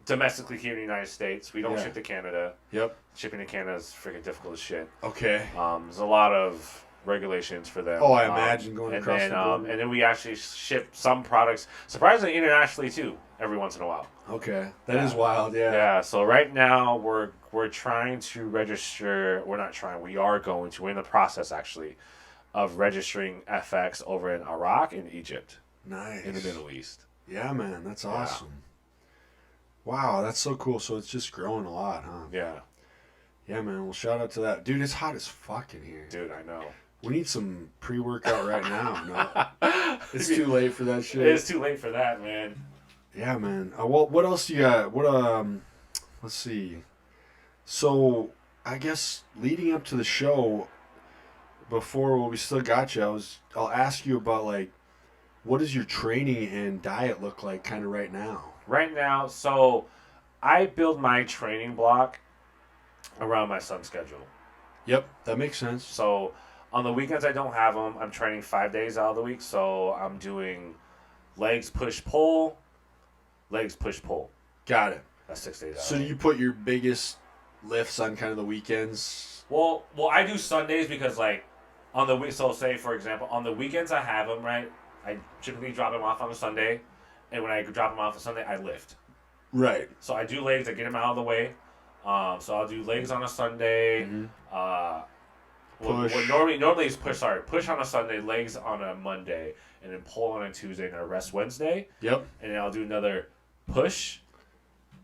domestically here in the United States. We don't ship to Canada. Yep. Shipping to Canada is freaking difficult as shit. Okay. There's a lot of regulations for them. Oh, I imagine going across the border. And then we actually ship some products, surprisingly internationally too, every once in a while. Okay. That is wild, yeah. Yeah, so right now we're trying to register, we're in the process actually of registering FX over in Iraq and Egypt. Nice. In the Middle East. Yeah, man, that's awesome. Wow, that's so cool. So it's just growing a lot, huh? Yeah. Yeah, man. Well, shout out to that. Dude, it's hot as fuck in here. Dude, I know. We need some pre-workout right now. No, it's too late for that shit. It's too late for that, man. Yeah, man. Well, what else do you got? Let's see. So, I guess leading up to the show, we still got you. I'll ask you about like, what does your training and diet look like, kind of right now? Right now, so I build my training block around my son's schedule. Yep, that makes sense. So on the weekends I don't have him. I'm training 5 days out of the week. So I'm doing legs, push, pull, legs, push, pull. Got it. That's 6 days out. So do you put your biggest lifts on kind of the weekends? Well, I do Sundays because like on the week. So say for example, on the weekends I have him, right. I typically drop him off on a Sunday, and when I drop him off on Sunday, I lift. Right. So I do legs. I get him out of the way. So I'll do legs on a Sunday. Mm-hmm. Push. Normally is push. Sorry, push on a Sunday, legs on a Monday, and then pull on a Tuesday, and I rest Wednesday. Yep. And then I'll do another push,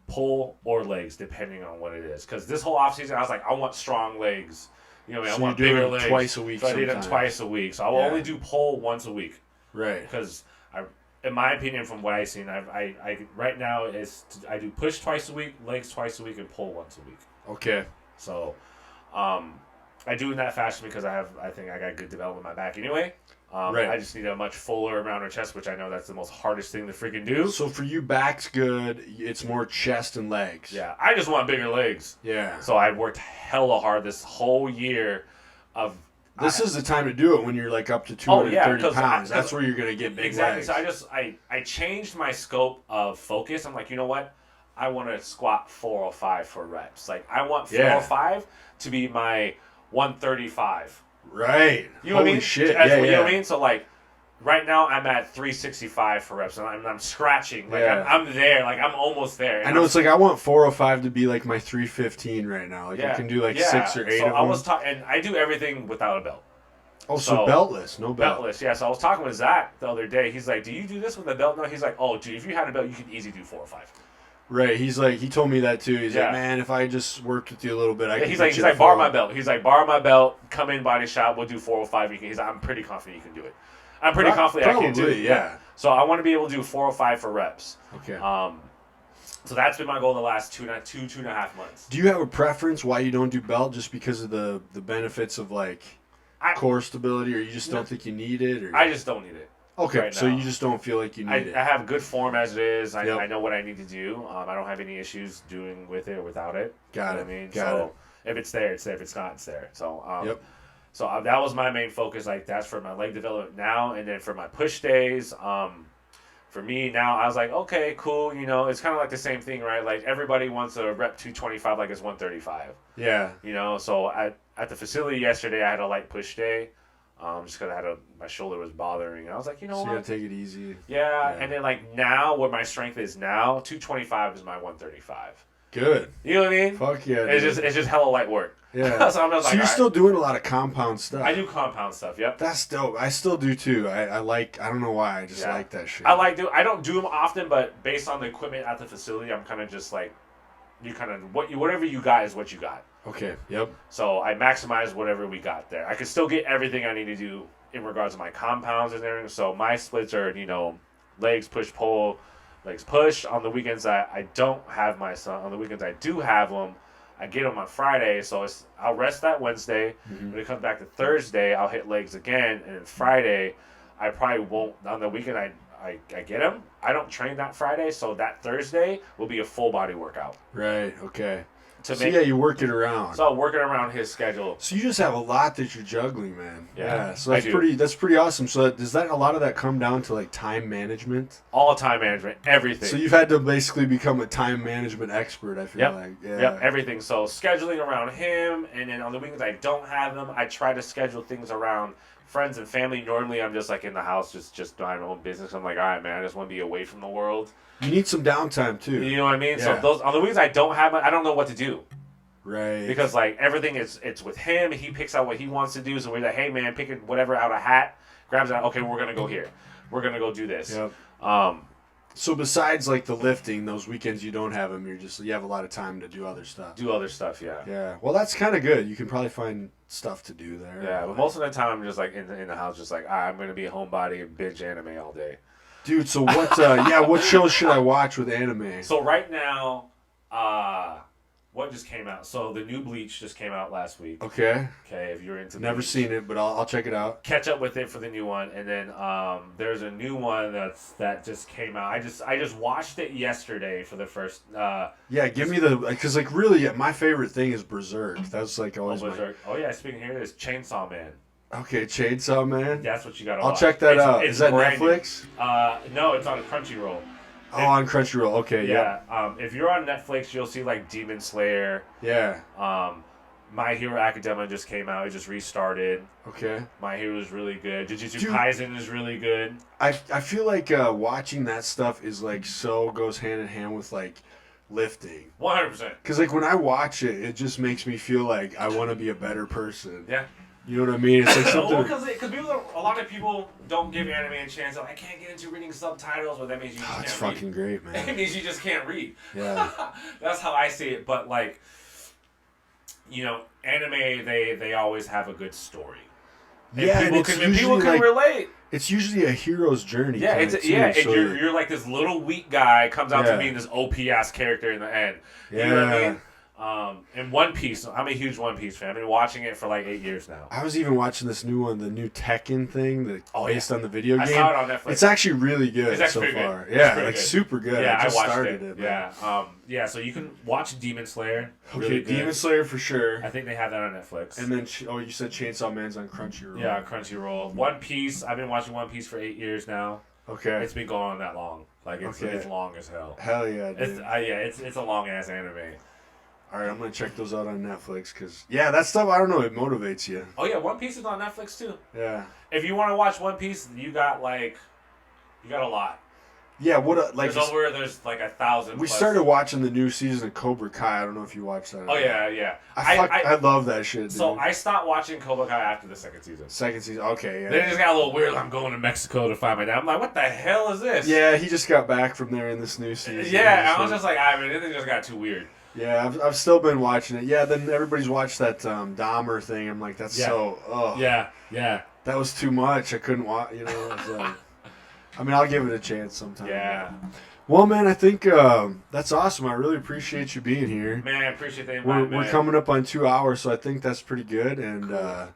pull, or legs, depending on what it is. Because this whole off season, I was like, I want strong legs. You know, I want bigger legs. Twice a week. So I did it twice a week. So I will only do pull once a week. Right. Because in my opinion, from what I've seen, I right now I do push twice a week, legs twice a week, and pull once a week. Okay. So, I do in that fashion because I think I got good development in my back anyway. Right. I just need a much fuller rounder chest, which I know that's the most hardest thing to freaking do. So for you, back's good. It's more chest and legs. Yeah, I just want bigger legs. Yeah. So I worked hella hard this whole year of. This is the time to do it when you're like up to 230 pounds. That's where you're gonna get big legs. So I changed my scope of focus. I'm like, you know what? I want to squat 405 for reps. Like I want 405 to be my 135. Right. You know what I mean? Shit. You know what I mean? So like, Right now, I'm at 365 for reps, and I'm scratching. Like Yeah. I'm there. Like I'm almost there. And I know it's like I want 405 to be like my 315 right now. Like yeah, I can do like yeah. 6 or 8 So of I them. was talking, and I do everything without a belt. Oh, so beltless, no belt. Beltless, yeah. So I was talking with Zach the other day. He's like, "Do you do this with a belt?" No. He's like, "Oh, dude, if you had a belt, you could easily do 405." Right. He's like, he told me that too. He's Yeah. like, man, if I just worked with you a little bit, I could. He's get like, you to borrow 405." my belt. He's like, borrow my belt. Come in, body shop. We'll do 405. He's like, I'm pretty confident you can do it. I'm pretty confident I can do it. Yeah. So I want to be able to do 405 for reps. Okay. So that's been my goal the last two and a half months. Do you have a preference why you don't do belt? Just because of the benefits of like core stability, or you just don't think you need it? Or I just don't need it. Okay, right so now. you just don't feel like you need it. I have good form as it is. Yep. I know what I need to do. I don't have any issues doing with it or without it. Got it. I mean, Got it. if it's there, it's there. If it's not, it's there. So Yep. So that was my main focus. Like that's for my leg development now, and then for my push days. For me now, I was like, okay, cool. You know, it's kind of like the same thing, right? Like everybody wants a rep 225 like it's 135. Yeah. You know, so at the facility yesterday, I had a light push day. Just because my shoulder was bothering. And I was like, you know so what? you gotta take it easy. Yeah, and then like now, what my strength is now, 225 is my 135. Good. You know what I mean? Fuck yeah. It's just hella light work. Yeah. So I'm just like, you're still doing a lot of compound stuff. I do compound stuff. Yep. That's dope. I still do too. I don't know why. I just like that shit. I don't do them often, but based on the equipment at the facility, I'm kind of just like, whatever you got is what you got. Okay. Yep. So I maximize whatever we got there. I can still get everything I need to do in regards to my compounds and everything. So my splits are, legs push pull, legs push. On the weekends I don't have my son. On the weekends I do have them. I get them on Friday, so I'll rest that Wednesday. Mm-hmm. When it comes back to Thursday, I'll hit legs again, and then Friday I probably won't. On the weekend I get them. I don't train that Friday, so that Thursday will be a full body workout. Right. Okay. So yeah, you work it around. So I'm working around his schedule. So you just have a lot that you're juggling, man. Yeah. So that's pretty awesome. So does a lot of that come down to like time management? All time management, everything. So you've had to basically become a time management expert, I feel like. Yeah. Yep, everything. So scheduling around him, and then on the weekends I don't have them, I try to schedule things around friends and family. Normally I'm just like in the house just doing my own business. I'm like, all right, man, I just want to be away from the world. You need some downtime too. You know what I mean? Yeah. So on the weekends I don't have, I don't know what to do. Right. Because like everything it's with him. He picks out what he wants to do. So we're like, hey man, pick whatever out a hat, grabs it. Okay, we're gonna go here. We're gonna go do this. Yep. So besides like the lifting, those weekends you don't have them. You have a lot of time to do other stuff. Yeah. Yeah. Well, that's kind of good. You can probably find stuff to do there. Yeah, but most of the time I'm just like in the house, just like I'm gonna be a homebody and binge anime all day. Dude, so what? What shows should I watch with anime? So right now, what just came out? So the new Bleach just came out last week. Okay. Okay, if you're into Never Bleach, seen it, but I'll check it out. catch up with it for the new one, and then there's a new one that just came out. I just watched it yesterday for the first. Yeah, give me because like really, my favorite thing is Berserk. That's like always Berserk. Oh yeah, speaking here, there's Chainsaw Man. Okay, Chainsaw Man. That's what you gotta I'll watch. check that out. It's Is that brand new. Netflix? No, it's on Crunchyroll. Oh, on Crunchyroll. Okay, Yeah. If you're on Netflix, you'll see like Demon Slayer. Yeah. My Hero Academia just came out. It just restarted. Okay. My Hero is really good. Jujutsu Kaisen is really good. I feel like watching that stuff is like goes hand in hand with like lifting. 100%. Because like when I watch it, it just makes me feel like I want to be a better person. Yeah. You know what I mean? It's like something. Because a lot of people don't give anime a chance. Like, I can't get into reading subtitles, but that means you just can't it's read. fucking great, man. It means you just can't read. Yeah. That's how I see it. But like, anime they always have a good story. And people can relate. It's usually a hero's journey. Yeah, and you're like this little weak guy comes out to being this OP ass character in the end. You know what I mean? And One Piece, I'm a huge One Piece fan. I've been watching it for like 8 years now. I was even watching this new one, the new Tekken thing, based on the video game. I saw it on Netflix. It's actually really good so far. Yeah, like super good. Yeah, I just watched started it. Yeah. So you can watch Demon Slayer. Okay, Demon Slayer for sure. I think they have that on Netflix. And then, you said Chainsaw Man's on Crunchyroll. Yeah, Crunchyroll. One Piece, I've been watching One Piece for 8 years now. Okay. It's been going on that long. Like, it's long as hell. Hell yeah, dude. It's a long ass anime. All right, I'm gonna check those out on Netflix because that stuff I don't know, it motivates you. Oh yeah, One Piece is on Netflix too. Yeah. If you want to watch One Piece, you got a lot. Yeah, there's like 1,000. We started watching the new season of Cobra Kai. I don't know if you watched that. Oh yeah. I love that shit. Dude. So I stopped watching Cobra Kai after the second season. Second season, okay, yeah. Then it just got a little weird. I'm going to Mexico to find my dad. I'm like, what the hell is this? Yeah, he just got back from there in this new season. Yeah, I was just like, it just got too weird. Yeah, I've still been watching it. Yeah, then everybody's watched that Dahmer thing. I'm like, that's so. Oh. Yeah. That was too much. I couldn't watch. You know. It was, I mean, I'll give it a chance sometime. Yeah. Well, man, I think that's awesome. I really appreciate you being here. Man, I appreciate the invite, We're coming up on 2 hours, so I think that's pretty good. And cool.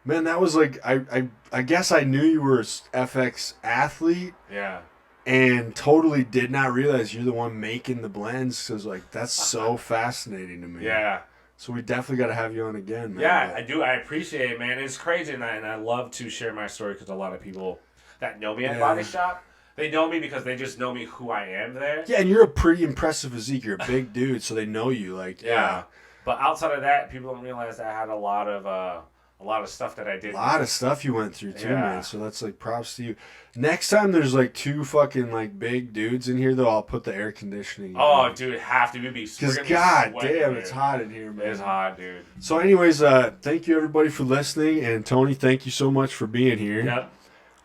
man, that was like I guess I knew you were an FX athlete. Yeah. And totally did not realize you're the one making the blends. Cause like that's so fascinating to me. Yeah. So we definitely got to have you on again, man. Yeah, I do. I appreciate it, man. It's crazy, and I love to share my story because a lot of people that know me at Body Shop, they know me because they just know me who I am there. Yeah, and you're a pretty impressive physique. You're a big dude, so they know you. Like, yeah. But outside of that, people don't realize that I had a lot of stuff that I did. A lot of stuff you went through too, man. So that's like props to you. Next time there's like two fucking like big dudes in here, though, I'll put the air conditioning. Oh, dude, have to be. Because god damn, it's hot in here, man. It's hot, dude. So, anyways, thank you everybody for listening, and Tony, thank you so much for being here. Yep.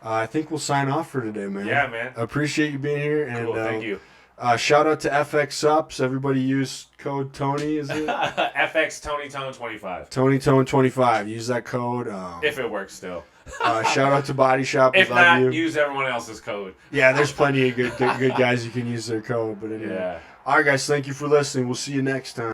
I think we'll sign off for today, man. Yeah, man. I appreciate you being here, and cool, thank you. Shout out to FX Sups. Everybody use code Tony, is it? FX Tony Tone 25. Tony Tone 25. Use that code. If it works still. Shout out to Body Shop. If not, use everyone else's code. Yeah, there's plenty of good guys you can use their code. But anyway. Yeah. All right, guys. Thank you for listening. We'll see you next time.